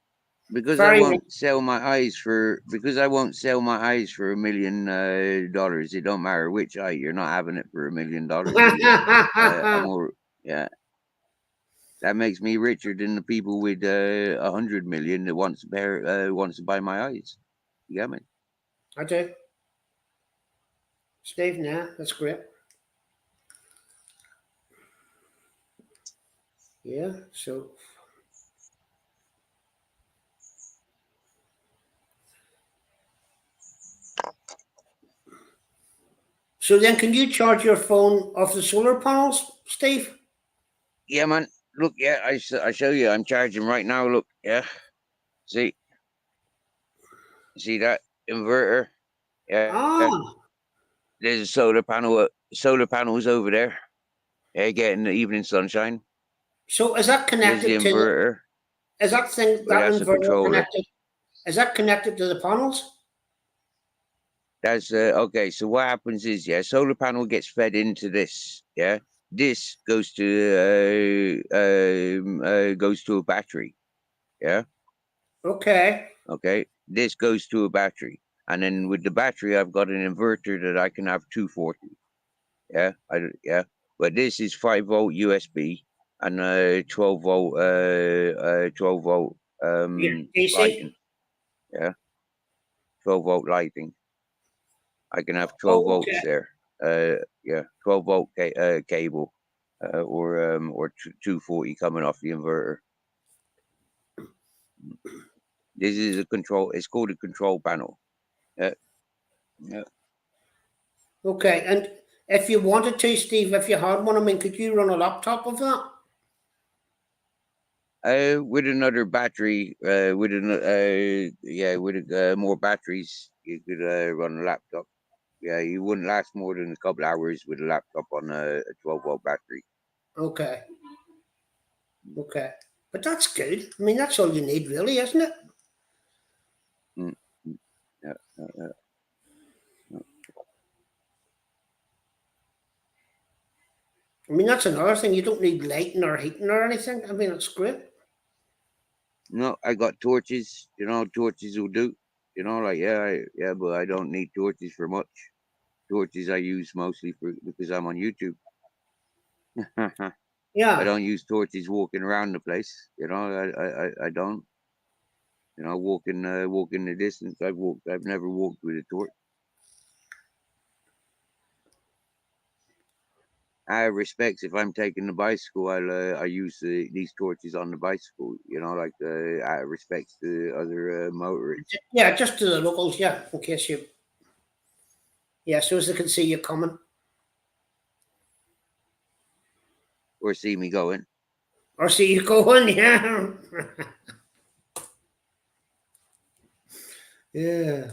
Speaker 6: very rich.
Speaker 2: sell my eyes for $1 million. It don't matter which eye. You're not having it for $1 million either. I'm all, yeah. That makes me richer than the people with 100 million that wants to buy my eyes. You get me?
Speaker 6: I do. Steve, nah, that's great. Yeah, so then can you charge your phone off the solar panels, Steve?
Speaker 2: Yeah, man. Look, yeah, I show you. I'm charging right now. Look, yeah. See that inverter? Yeah.
Speaker 6: Ah,
Speaker 2: There's a solar panels over there. Yeah, getting the evening sunshine.
Speaker 6: so is that
Speaker 2: There's the
Speaker 6: connected to
Speaker 2: inverter.
Speaker 6: is that thing
Speaker 2: Well,
Speaker 6: that
Speaker 2: that's a
Speaker 6: inverter
Speaker 2: controller.
Speaker 6: connected? Is that connected to the panels?
Speaker 2: That's okay. So what happens is, yeah, solar panel gets fed into this. Yeah, this goes to a battery. Yeah.
Speaker 6: Okay.
Speaker 2: Okay. This goes to a battery, and then with the battery, I've got an inverter that I can have 240. Yeah. Yeah. But this is 5-volt USB and 12-volt
Speaker 6: Yeah. AC?
Speaker 2: lighting. Yeah. 12-volt lighting. I can have 12
Speaker 6: Oh,
Speaker 2: volts
Speaker 6: okay.
Speaker 2: there. Yeah, 12-volt cable, or 240 coming off the inverter. This is a control. It's called a control panel. Yeah, yeah.
Speaker 6: Okay. And if you wanted to, Steve, if you had one, I mean, could you run a laptop of that?
Speaker 2: With another battery, with more batteries, you could run a laptop. Yeah, you wouldn't last more than a couple hours with a laptop on a 12-volt battery.
Speaker 6: Okay. Okay. But that's good. I mean, that's all you need, really, isn't it?
Speaker 2: Mm, mm, yeah, yeah.
Speaker 6: I mean, that's another thing. You don't need lighting or heating or anything. I mean, it's great.
Speaker 2: No, I got torches. You know, torches will do. You know, like, yeah, but I don't need torches for much. Torches I use mostly because I'm on YouTube. I
Speaker 6: Yeah.
Speaker 2: don't use torches walking around the place. You know, I don't. You know, walking the distance. I've never walked with a torch. I have respects if I'm taking the bicycle. I use these torches on the bicycle. You know, like out of respect to other motorists.
Speaker 6: Yeah, just to the locals, yeah, in case you, yeah, so as they can see you coming.
Speaker 2: Or see me going.
Speaker 6: Or see you going, yeah. Yeah.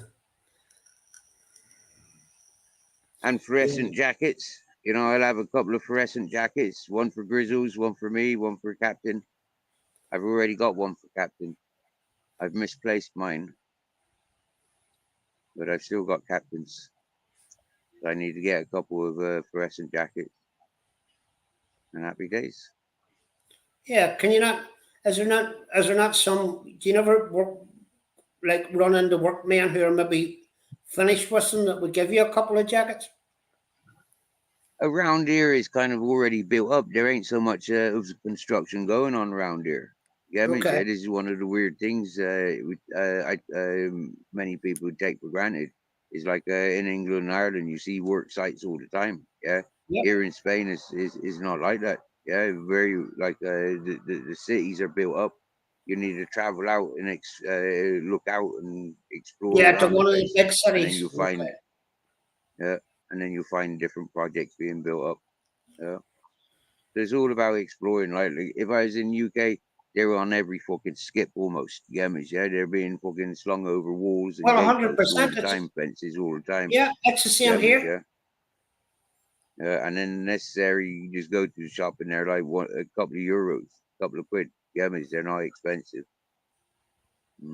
Speaker 2: And fluorescent jackets. You know, I'll have a couple of fluorescent jackets. One for Grizzles, one for me, one for Captain. I've already got one for Captain. I've misplaced mine, but I've still got Captain's. So I need to get a couple of fluorescent jackets. And happy days.
Speaker 6: Yeah, can you not, is there not some, do you never work, like run into workmen who are maybe finished with them that would give you a couple of jackets?
Speaker 2: Around here is kind of already built up. There ain't so much of the construction going on around here. Yeah, I mean,
Speaker 6: Okay.
Speaker 2: this is one of the weird things many people take for granted. Is like in England and Ireland, you see work sites all the time. Yeah,
Speaker 6: Yep.
Speaker 2: Here in Spain is not like that. Yeah, very like the cities are built up. You need to travel out and look out and explore
Speaker 6: Yeah, to
Speaker 2: around the
Speaker 6: one of the
Speaker 2: place,
Speaker 6: big
Speaker 2: and then
Speaker 6: cities.
Speaker 2: you
Speaker 6: Okay.
Speaker 2: find yeah, and then you find different projects being built up. Yeah, so it's all about exploring. Like if I was in UK, they were on every fucking skip almost. Yeah, they're being fucking slung over walls and
Speaker 6: Well,
Speaker 2: gateposts all
Speaker 6: 100%.
Speaker 2: the time, fences all the time.
Speaker 6: Yeah, it's the same
Speaker 2: Yeah,
Speaker 6: here.
Speaker 2: and then necessary, you just go to the shop and they're like a couple of euros, a couple of quid. Yeah, they're not expensive.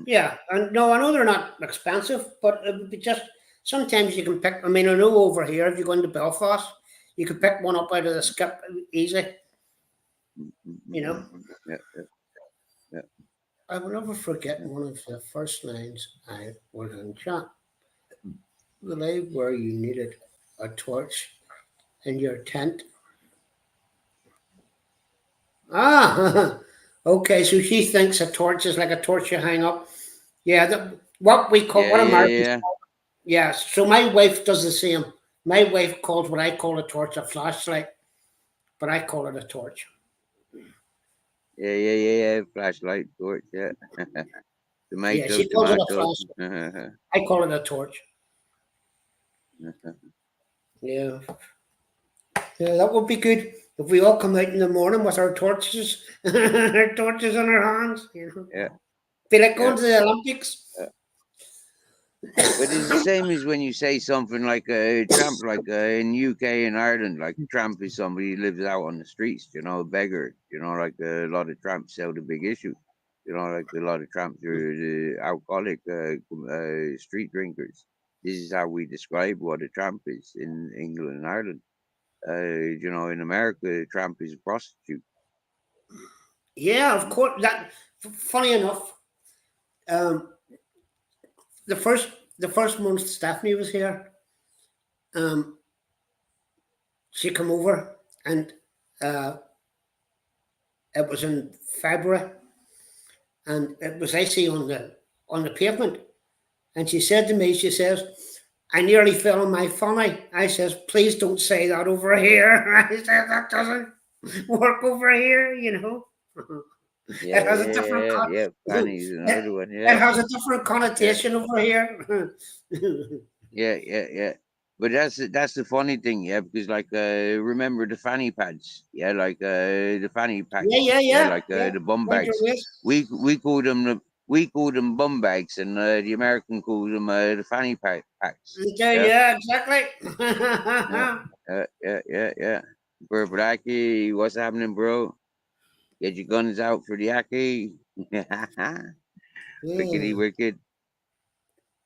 Speaker 6: Yeah, and no, I know they're not expensive, but it would be just sometimes you can pick. I mean, I know over here, if you go into Belfast, you can pick one up out of the skip easy. You know,
Speaker 2: Yeah, yeah.
Speaker 6: I will never forget one of the first lines I was in chat. The live where you needed a torch in your tent. Ah, okay. So she thinks a torch is like a torch you hang up. Yeah, what we call what Americans.
Speaker 2: Yeah.
Speaker 6: Yeah, so my wife does the same. My wife calls what I call a torch a flashlight, but I call it a torch.
Speaker 2: Yeah. Flashlight, torch, yeah.
Speaker 6: Yeah,
Speaker 2: Tomato,
Speaker 6: she calls it a
Speaker 2: tomato.
Speaker 6: flashlight. I call it a torch. Yeah. Yeah, that would be good if we all come out in the morning with our torches, our torches in our hands. You know,
Speaker 2: Yeah.
Speaker 6: be like going to the Olympics.
Speaker 2: But it's the same as when you say something like a tramp, like in UK and Ireland, like tramp is somebody who lives out on the streets, a beggar, like a lot of tramps sell the big issue. Like a lot of tramps are the alcoholic street drinkers. This is how we describe what a tramp is in England and Ireland. In America, a tramp is a prostitute.
Speaker 6: Yeah, of course. That funny enough, um, the first month Stephanie was here, um, she come over and uh, it was in February and it was icy on the pavement. And she said to me, she says, I nearly fell on my funny. I says, please don't say that over here. I said, that doesn't work over here, you know. It has a different
Speaker 2: Fanny's another one,
Speaker 6: it has a different connotation over here.
Speaker 2: Yeah. But that's the funny thing, yeah, because like remember the fanny pads, yeah, like the fanny packs, like
Speaker 6: Yeah.
Speaker 2: the bum
Speaker 6: Winter
Speaker 2: bags.
Speaker 6: waist.
Speaker 2: We call them bum bags, and the American calls them the fanny packs.
Speaker 6: Yeah, exactly.
Speaker 2: Yeah. Bro, Blackie, what's happening, bro? Get your guns out for the Aki. Wickedy wicked.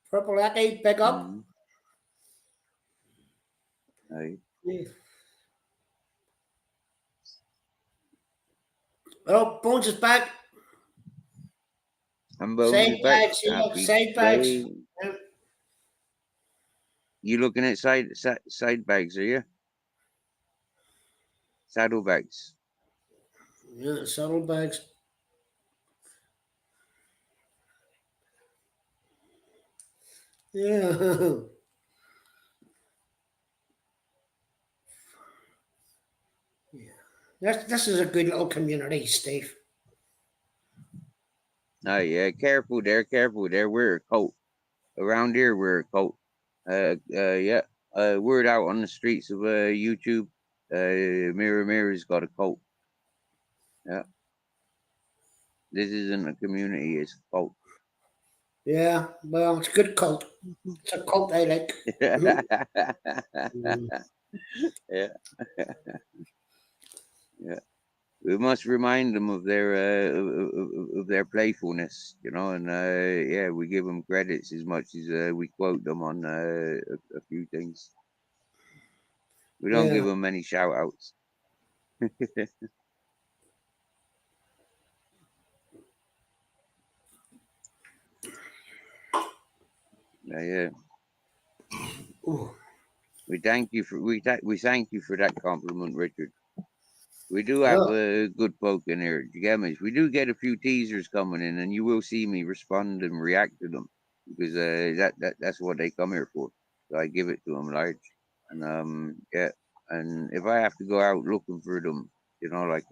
Speaker 6: Purple Aki, pick up.
Speaker 2: Aye.
Speaker 6: Yeah. Oh, Bones is back.
Speaker 2: I'm Bones
Speaker 6: Side
Speaker 2: is back.
Speaker 6: bags, yeah,
Speaker 2: Happy
Speaker 6: side bags.
Speaker 2: day. You looking at side bags, are you? Saddlebags.
Speaker 6: Yeah, saddlebags. Yeah. This is a good little community, Steve.
Speaker 2: Oh yeah, careful there. Wear a coat. Around here, wear a coat. Yeah. Word out on the streets of YouTube. Mirror's got a coat. Yeah. This isn't a community, it's a cult.
Speaker 6: Yeah, well, it's a good cult. It's a cult I like.
Speaker 2: Yeah. Yeah. We must remind them of their playfulness, and yeah, we give them credits as much as we quote them on a few things. We don't give them many shout outs. Yeah. We thank you for that compliment, Richard. We do have good folk in here. Do you get me? We do get a few teasers coming in, and you will see me respond and react to them because that's what they come here for. So I give it to them large, and yeah. And if I have to go out looking for them, like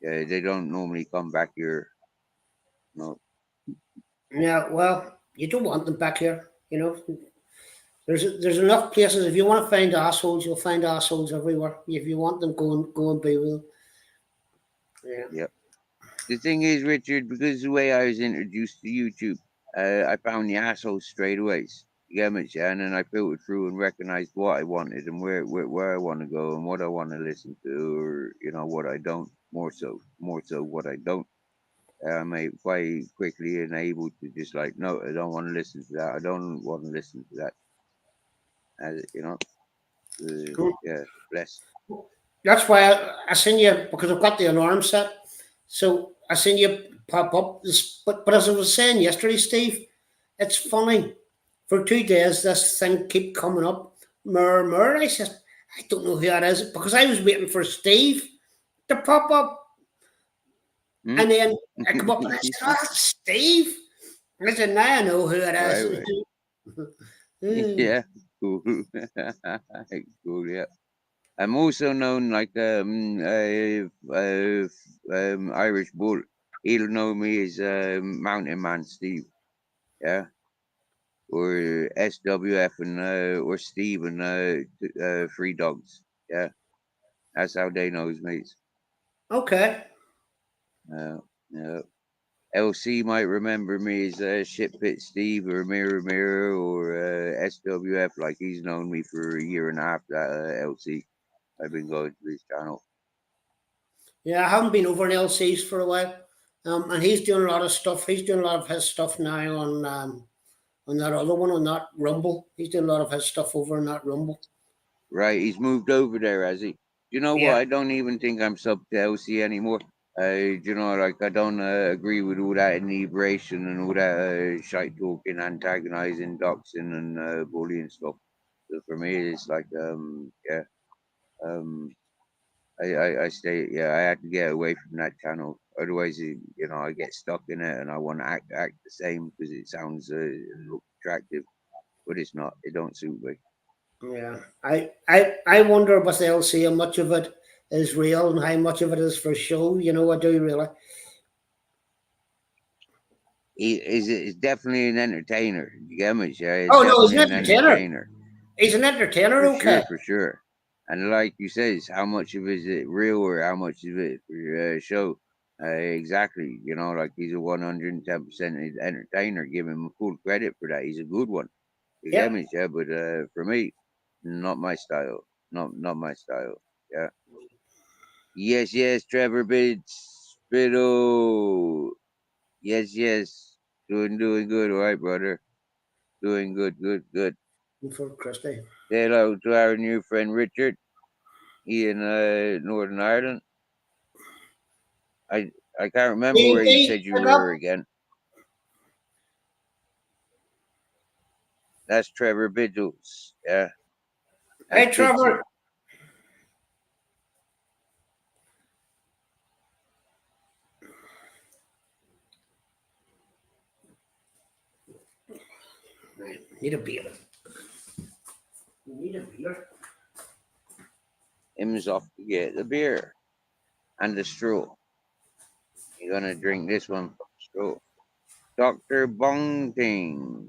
Speaker 2: they don't normally come back here. No.
Speaker 6: Yeah, well, you don't want them back here. There's enough places. If you want to find assholes, you'll find assholes everywhere. If you want them, go and be with them. Yeah.
Speaker 2: Yep. The thing is, Richard, because the way I was introduced to YouTube, I found the assholes straight away. You get me, yeah? And then I filtered through and recognized what I wanted and where I want to go and what I want to listen to, or what I don't. More so what I don't. I'm quite quickly and able to just like, no, I don't want to listen to that. I don't want to listen to that. As
Speaker 6: Cool.
Speaker 2: yeah, bless.
Speaker 6: That's why I seen you, because I've got the alarm set. So I seen you pop up. But as I was saying yesterday, Steve, it's funny. For 2 days, this thing keep coming up. Murr. I said, I don't know who that is, because I was waiting for Steve to pop up.
Speaker 2: Hmm?
Speaker 6: And then I come up and I said, oh, that's Steve. And I said, now I know who it is.
Speaker 2: Right. Yeah, cool. Cool, yeah. I'm also known like Irish Bull. He'll know me as Mountain Man Steve, yeah, or SWF and or Steve and Three Dogs, yeah. That's how they knows me.
Speaker 6: Okay.
Speaker 2: Yeah. LC might remember me as Shit Pit Steve or Mirror or SWF, like he's known me for a year and a half. That LC, I've been going to his channel.
Speaker 6: Yeah, I haven't been over in LC's for a while. And he's doing a lot of stuff. He's doing a lot of his stuff now on that other one, on that Rumble. He's doing a lot of his stuff over in that Rumble.
Speaker 2: Right, he's moved over there, has he? You know what?
Speaker 6: Yeah.
Speaker 2: I don't even think I'm sub to LC anymore. Like I don't agree with all that inebriation and all that shite talking, antagonizing, doxing, and bullying stuff. So for me, it's like, yeah, um, I stay, yeah, I had to get away from that channel. Otherwise, I get stuck in it and I want to act the same because it sounds look attractive, but it's not. It don't suit me.
Speaker 6: Yeah. I wonder with LC how much of it is real and how much of it is for show. I do really.
Speaker 2: He's definitely an entertainer. You get me? Yeah,
Speaker 6: Oh no, he's
Speaker 2: definitely
Speaker 6: an
Speaker 2: an
Speaker 6: entertainer.
Speaker 2: entertainer.
Speaker 6: He's an entertainer, okay.
Speaker 2: For sure. And like you said, how much of it is it real or how much of it for show? Exactly. Like he's a 110% entertainer. Give him full credit for that. He's a good one. You get
Speaker 6: Yep.
Speaker 2: me? Yeah, but for me, not my style. Not my style. Yeah. Yes, Trevor Bits. Biddle. Yes. Doing good. All right, brother. Doing good.
Speaker 6: For Christy.
Speaker 2: Say hello to our new friend Richard. He in Northern Ireland. I can't remember where you said you were again. That's Trevor Biddles. Yeah.
Speaker 6: Hey,
Speaker 2: That's
Speaker 6: Trevor. Need a beer. Need a beer.
Speaker 2: Him's off to get the beer and the straw. You're gonna drink this one from the straw. Dr. Bongting.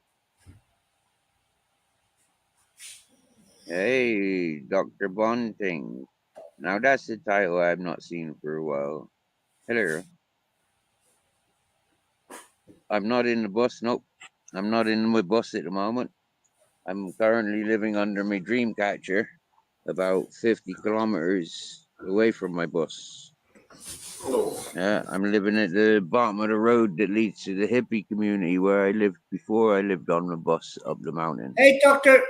Speaker 2: Hey, Dr. Bunting. Now that's the title I've not seen for a while. Hello. I'm not in the bus, nope. I'm not in my bus at the moment. I'm currently living under my dream catcher, about 50 kilometers away from my bus. Yeah, I'm living at the bottom of the road that leads to the hippie community where I lived before I lived on the bus up the mountain.
Speaker 6: Hey, Doctor.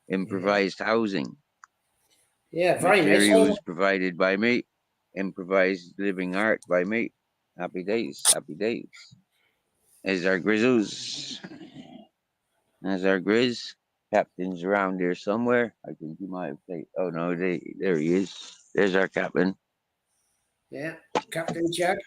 Speaker 2: Improvised housing.
Speaker 6: Yeah, very nice.
Speaker 2: Materials provided by me. Improvised living art by me. Happy days. There's our grizzles. There's our grizz. Captain's around here somewhere. I think you might have played. Oh no, there he is. There's our captain.
Speaker 6: Yeah, Captain Jack.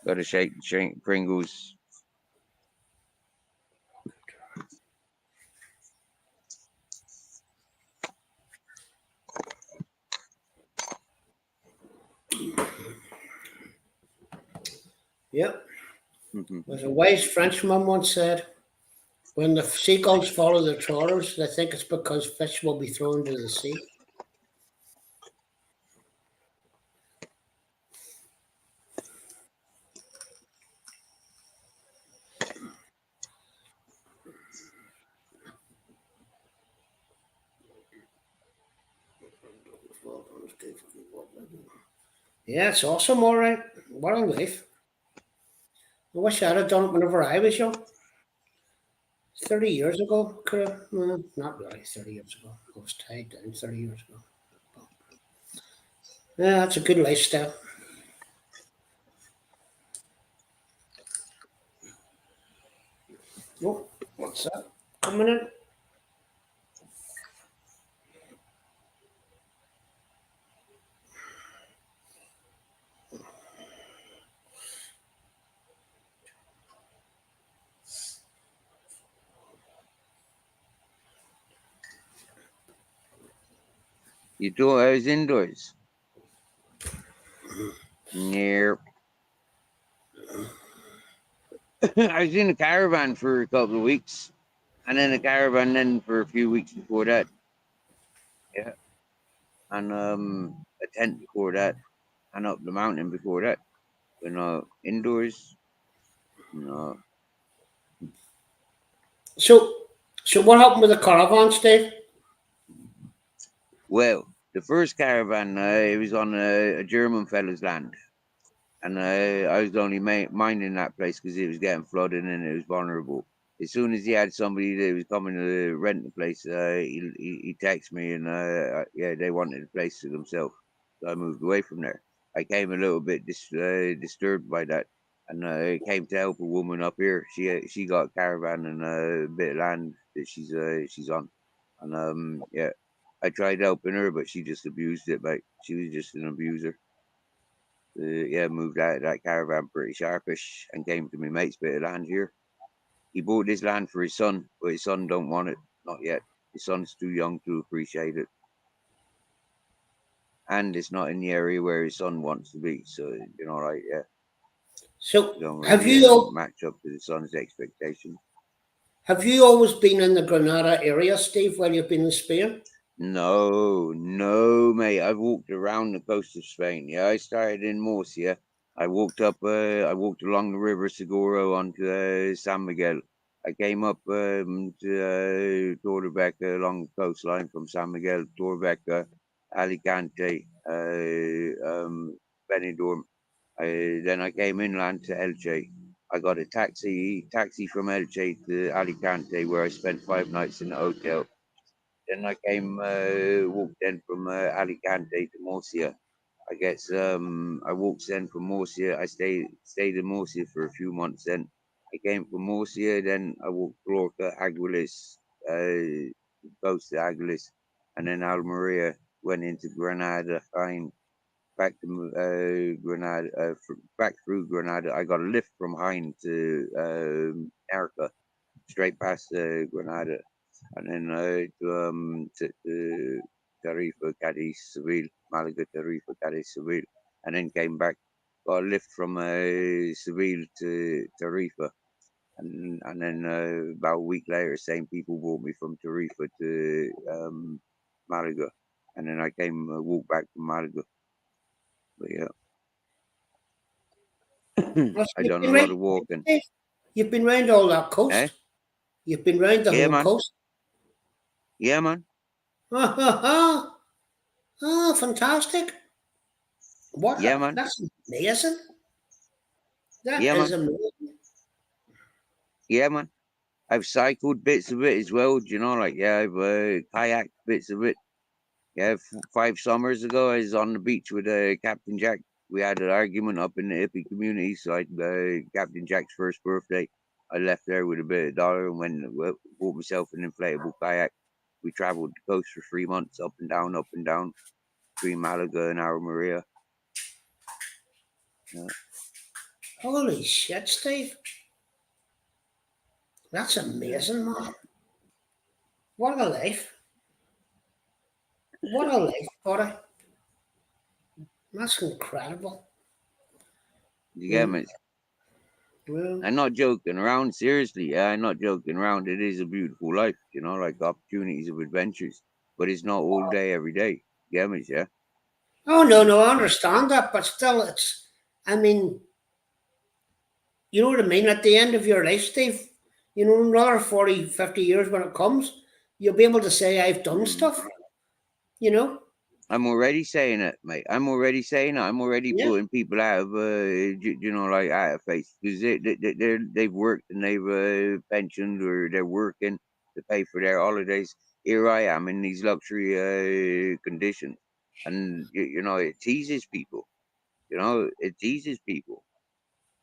Speaker 2: Gotta shake Pringles.
Speaker 6: Yep. As a wise Frenchman once said, when the seagulls follow the trawlers, they think it's because fish will be thrown into the sea. Yeah, it's awesome, all right. What a life. I wish I'd have done it whenever I was young. 30 years ago, could have, well, not really 30 years ago. I was tied down 30 years ago. Yeah, that's a good lifestyle. Oh, what's that? Coming in?
Speaker 2: You thought I was indoors? Nope. I was in a caravan for a couple of weeks, and then a caravan then for a few weeks before that. Yeah, and a tent before that, and up the mountain before that. But indoors, no.
Speaker 6: So what happened with the caravan, Steve?
Speaker 2: Well, the first caravan, it was on a German fella's land, and I was only minding that place because it was getting flooded and it was vulnerable. As soon as he had somebody that was coming to rent the place, he texted me and yeah, they wanted the place to themselves. So I moved away from there. I came a little bit disturbed by that, and came to help a woman up here. She got a caravan and a bit of land that she's on, and yeah, I tried helping her, but she just abused it. Like she was just an abuser. Yeah, moved out of that caravan pretty sharpish and came to my mate's bit of land here. He bought this land for his son, but his son don't want it, not yet. His son's too young to appreciate it. And it's not in the area where his son wants to be, so, like, yeah.
Speaker 6: So
Speaker 2: Don't
Speaker 6: have
Speaker 2: really
Speaker 6: you
Speaker 2: match up to the son's expectations.
Speaker 6: have you always been in the Granada area, Steve, while you've been in Spain?
Speaker 2: No, mate. I've walked around the coast of Spain. Yeah, I started in Murcia. I walked along the river Seguro onto San Miguel. I came up to Torrebecca along the coastline from San Miguel, Torrebecca, Alicante, Benidorm. Then I came inland to Elche. I got a taxi from Elche to Alicante, where I spent 5 nights in the hotel. Then I walked then from Alicante to Murcia. I walked then from Murcia. I stayed in Murcia for a few months. Then I came from Murcia. Then I walked Lorca, Aguilis, close to Aguilis, and then Almeria. Went into Granada, Jaén, back to Granada, back through Granada. I got a lift from Jaén to Arca, straight past Granada, and then to Tarifa, Cadiz, Seville, Malaga, Tarifa, Cadiz, Seville, and then came back. Got a lift from Seville to Tarifa, and then about a week later, same people brought me from Tarifa to Malaga, and then I came walked back from Malaga. But yeah, I
Speaker 6: You've
Speaker 2: done
Speaker 6: been
Speaker 2: a lot
Speaker 6: round,
Speaker 2: of walking.
Speaker 6: you've been round all that
Speaker 2: Eh?
Speaker 6: coast. You've been round the
Speaker 2: Yeah,
Speaker 6: whole
Speaker 2: man.
Speaker 6: coast.
Speaker 2: Yeah, man.
Speaker 6: Oh, fantastic.
Speaker 2: Yeah, man.
Speaker 6: That's amazing. That
Speaker 2: Yeah,
Speaker 6: is
Speaker 2: man.
Speaker 6: amazing.
Speaker 2: Yeah, man. I've cycled bits of it as well. Like, yeah, I've kayaked bits of it. Yeah, 5 summers ago, I was on the beach with Captain Jack. We had an argument up in the hippie community. So, Captain Jack's first birthday, I left there with a bit of dollar and bought myself an inflatable kayak. We traveled the coast for 3 months, up and down, between Malaga and Almeria. Yeah.
Speaker 6: Holy shit, Steve. That's amazing, man. What a life. What a life, buddy. That's incredible.
Speaker 2: You get me?
Speaker 6: Well,
Speaker 2: I'm not joking around. Seriously, yeah, I'm not joking around. It is a beautiful life, you know, like opportunities of adventures. But it's not all day, every day. You get me? Yeah.
Speaker 6: oh, no, no, I understand that, but still, I mean, you know what I mean? At the end of your life, Steve, another 40, 50 years when it comes, you'll be able to say, I've done
Speaker 2: Mm.
Speaker 6: stuff, you know?
Speaker 2: I'm already saying it, mate. I'm already saying it. I'm already
Speaker 6: Yeah.
Speaker 2: putting people out of, like out of face because they've worked and they've pensioned or they're working to pay for their holidays. Here I am in these luxury conditions, and it teases people. It teases people.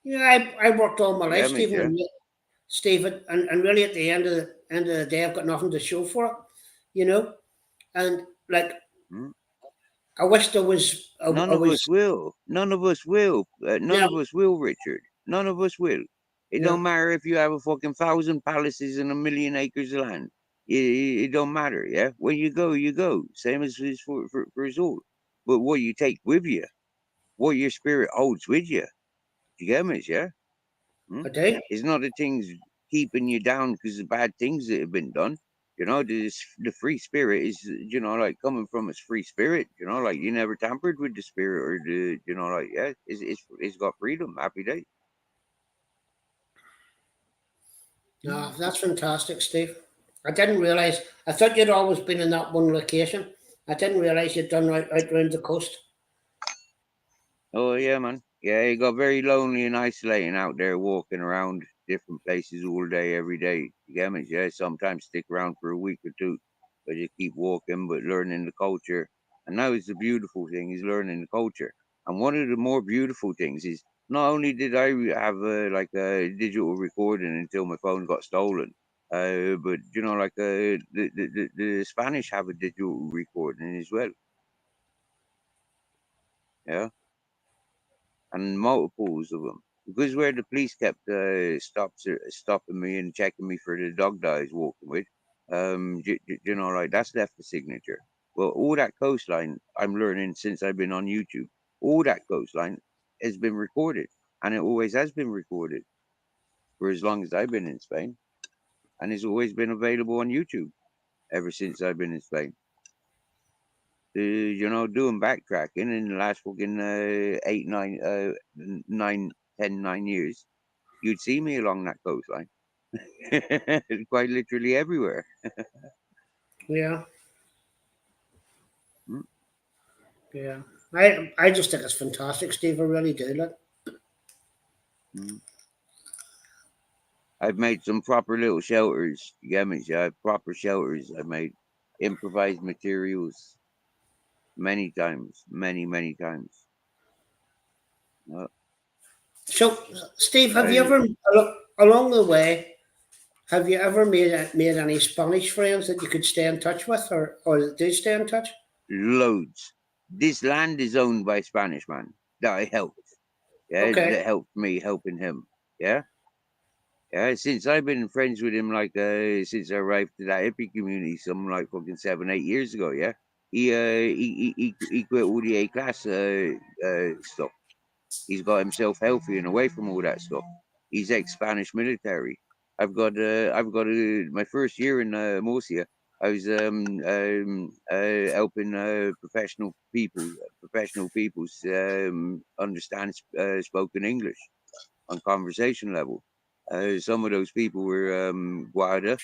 Speaker 6: Yeah, I worked all my life,
Speaker 2: Yeah, mate.
Speaker 6: Stephen,
Speaker 2: Yeah.
Speaker 6: and really at the end of the day, I've got nothing to show for it, you know? And like,
Speaker 2: Mm.
Speaker 6: I wish there was,
Speaker 2: None
Speaker 6: I
Speaker 2: of us
Speaker 6: was,
Speaker 2: will. None of us will. None
Speaker 6: yeah,
Speaker 2: of us will, Richard. None of us will. It
Speaker 6: yeah.
Speaker 2: don't matter if you have a fucking 1,000 palaces and 1,000,000 acres of land. It don't matter, yeah? When you go, you go. Same as for us all. But what you take with you, what your spirit holds with you, you get me, yeah? Hmm?
Speaker 6: I do.
Speaker 2: It's not the things keeping you down because of bad things that have been done. The free spirit is, like coming from its free spirit. Like you never tampered with the spirit or like yeah, it's got freedom. Happy day.
Speaker 6: No, that's fantastic, Steve. I didn't realize. I thought you'd always been in that one location. I didn't realize you'd done out round the coast.
Speaker 2: Oh yeah, man. Yeah, it got very lonely and isolating out there, walking around different places all day, every day. You get me? Yeah, sometimes stick around for a week or two, but you keep walking, but learning the culture. And that was the beautiful thing is learning the culture. And one of the more beautiful things is not only did I have like a digital recording until my phone got stolen, but the Spanish have a digital recording as well. Yeah, and multiples of them. Because where the police kept stopping me and checking me for the dog that I was walking with, like that's left a signature. Well, all that coastline I'm learning since I've been on YouTube, all that coastline has been recorded, and it always has been recorded for as long as I've been in Spain, and it's always been available on YouTube ever since I've been in Spain. Doing backtracking in the last fucking 8, 9, 9, 10, 9 years, you'd see me along that coastline. Quite literally everywhere.
Speaker 6: Yeah,
Speaker 2: Mm,
Speaker 6: yeah. I just think it's fantastic, Steve. I really do. Like,
Speaker 2: mm. I've made some proper little shelters. You get me? Yeah, proper shelters. I've made improvised materials many times, many times. Uh,
Speaker 6: so, Steve, have you
Speaker 2: I,
Speaker 6: ever along the way? Have you ever made any Spanish friends that you could stay in touch with, or that do stay in touch?
Speaker 2: loads. This land is owned by a Spanish man that I helped. Yeah,
Speaker 6: Okay.
Speaker 2: that helped me helping him. Yeah. Yeah, since I've been friends with him, like since I arrived to that hippie community, some like fucking 7, 8 years ago. Yeah, he quit all the A class stuff. He's got himself healthy and away from all that stuff. He's ex Spanish military. I've got my first year in Murcia. I was helping professional peoples understand spoken English on conversation level. Some of those people were Guarda,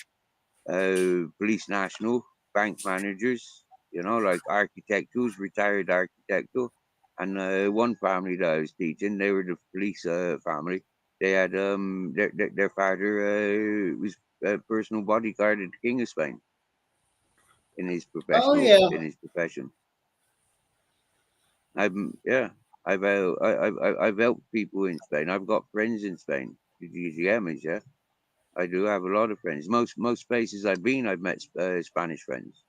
Speaker 2: police national, bank managers, like architectuals, retired architectural. And one family that I was teaching, they were the police family. They had their father was a personal bodyguard of the King of Spain in his
Speaker 6: Oh yeah.
Speaker 2: profession. I've yeah, I've helped people in Spain. I've got friends in Spain. You get me, yeah? I do have a lot of friends. Most places I've been, I've met Spanish friends,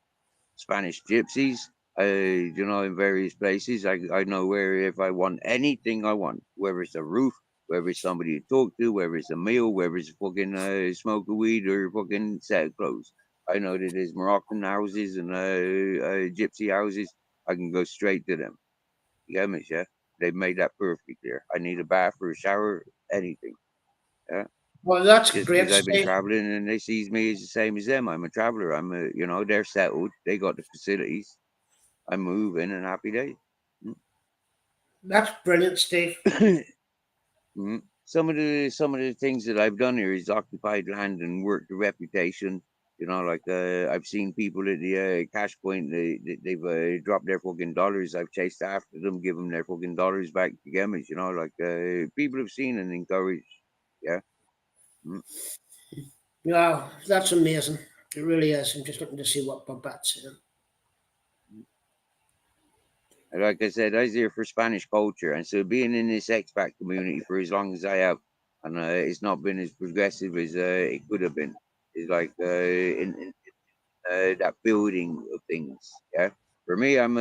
Speaker 2: Spanish gypsies. In various places. I know where if I want anything I want, whether it's a roof, whether it's somebody to talk to, whether it's a meal, whether it's fucking smoke a weed or fucking set of clothes. I know that there's Moroccan houses and gypsy houses. I can go straight to them. You get me, yeah? They've made that perfectly clear. I need a bath or a shower, anything. Yeah.
Speaker 6: Well, that's
Speaker 2: Just
Speaker 6: great,
Speaker 2: because I've been
Speaker 6: Steve.
Speaker 2: traveling and they sees me as the same as them. I'm a traveler. I'm a, you know, they're settled. They got the facilities. I move in and happy days.
Speaker 6: That's brilliant, Steve.
Speaker 2: Mhm. Some of the things that I've done here is occupied land and worked the reputation. You know, like I've seen people at the cash point. They've dropped their fucking dollars. I've chased after them, give them their fucking dollars back to Gemmas. You know, like people have seen and encouraged. Yeah. Mm.
Speaker 6: Yeah, that's amazing. It really is. I'm just looking to see what Babette's saying.
Speaker 2: And like I said, I was here for Spanish culture, and so being in this expat community for as long as I have, and it's not been as progressive as it could have been. It's like in that building of things. Yeah. For me, I'm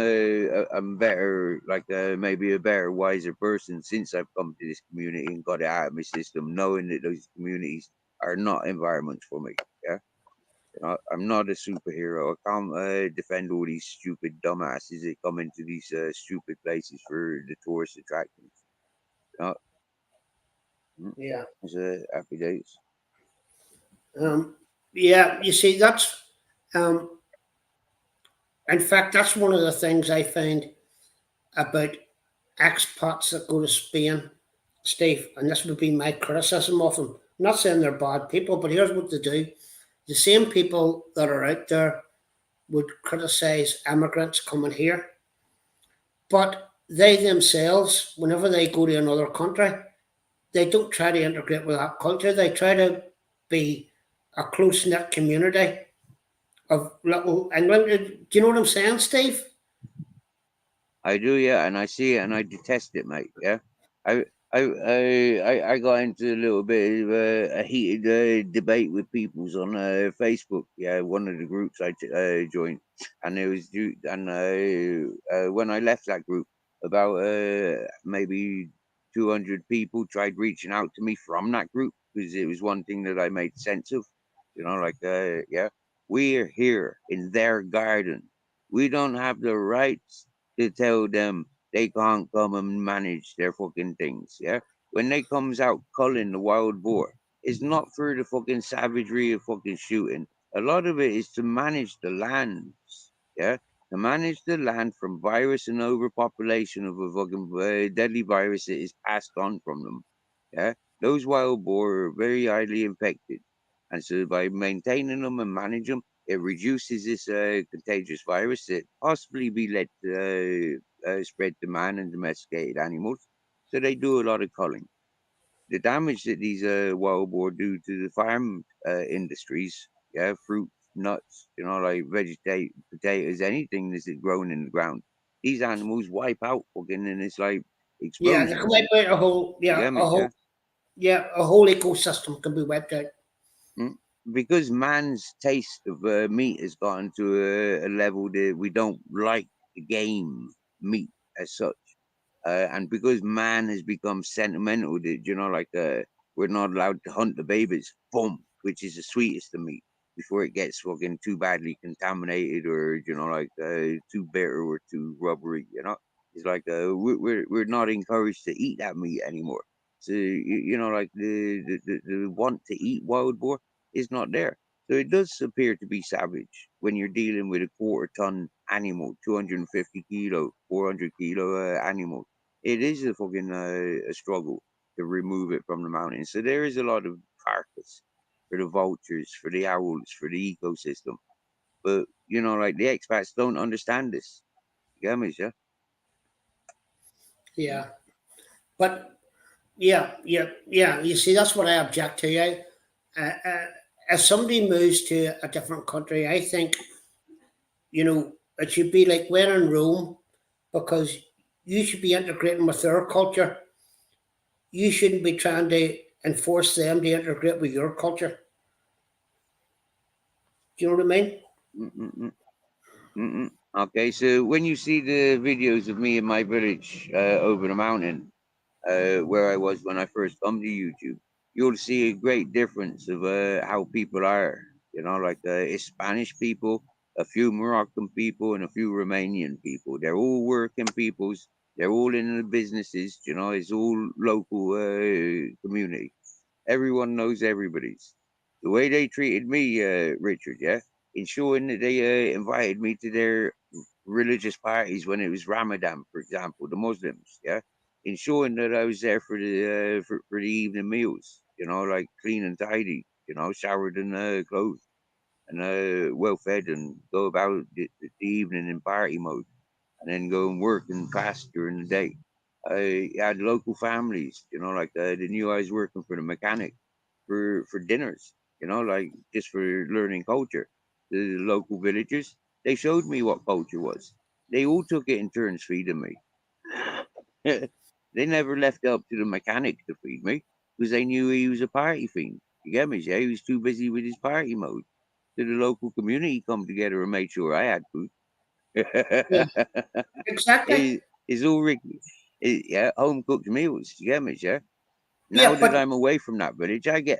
Speaker 2: better, like maybe a better, wiser person since I've come to this community and got it out of my system, knowing that those communities are not environments for me. Yeah. You know, I'm not a superhero. I can't defend all these stupid dumbasses that come into these stupid places for the tourist attractions. You know,
Speaker 6: Yeah.
Speaker 2: it's happy days.
Speaker 6: Um, yeah, you see, um, in fact, that's one of the things I find about expats that go to Spain, Steve, and this would be my criticism of them. I'm not saying they're bad people, but here's what they do. The same people that are out there would criticize immigrants coming here, but they themselves, whenever they go to another country, they don't try to integrate with that culture. They try to be a close knit community of little England. Do you know what I'm saying, Steve?
Speaker 2: I do, yeah, and I see it, and I detest it, mate. Yeah, I I got into a little bit of a heated debate with peoples on Facebook. Yeah, one of the groups I joined, and it was when I left that group, about maybe 200 people tried reaching out to me from that group because it was one thing that I made sense of. You know, like yeah, we're here in their garden. We don't have the rights to tell them they can't come and manage their fucking things. Yeah, when they comes out culling the wild boar, it's not for the fucking savagery of fucking shooting. A lot of it is to manage the lands. Yeah, to manage the land from virus and overpopulation of a fucking deadly virus that is passed on from them. Yeah, those wild boar are very highly infected, and so by maintaining them and managing them, it reduces this contagious virus that possibly be led to spread to man and domesticated animals. So they do a lot of culling. The damage that these wild boar do to the farm industries, yeah, fruit, nuts, you know, like vegetate, potatoes, anything that's grown in the ground. These animals wipe out fucking, and it's like
Speaker 6: Yeah, they can
Speaker 2: explosions.
Speaker 6: wipe out a whole,
Speaker 2: You
Speaker 6: yeah,
Speaker 2: get me? Yeah.
Speaker 6: a whole ecosystem can be wiped out.
Speaker 2: Mm. Because man's taste of meat has gotten to a level that we don't like the game meat as such. And because man has become sentimental, that you know, like we're not allowed to hunt the babies, boom, which is the sweetest of meat before it gets fucking too badly contaminated or you know, like too bitter or too rubbery. You know, it's like we're not encouraged to eat that meat anymore. So you know, like the want to eat wild boar is not there. So it does appear to be savage when you're dealing with a quarter ton animal, 250 kilo, 400 kilo animal. It is a fucking a struggle to remove it from the mountains. So there is a lot of carcass for the vultures, for the owls, for the ecosystem. But you know, like the expats don't understand this. You get me, yeah?
Speaker 6: Yeah, but yeah. You see, that's what I object to. If somebody moves to a different country, I think it should be like when in Rome, because you should be integrating with their culture. You shouldn't be trying to enforce them to integrate with your culture. Do you know what I mean?
Speaker 2: Mm-mm-mm. Mm-mm. Okay, so when you see the videos of me in my village over the mountain, where I was when I first come to YouTube, you'll see a great difference of how people are. You know, like Spanish people, a few Moroccan people, and a few Romanian people. They're all working peoples. They're all in the businesses. You know, it's all local community. Everyone knows everybody's. The way they treated me, Richard, yeah, ensuring that they invited me to their religious parties when it was Ramadan, for example, the Muslims, yeah, ensuring that I was there for the evening meals, you know, like clean and tidy, you know, showered and clothed and well fed, and go about the evening in party mode, and then go and work and fast during the day. I had local families, you know, like they knew I was working for the mechanic for dinners, you know, like just for learning culture. The local villagers, they showed me what culture was. They all took it in turns feeding me. They never left it up to the mechanic to feed me because they knew he was a party fiend. You get me? Yeah, he was too busy with his party mode. So the local community come together and made sure I had food.
Speaker 6: Yeah, exactly.
Speaker 2: It's all Ricky. Yeah, home cooked meals. You get me? Yeah. Now
Speaker 6: Yeah,
Speaker 2: that
Speaker 6: but
Speaker 2: I'm away from that village, I get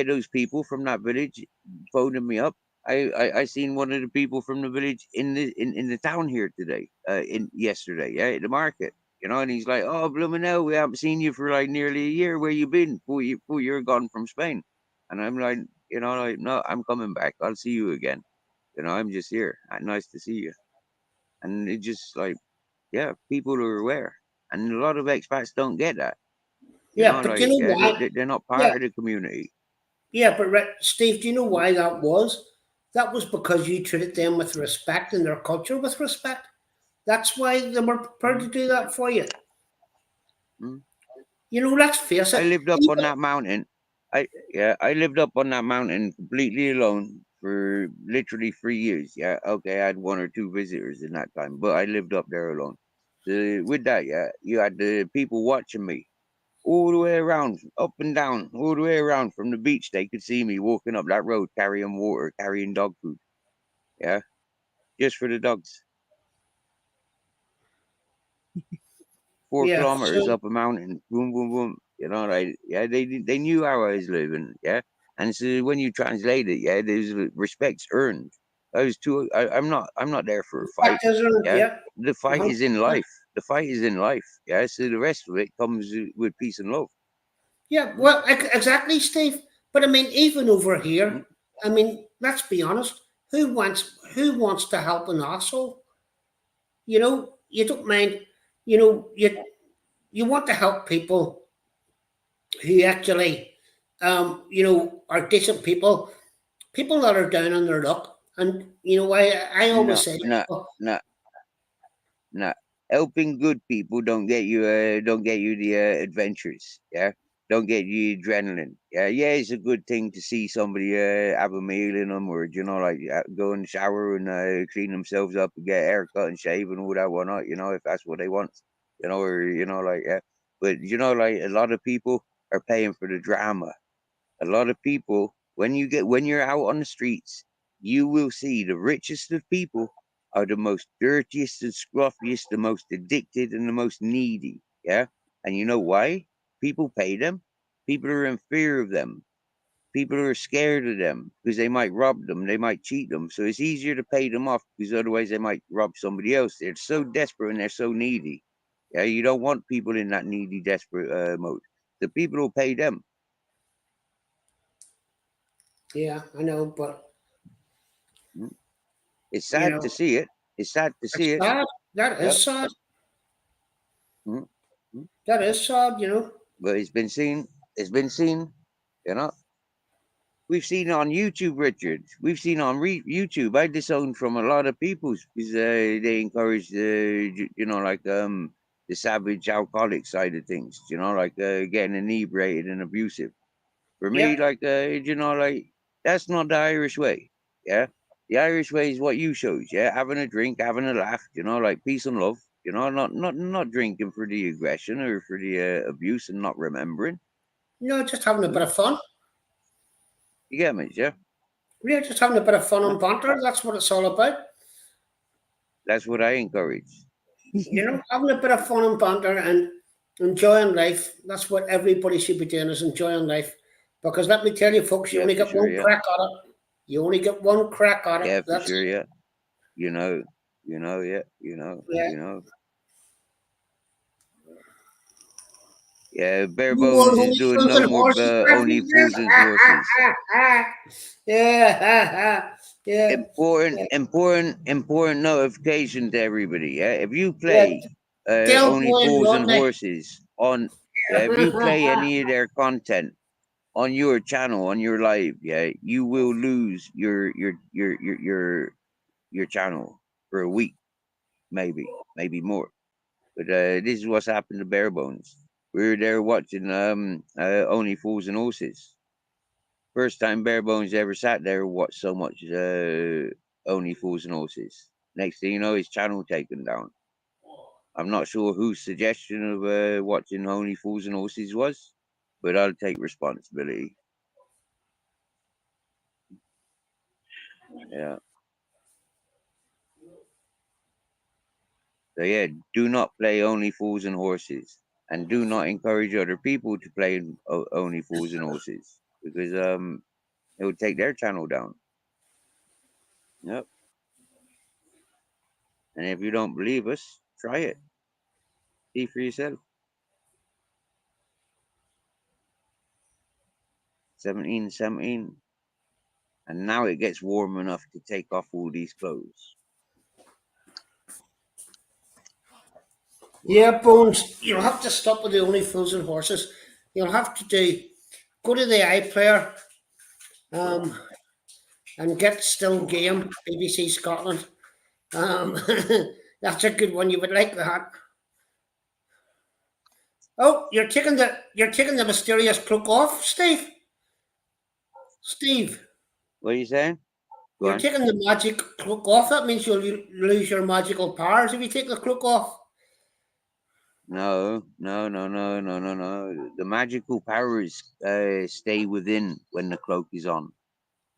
Speaker 2: those people from that village phoning me up. I seen one of the people from the village in the town here today, in yesterday, yeah, at the market. You know, and he's like, "Oh, blooming hell, we haven't seen you for like nearly a year. Where you been? Before you're gone from Spain?" And I'm like, you know, like, no, I'm coming back. I'll see you again. You know, I'm just here. Nice to see you. And it just like, yeah, people are aware, and a lot of expats don't get that. You
Speaker 6: yeah,
Speaker 2: know,
Speaker 6: but you
Speaker 2: like,
Speaker 6: know
Speaker 2: yeah,
Speaker 6: why?
Speaker 2: they're not
Speaker 6: Yeah,
Speaker 2: part of the community.
Speaker 6: yeah, but Steve, do you know why that was? That was because you treated them with respect and their culture with respect. That's why they were prepared
Speaker 2: Mm,
Speaker 6: to do that for you.
Speaker 2: mm.
Speaker 6: You know, let's face
Speaker 2: I
Speaker 6: it.
Speaker 2: lived up on
Speaker 6: Even,
Speaker 2: that mountain. I lived up on that mountain completely alone for literally 3 years. Yeah, okay, I had one or two visitors in that time, but I lived up there alone. So with that, yeah, you had the people watching me all the way around, up and down, all the way around from the beach. They could see me walking up that road, carrying water, carrying dog food. Yeah, just for the dogs. four
Speaker 6: yeah,
Speaker 2: kilometers
Speaker 6: so
Speaker 2: up a mountain, boom, boom, boom. You know, like, yeah, they knew how I was living, yeah. And so when you translate it, yeah, there's respect's earned. I'm not there for a fight,
Speaker 6: practitioner,
Speaker 2: yeah.
Speaker 6: yeah,
Speaker 2: The fight is in
Speaker 6: 100%.
Speaker 2: life. The fight is in life, yeah. So the rest of it comes with peace and love.
Speaker 6: Yeah,
Speaker 2: Mm,
Speaker 6: well, exactly, Steve. But I mean, even over
Speaker 2: mm.
Speaker 6: here, I mean, let's be honest. Who wants to help an asshole? You know, you don't mind. You know, you want to help people who actually, are decent people, people that are down on their luck. And you know, I always
Speaker 2: No,
Speaker 6: say,
Speaker 2: no,
Speaker 6: oh,
Speaker 2: no. No, helping good people don't get you the adventures. Yeah, don't get you adrenaline. Yeah, yeah, it's a good thing to see somebody have a meal in them, or like go in the shower and clean themselves up and get a haircut and shave and all that whatnot. You know, if that's what they want. Or like, yeah. But like a lot of people are paying for the drama. A lot of people, when you're out on the streets, you will see the richest of people are the most dirtiest and scruffiest, the most addicted and the most needy. Yeah. And you know why? People pay them. People are in fear of them. People are scared of them because they might rob them, they might cheat them. So it's easier to pay them off because otherwise they might rob somebody else. They're so desperate and they're so needy. Yeah, you don't want people in that needy, desperate mode. The people will pay them.
Speaker 6: yeah, I know, but
Speaker 2: Mm. It's
Speaker 6: you
Speaker 2: sad to
Speaker 6: know,
Speaker 2: see it. It's sad to
Speaker 6: it's
Speaker 2: see it.
Speaker 6: sad. That
Speaker 2: Yeah.
Speaker 6: is sad.
Speaker 2: Mm, mm.
Speaker 6: That is sad. You know.
Speaker 2: But it's been seen. It's been seen. You know, we've seen it on YouTube, Richard. We've seen on YouTube. I disowned from a lot of people because they encourage like the savage alcoholic side of things. Like getting inebriated and abusive. For me,
Speaker 6: Yeah.
Speaker 2: like like that's not the Irish way. Yeah, the Irish way is what you shows. Yeah, having a drink, having a laugh. Like peace and love. Not drinking for the aggression or for the abuse and not remembering.
Speaker 6: Just having a bit
Speaker 2: Mm.
Speaker 6: of fun.
Speaker 2: You get me? Yeah,
Speaker 6: We're just having a bit of fun
Speaker 2: yeah.
Speaker 6: and banter. That's what it's all about.
Speaker 2: That's what I encourage.
Speaker 6: Having a bit of fun and banter, and Enjoying life. That's what everybody should be doing, is enjoying life. Because let me tell you, folks, you
Speaker 2: Yeah,
Speaker 6: only
Speaker 2: for
Speaker 6: get
Speaker 2: sure.
Speaker 6: one
Speaker 2: Yeah,
Speaker 6: crack at it. You only get one crack at it.
Speaker 2: yeah, for
Speaker 6: That's
Speaker 2: sure.
Speaker 6: it.
Speaker 2: Yeah, you know, yeah,
Speaker 6: Yeah.
Speaker 2: Yeah, Bare
Speaker 6: You want
Speaker 2: Bones is
Speaker 6: only
Speaker 2: doing
Speaker 6: fools
Speaker 2: no
Speaker 6: and
Speaker 2: more
Speaker 6: horses,
Speaker 2: only fools and horses.
Speaker 6: Yeah, yeah,
Speaker 2: Important, important notification to everybody. Yeah, if you
Speaker 6: yeah.
Speaker 2: play
Speaker 6: Del
Speaker 2: only
Speaker 6: Boy and
Speaker 2: fools and
Speaker 6: Rodney.
Speaker 2: horses on, yeah, if you play any of their content on your channel, on your live, yeah, you will lose your channel for a week, maybe more. But this is what's happened to Bare Bones. We were there watching Only Fools and Horses. First time Bare Bones ever sat there and watched so much Only Fools and Horses. Next thing you know, his channel taken down. I'm not sure whose suggestion of watching Only Fools and Horses was, but I'll take responsibility. Yeah. So yeah, do not play Only Fools and Horses, and do not encourage other people to play Only Fools and Horses, because it would take their channel down. Yep. And if you don't believe us, try it. See for yourself. 17, and now it gets warm enough to take off all these clothes.
Speaker 6: Yeah, Bones, you'll have to stop with the only fools and horses. You'll have to go to the iPlayer and get Still Game, BBC Scotland. Um, that's a good one. You would like that. Oh, you're taking the mysterious cloak off, Steve. Steve,
Speaker 2: What are you saying? Go
Speaker 6: you're
Speaker 2: on.
Speaker 6: taking the magic cloak off. That means you'll lose your magical powers if you take the cloak off.
Speaker 2: No. The magical powers stay within when the cloak is on.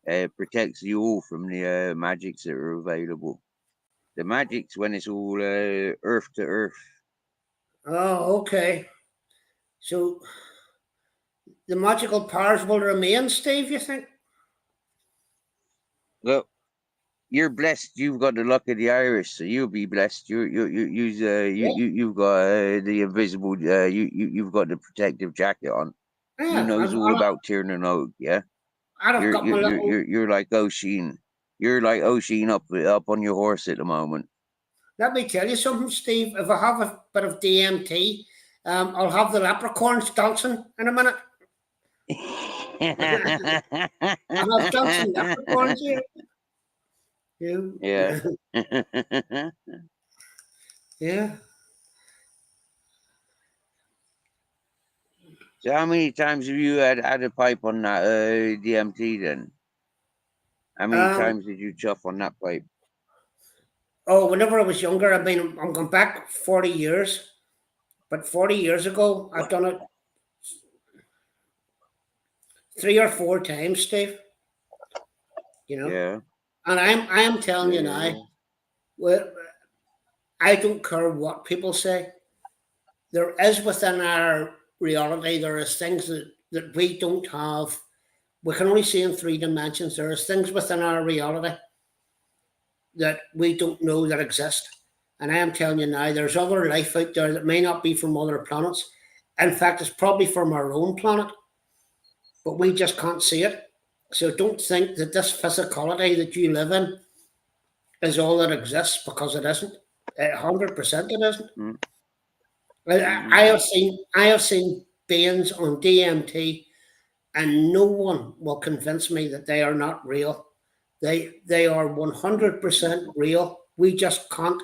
Speaker 2: It protects you all from the magics that are available. The magic's when it's all earth to earth.
Speaker 6: Oh, okay. So the magical powers will remain, Steve, you think?
Speaker 2: Well, you're blessed. You've got the luck of the Irish, so you'll be blessed. You've got the invisible. You've got the protective jacket on. You
Speaker 6: Yeah,
Speaker 2: knows all about Tiernan Og, yeah.
Speaker 6: I've
Speaker 2: You're
Speaker 6: got my
Speaker 2: you're you're
Speaker 6: little.
Speaker 2: you're you're like O'Sheen. You're like O'Sheen up on your horse at the moment.
Speaker 6: Let me tell you something, Steve. If I have a bit of DMT, I'll have the leprechauns dancing in a minute. I'll have dancing leprechauns here.
Speaker 2: Yeah.
Speaker 6: Yeah.
Speaker 2: So how many times have you had a pipe on that DMT then? How many
Speaker 6: Um,
Speaker 2: times did you chuff on that pipe?
Speaker 6: oh, whenever I was younger, I'm going back 40 years. But 40 years ago, I've
Speaker 2: What?
Speaker 6: done it 3 or 4 times, Steve.
Speaker 2: Yeah.
Speaker 6: And I am telling you now,
Speaker 2: Yeah.
Speaker 6: well, I don't care what people say. There is within our reality, there is things that we don't have. We can only see in 3 dimensions. There is things within our reality that we don't know that exist. And I am telling you now, there's other life out there that may not be from other planets. In fact, it's probably from our own planet, but we just can't see it. So don't think that this physicality that you live in is all that exists, because it isn't. 100% it isn't.
Speaker 2: Mm.
Speaker 6: I have seen beings on DMT, and no one will convince me that they are not real. They are 100% real. We just can't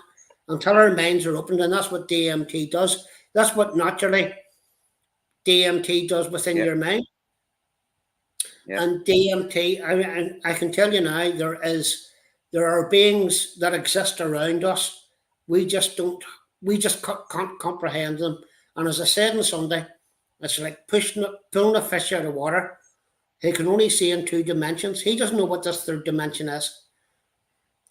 Speaker 6: until our minds are opened, and that's what DMT does. That's what naturally DMT does within
Speaker 2: Yeah.
Speaker 6: your mind.
Speaker 2: Yeah.
Speaker 6: And DMT, I can tell you now, there are beings that exist around us. We just can't comprehend them. And as I said on Sunday, it's like pulling a fish out of water. He can only see in 2 dimensions. He doesn't know what this third dimension is.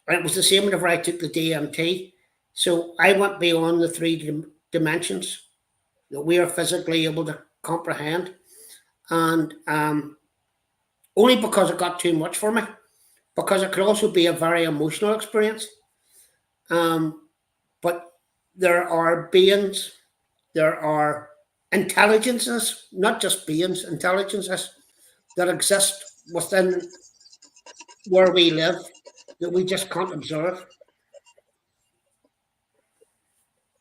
Speaker 6: And it was the same whenever I took the DMT. So I went beyond the 3 dimensions. that we are physically able to comprehend. And only because it got too much for me, because it could also be a very emotional experience. But there are beings, there are intelligences, not just beings, intelligences that exist within where we live that we just can't observe.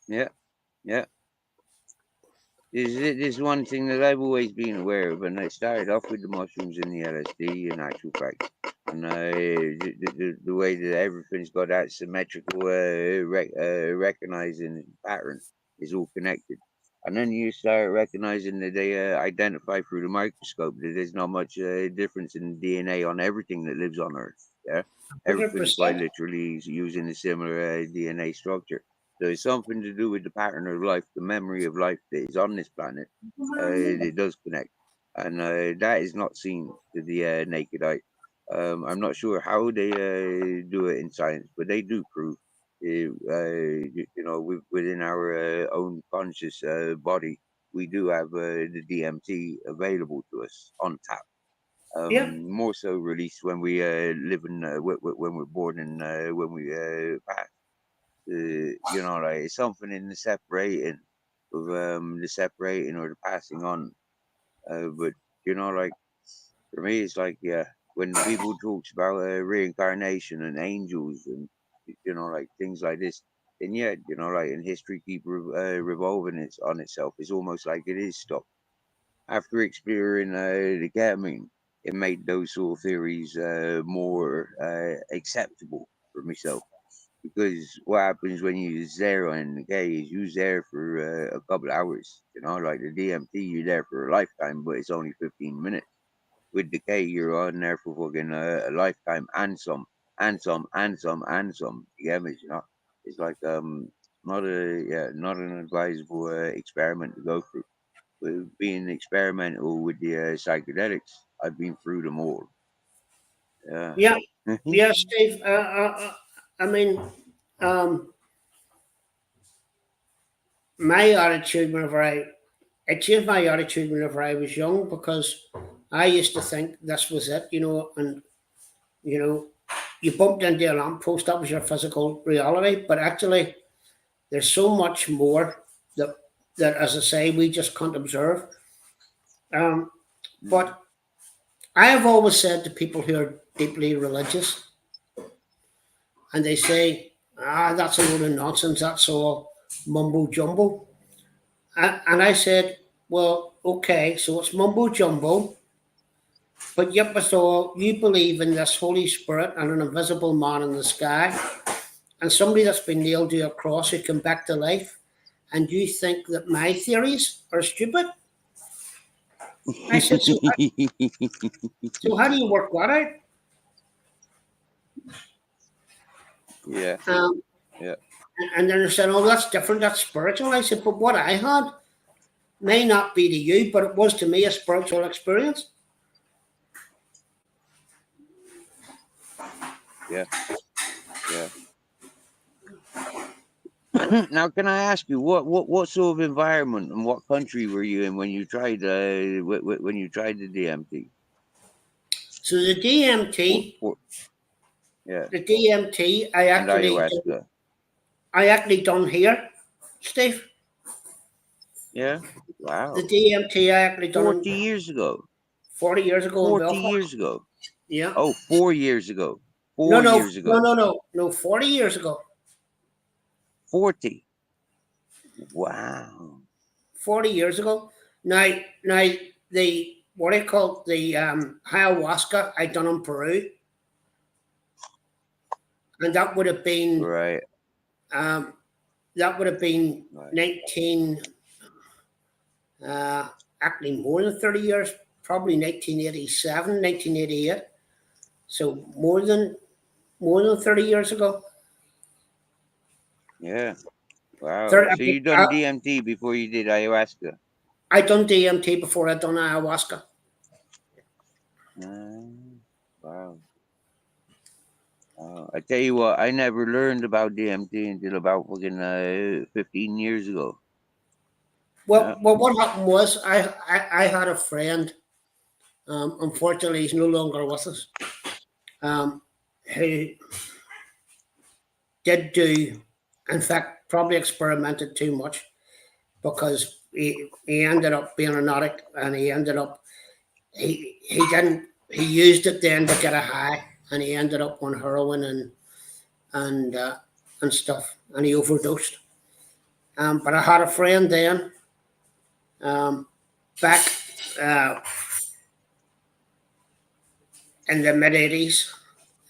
Speaker 2: Yeah, yeah. There's one thing that I've always been aware of, and I started off with the mushrooms and the LSD in actual fact. And the way that everything's got that symmetrical recognizing pattern is all connected. And then you start recognizing that they identify through the microscope that there's not much difference in DNA on everything that lives on Earth. Yeah, everything's quite
Speaker 6: 100%.
Speaker 2: literally using a similar DNA structure. So it's something to do with the pattern of life, the memory of life that is on this planet. It does connect, and that is not seen to the naked eye. I'm not sure how they do it in science, but they do prove, within our own conscious body, we do have the DMT available to us on tap.
Speaker 6: Yeah,
Speaker 2: More so released when we live in, when we're born and when we pass. Like it's something in the separating or the passing on. But like for me, it's like when people talks about reincarnation and angels and like things like this, and yet like in history keep revolving on itself. It's almost like it is stopped after exploring the ketamine. It made those sort of theories more acceptable for myself. Because what happens when you use zero and the K is you there for a couple hours, like the DMT, you're there for a lifetime, but it's only 15 minutes. With the K, you're on there for fucking a lifetime and some, and some, and some, and some. You get me? It's like not an advisable experiment to go through. With being experimental with the psychedelics, I've been through them all. Yeah.
Speaker 6: yeah, yeah, Steve. I mean, um, my attitude whenever I changed my attitude whenever I was young because I used to think this was it, and you know, you bumped into a lamppost, that was your physical reality. But actually, there's so much more that, as I say, we just can't observe. Um,
Speaker 2: Mhm.
Speaker 6: but I have always said to people who are deeply religious, and they say, that's a load of nonsense, that's all mumbo jumbo. And I said, well, okay, so it's mumbo jumbo, but yet with all, you believe in this Holy Spirit and an invisible man in the sky, and somebody that's been nailed to a cross who come back to life, and you think that my theories are stupid? I said, so how do you work that out?
Speaker 2: Yeah,
Speaker 6: Um,
Speaker 2: yeah,
Speaker 6: and then they said, oh, that's different, that's spiritual. I said, but what I had may not be to you, but it was to me a spiritual experience.
Speaker 2: yeah, yeah. Now, can I ask you what sort of environment and what country were you in when you tried when you tried the DMT?
Speaker 6: So the DMT,
Speaker 2: Or yeah,
Speaker 6: the DMT,
Speaker 2: and ayahuasca.
Speaker 6: I actually done here, Steve.
Speaker 2: Yeah,
Speaker 6: The
Speaker 2: wow,
Speaker 6: DMT I actually done
Speaker 2: 40 years ago.
Speaker 6: 40 years ago in
Speaker 2: 40
Speaker 6: Belfast.
Speaker 2: years ago.
Speaker 6: Yeah.
Speaker 2: Oh, 4 years ago.
Speaker 6: No,
Speaker 2: Four
Speaker 6: no,
Speaker 2: years
Speaker 6: no,
Speaker 2: ago.
Speaker 6: no, no, no. 40 years ago.
Speaker 2: 40. Wow.
Speaker 6: 40 years ago. Now the what I call the ayahuasca I done in Peru, and
Speaker 2: Right.
Speaker 6: um, that would have been
Speaker 2: Right.
Speaker 6: 19 uh, actually more than 30 years, probably 1987, 1988. So more than 30 years ago.
Speaker 2: Yeah. Wow.
Speaker 6: 30,
Speaker 2: So you done DMT before you did ayahuasca?
Speaker 6: I done DMT before I done ayahuasca.
Speaker 2: Wow. I tell you what, I never learned about DMT until about fucking 15 years ago.
Speaker 6: Well, what happened was I had a friend. Unfortunately, he's no longer with us. Who did do, in fact, probably experimented too much because he ended up being an addict, and he ended up he didn't he used it then to get a high, and he ended up on heroin and uh, and stuff, and he overdosed. But I had a friend then, um, back uh, in the mid 80s,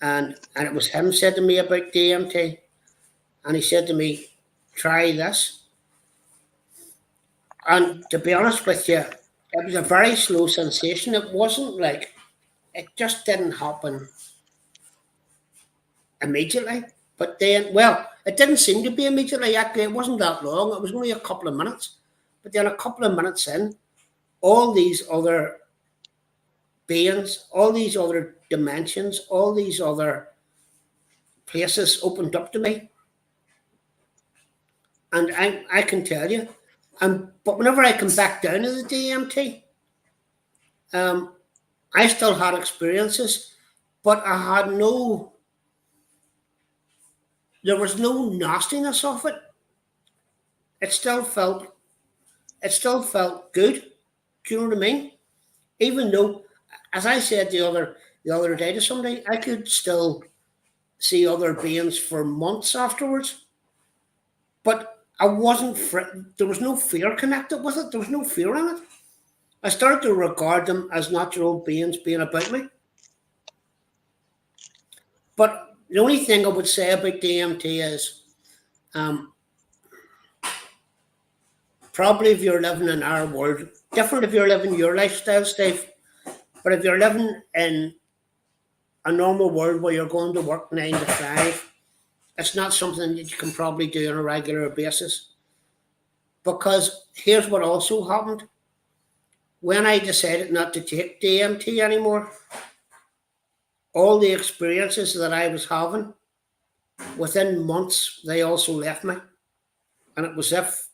Speaker 6: and it was him said to me about DMT, and he said to me, "Try this." And to be honest with you, it was a very slow sensation. It wasn't like it just didn't happen immediately. But then, well, it didn't seem to be immediately. Actually, it wasn't that long. It was only a couple of minutes. But then, a couple of minutes in, all these other beings, all these other dimensions, all these other places opened up to me. And I can tell you, but whenever I come back down to the DMT, um, I still had experiences, but I had no, there was no nastiness of it. It still felt, it still felt good. Do you know what I mean? Even though, as I said the other day to somebody, I could still see other beings for months afterwards, but I wasn't. There was no fear connected with it. There was no fear in it. I started to regard them as natural beings being about me. But the only thing I would say about DMT is, um, probably if you're living in our world, different if you're living your lifestyle, Steve. But if you're living in a normal world where you're going to work 9 to 5, it's not something that you can probably do on a regular basis. Because here's what also happened. When I decided not to take DMT anymore, all the experiences that I was having, within months, they also left me. And it was if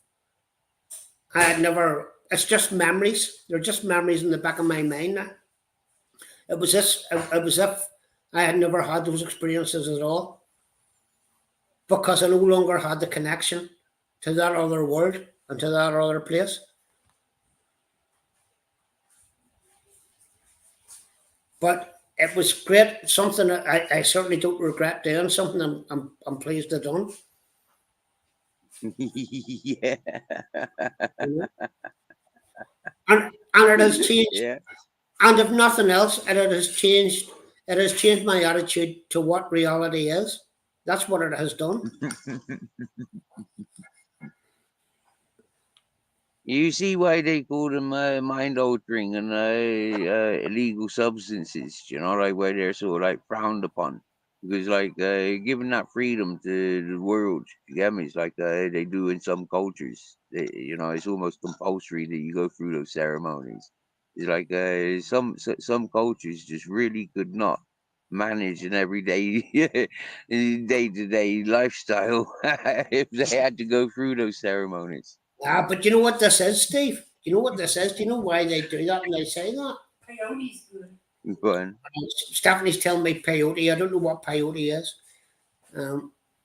Speaker 6: I had never, it's just memories. They're just memories in the back of my mind now. It was if I had never had those experiences at all, because I no longer had the connection to that other world and to that other place. But it was great. Something that I certainly don't regret doing. Something I'm pleased to done.
Speaker 2: Yeah.
Speaker 6: You know? And it has changed.
Speaker 2: Yeah.
Speaker 6: And if nothing else, it has changed. It has changed my attitude to what reality is. That's what it has done.
Speaker 2: You see why they call them mind altering and illegal substances, you know, like why they're so like frowned upon. Because like giving that freedom to the world, you get me? It's like they do in some cultures. You know, it's almost compulsory that you go through those ceremonies. It's like some cultures just really could not manage an everyday day to day lifestyle if they had to go through those ceremonies.
Speaker 6: But you know what this is, Steve? You know what this is? Do you know why they do that and they say that?
Speaker 8: Peyote's good.
Speaker 2: Go on.
Speaker 6: Stephanie's telling me peyote. I don't know what peyote is.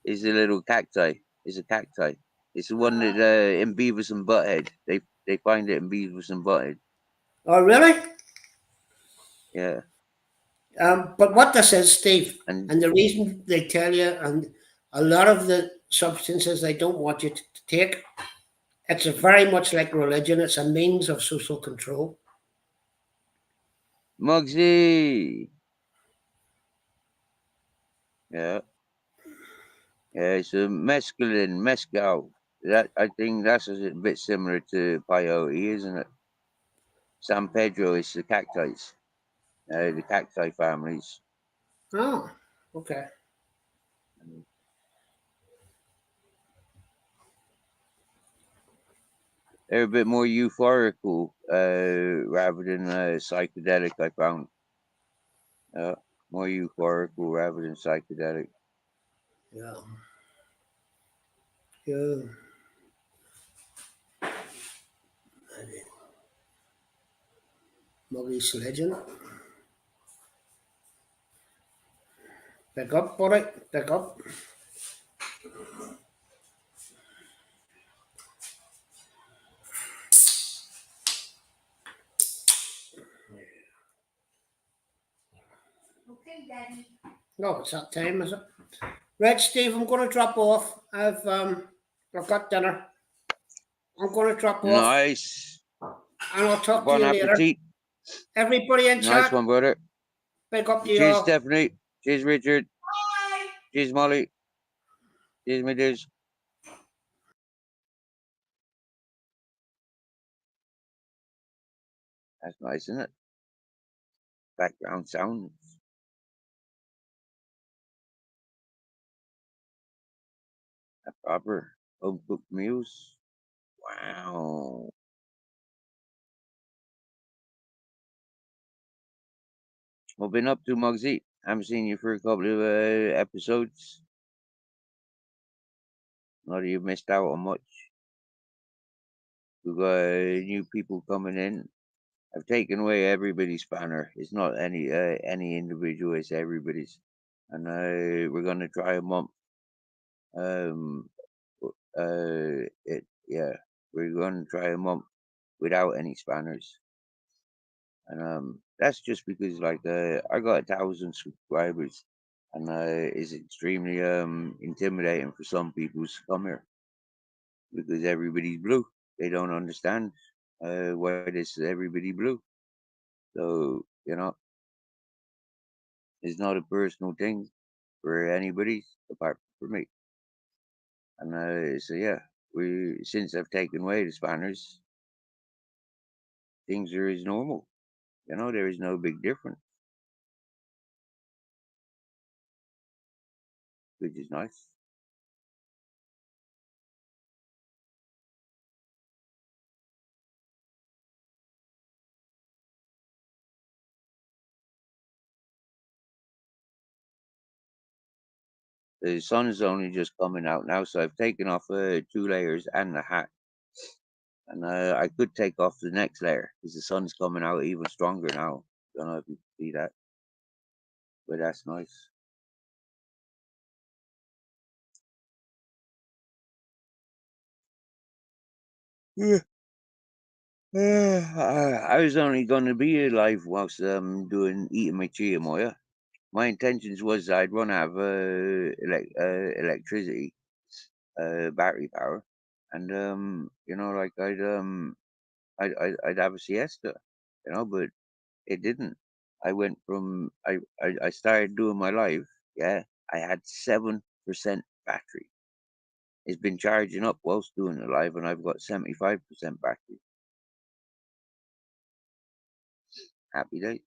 Speaker 2: Is a little cacti. It's a cacti. It's the one that in Beavis and Butthead. They find it in Beavis and Butthead.
Speaker 6: Oh, really?
Speaker 2: Yeah.
Speaker 6: But what this is, Steve,
Speaker 2: And
Speaker 6: and the reason they tell you, and a lot of the substances they don't want you to take, it's very much like religion. It's a means of social control.
Speaker 2: Mugsy. Yeah. Yeah, it's a mescaline, mescal. That I think that's a bit similar to peyote, isn't it? San Pedro is the cacti. The cacti families.
Speaker 6: Oh, okay.
Speaker 2: They're a bit more euphorical rather than psychedelic, I found. More euphorical rather than psychedelic.
Speaker 6: Yeah. Yeah. Muggy sledging. Pick up, buddy. Pick up.
Speaker 8: Okay, Daddy.
Speaker 6: No, it's that time, is it? Right, Steve, I'm gonna drop off. I've got dinner. I'm gonna drop off
Speaker 2: Nice.
Speaker 6: and I'll talk to
Speaker 2: Bon
Speaker 6: you later.
Speaker 2: appetit.
Speaker 6: Everybody in
Speaker 2: Nice
Speaker 6: chat,
Speaker 2: one, brother.
Speaker 6: pick up to you
Speaker 2: Cheers,
Speaker 6: all.
Speaker 2: Stephanie. Cheers, Richard.
Speaker 8: Bye.
Speaker 2: Cheers, Molly. Cheers, my dears. That's nice, isn't it? Background sound. A proper home cooked meals. Wow. What been up to, Muggsy? Haven't seen you for a couple of episodes. Not that you've missed out on much. We've got new people coming in. I've taken away everybody's banner. It's not any individual. It's everybody's. And we're gonna try a month. Yeah, we're gonna try a month without any spanners. And that's just because like I got 1,000 subscribers, and it's extremely intimidating for some people to come here because everybody's blue. They don't understand why this everybody blue. So it's not a personal thing for anybody apart from me. And so yeah, we since I've taken away the spanners, things are as normal. There is no big difference, which is nice. The sun's only just coming out now, so I've taken off 2 layers and the hat. And I could take off the next layer because the sun's coming out even stronger now. Don't know if you can see that, but that's nice. Yeah. I was only going to be alive whilst eating my chiamoa. My intentions was I'd run out of electricity, battery power, and like I'd have a siesta, but it didn't. I went from I started doing my live. Yeah, I had 7% battery. It's been charging up whilst doing the live, and I've got 75% battery. Happy day.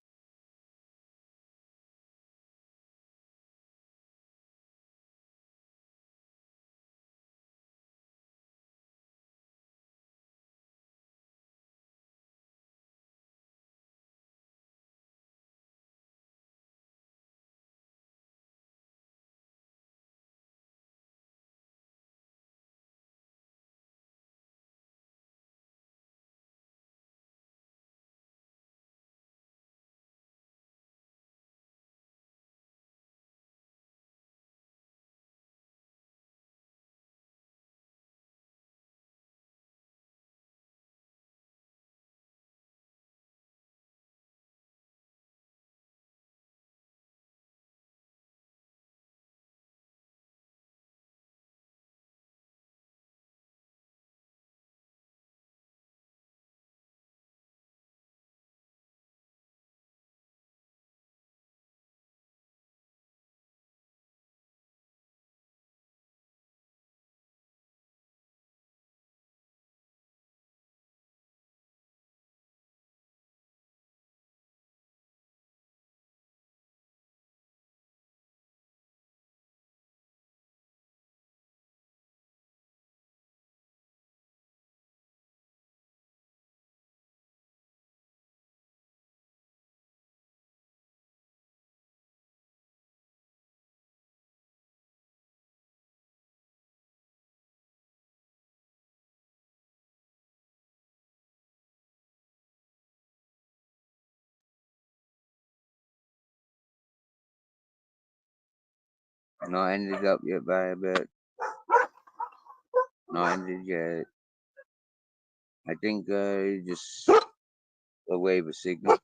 Speaker 2: Not ended up yet by a bit. Not ended yet. I think just a wave of signal.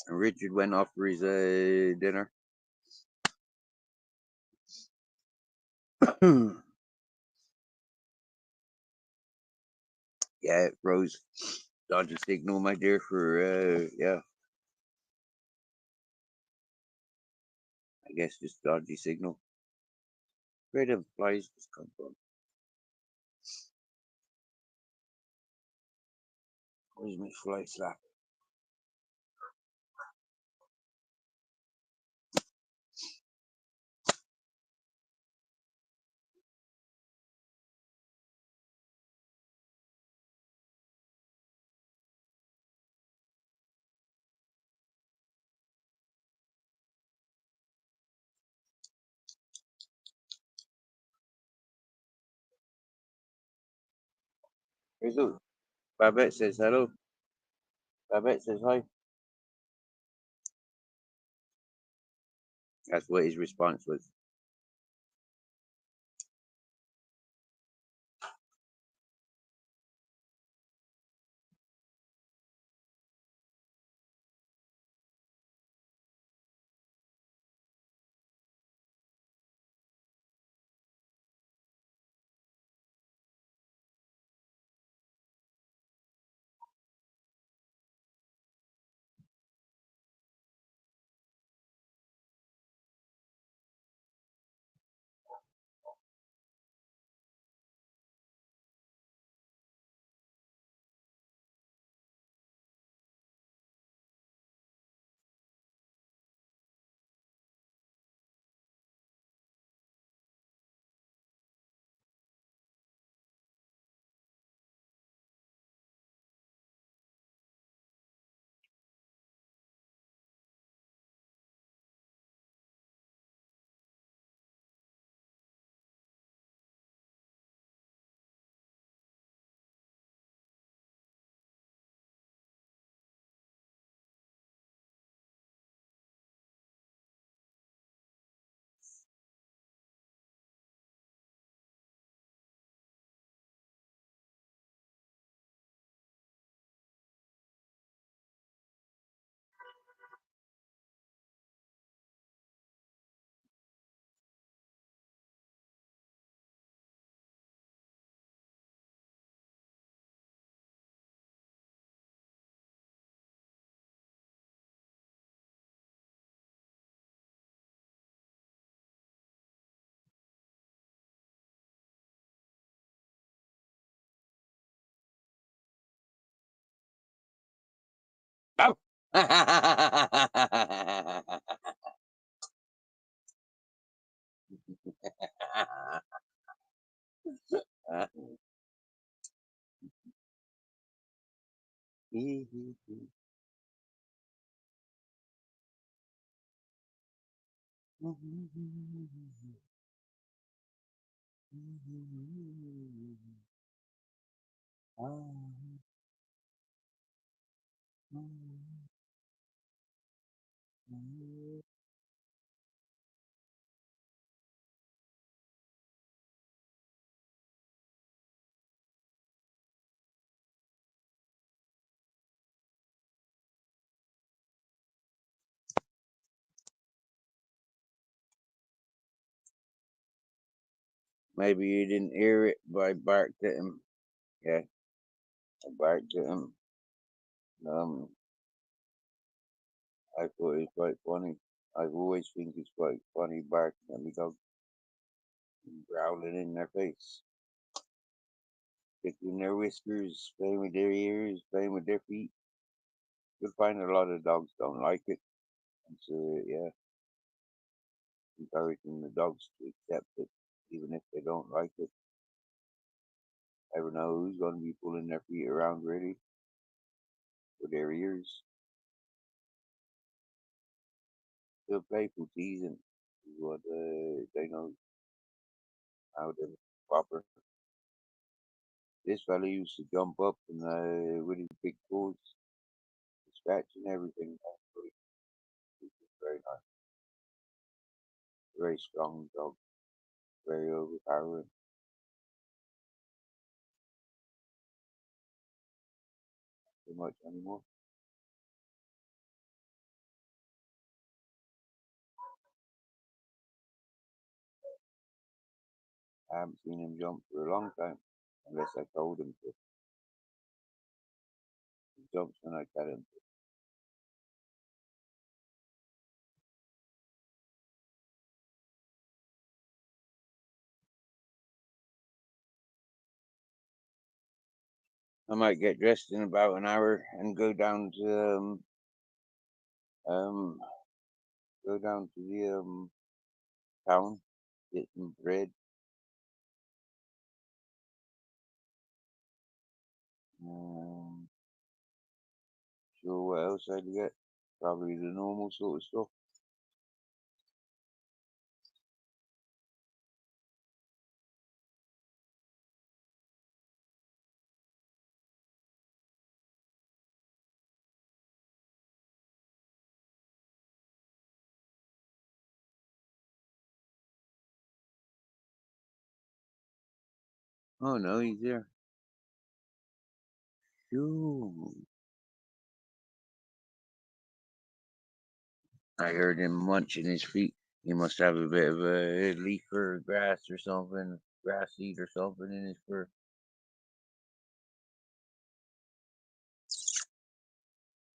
Speaker 2: And Richard went off for his dinner. Yeah, Rose. Dodgy signal, my dear, for yeah. I guess just dodgy signal. Where the flies just come from? Where's my fly slap? Here's who? Babette says hello. Babette says hi. That's what his response was. Oh. Maybe you didn't hear it, but I barked at him. Yeah, I barked at him. Um, I thought it was quite funny. I've always think it's quite funny barking at me dog, growling in their face, kicking their whiskers, playing with their ears, playing with their feet. You'll find a lot of dogs don't like it. And so, yeah. encouraging the dogs to accept it, even if they don't like it. Never know who's going to be pulling their feet around really with their ears. Still playful teasing is what they know how to proper. This fella used to jump up and with his big paws, scratching everything. Actually, which is very nice. Very strong dog, very overpowering. Too much anymore. I haven't seen him jump for a long time, unless I told him to. He jumps when I tell him to. I might get dressed in about an hour and um go down to the town, get some bread. Um, sure what else I'd get. Probably the normal sort of stuff. Oh no, he's there. Phew. I heard him munching his feet. He must have a bit of a leaf or grass or something, grass seed or something in his fur.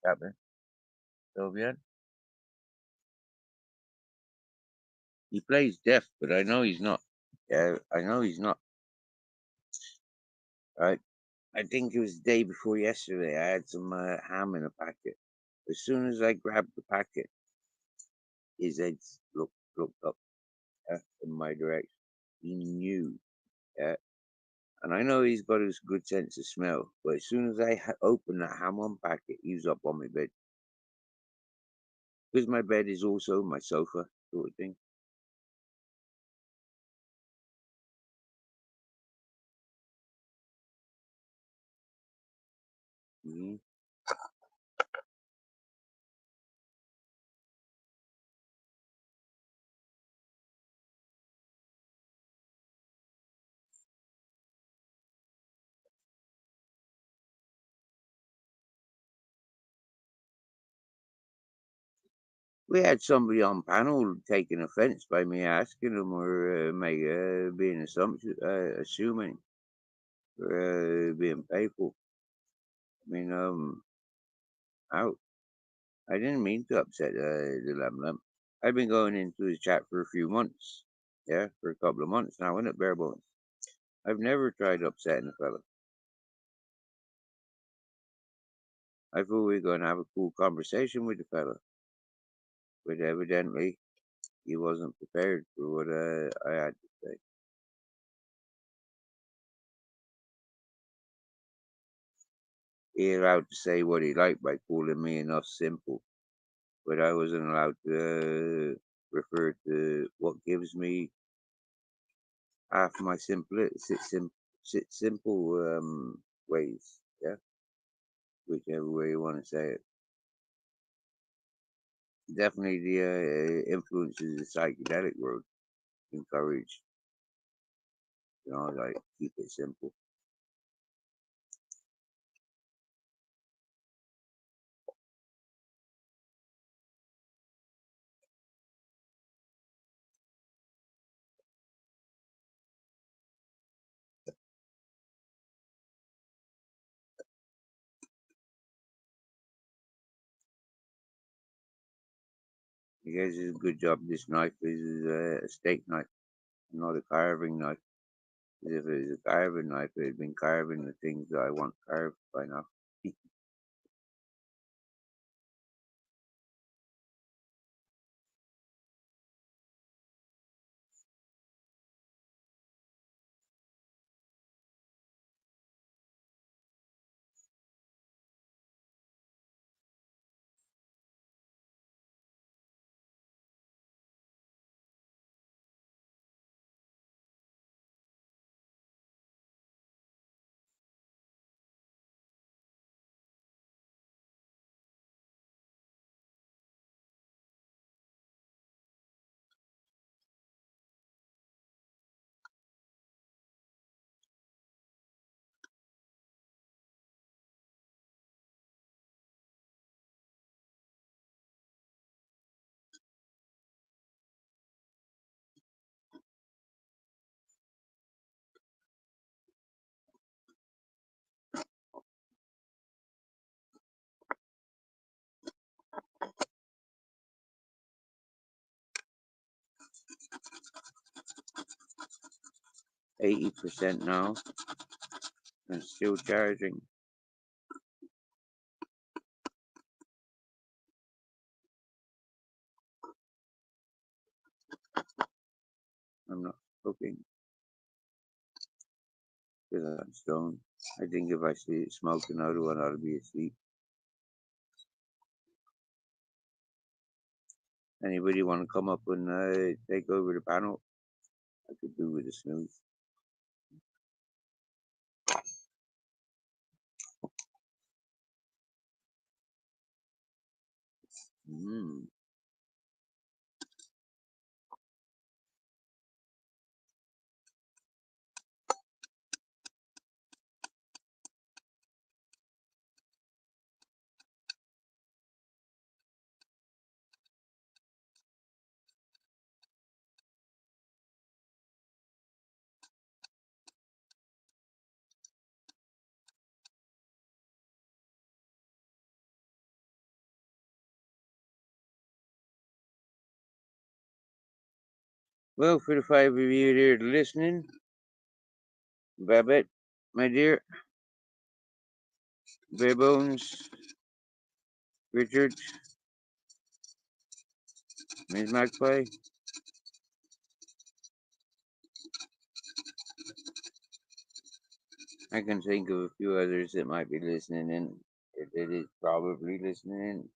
Speaker 2: Happening. So bien. He plays deaf, but I know he's not. Yeah, I know he's not. Right. I think it was the day before yesterday. I had some ham in a packet. As soon as I grabbed the packet, his head looked up in my direction. He knew. Yeah. And I know he's got a good sense of smell, but as soon as I opened that ham on packet, he was up on my bed. Because my bed is also my sofa, sort of thing. Mm-hmm. We had somebody on panel taking offence by me asking them or being assuming for being playful. I mean, out. I didn't mean to upset the lamb. I've been going into his chat for a few months. Yeah, for a couple of months now, isn't it, bare bones? I've never tried upsetting a fella. I thought we were going to have a cool conversation with the fella, but evidently he wasn't prepared for what I had to say. He allowed to say what he liked by calling me enough simple, but I wasn't allowed to refer to what gives me half my simple ways. Yeah, whichever way you want to say it. Definitely the influences of psychedelic world encourage, like keep it simple. You guys did a good job. This knife is a steak knife, not a carving knife. If it was a carving knife, it had been carving the things that I want carved by now. 80% now and still charging. I'm not smoking because I'm stoned. I think if I smoke another one, I'll be asleep. Anybody want to come up and take over the panel? I could do with a snooze. Mm. Well, for the 5 of you there listening, Babette, my dear, Bare Bones, Richard, Miss Magpie, I can think of a few others that might be listening in. If it is probably listening in,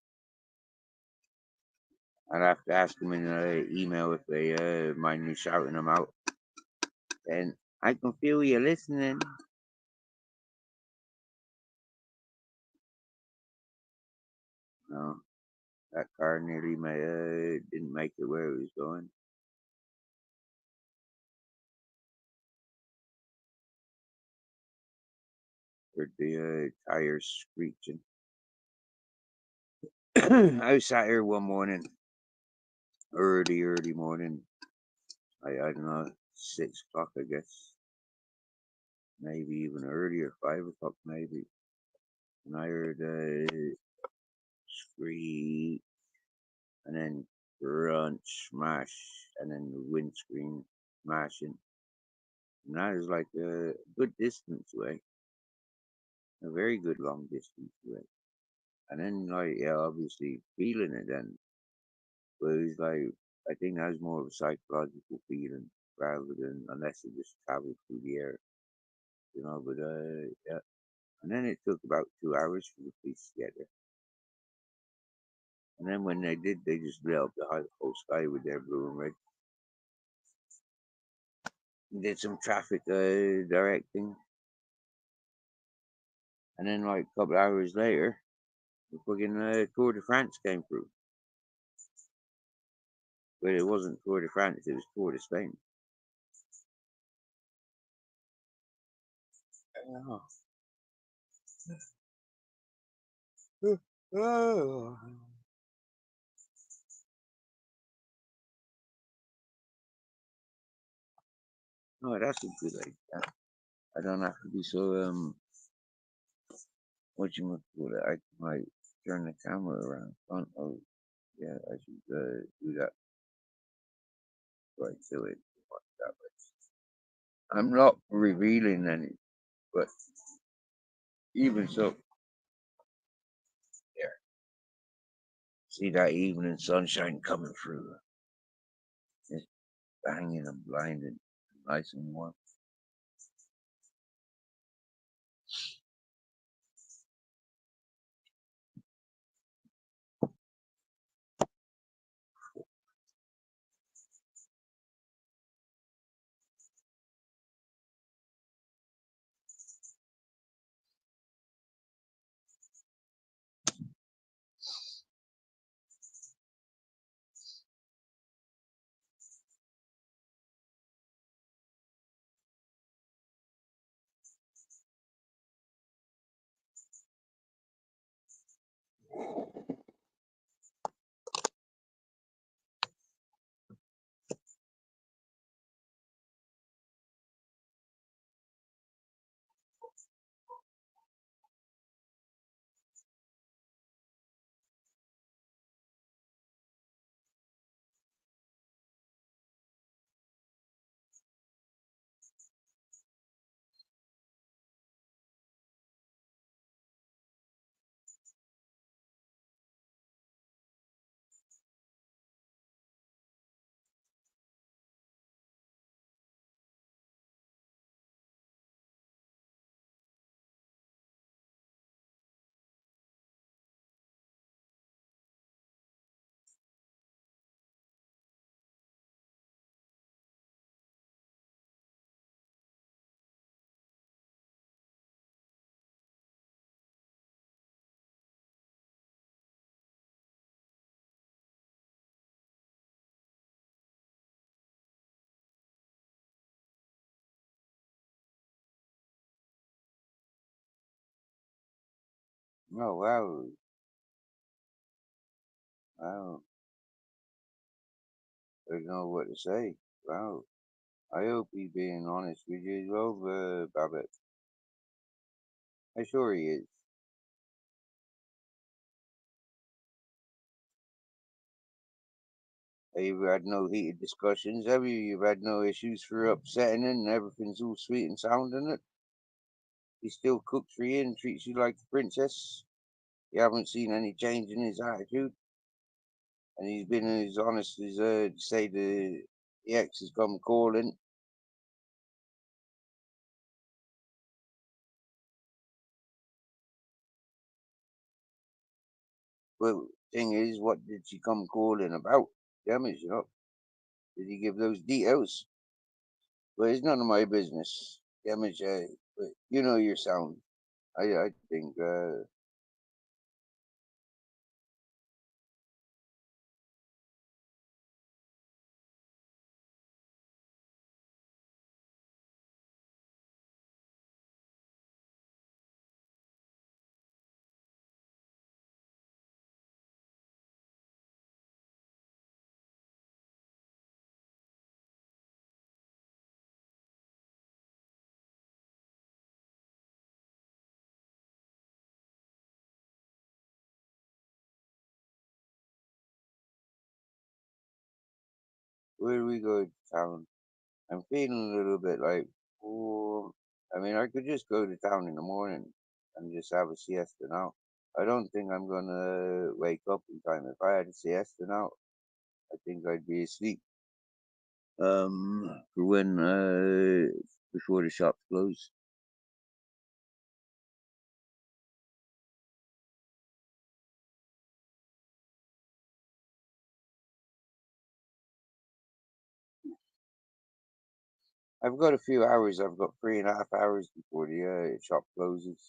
Speaker 2: I'll have to ask them in an email if they mind me shouting them out. And I can feel you listening. No, that car nearly didn't make it where it was going. Heard the tires screeching. I sat here one morning, early morning. I don't know, 6 o'clock, I guess. Maybe even earlier, 5 o'clock, maybe. And I heard screech, and then crunch, smash, and then the windscreen smashing. And that is like a good distance away, a very good long distance away. And then, like, yeah, obviously feeling it then. But it was like, I think that was more of a psychological feeling rather than unless it just traveled through the air, you know. But yeah. And then it took about 2 hours for the police to get there. And then when they did, they just lit up the whole sky with their blue and red. Did some traffic directing. And then, like, a couple hours later, the fucking Tour de France came through. But it wasn't Tour de France, it was Tour de Spain. Oh. Oh. Oh, that's a good idea. I don't have to be so what you call it? I might turn the camera around front. Oh, yeah, I should do that. Right, so it that way. I'm not revealing any, but even so, there. See that evening sunshine coming through. It's banging and blinding, nice and warm. Oh wow, wow. I don't know what to say. Wow. I hope he's being honest with you as well, Babbitt. I'm sure he is. You've had no heated discussions, have you? You've had no issues for upsetting him, and everything's all sweet and sound, isn't it? He still cooks for you and treats you like a princess. You haven't seen any change in his attitude, and he's been as honest as to say the ex has come calling. Well, thing is, what did she come calling about? Damage, you know? Did he give those details? Well, it's none of my business. Damage, but you know your sound. I think, where do we go to town? I'm feeling a little bit like, oh, I mean, I could just go to town in the morning and just have a siesta now. I don't think I'm gonna wake up in time. If I had a siesta now, I think I'd be asleep. For when, before the shops close. I've got a few hours. I've got 3.5 hours before the shop closes.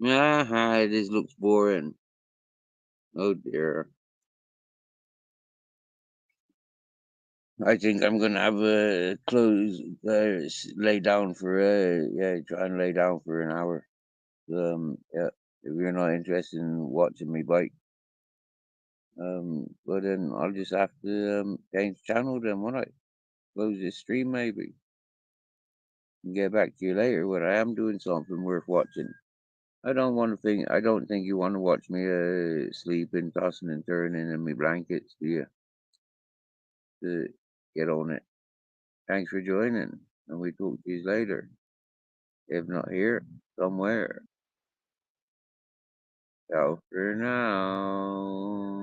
Speaker 2: This looks boring. Oh dear. I think I'm gonna have a lay down for try and lay down for an hour. Yeah, if you're not interested in watching me bike, but then I'll just have to change channel then, won't I? Close this stream maybe. And get back to you later when I am doing something worth watching. I don't think you want to watch me sleeping, tossing and turning in my blankets, do you? Get on it. Thanks for joining, and we talk to you later. If not here, somewhere. Ciao for now.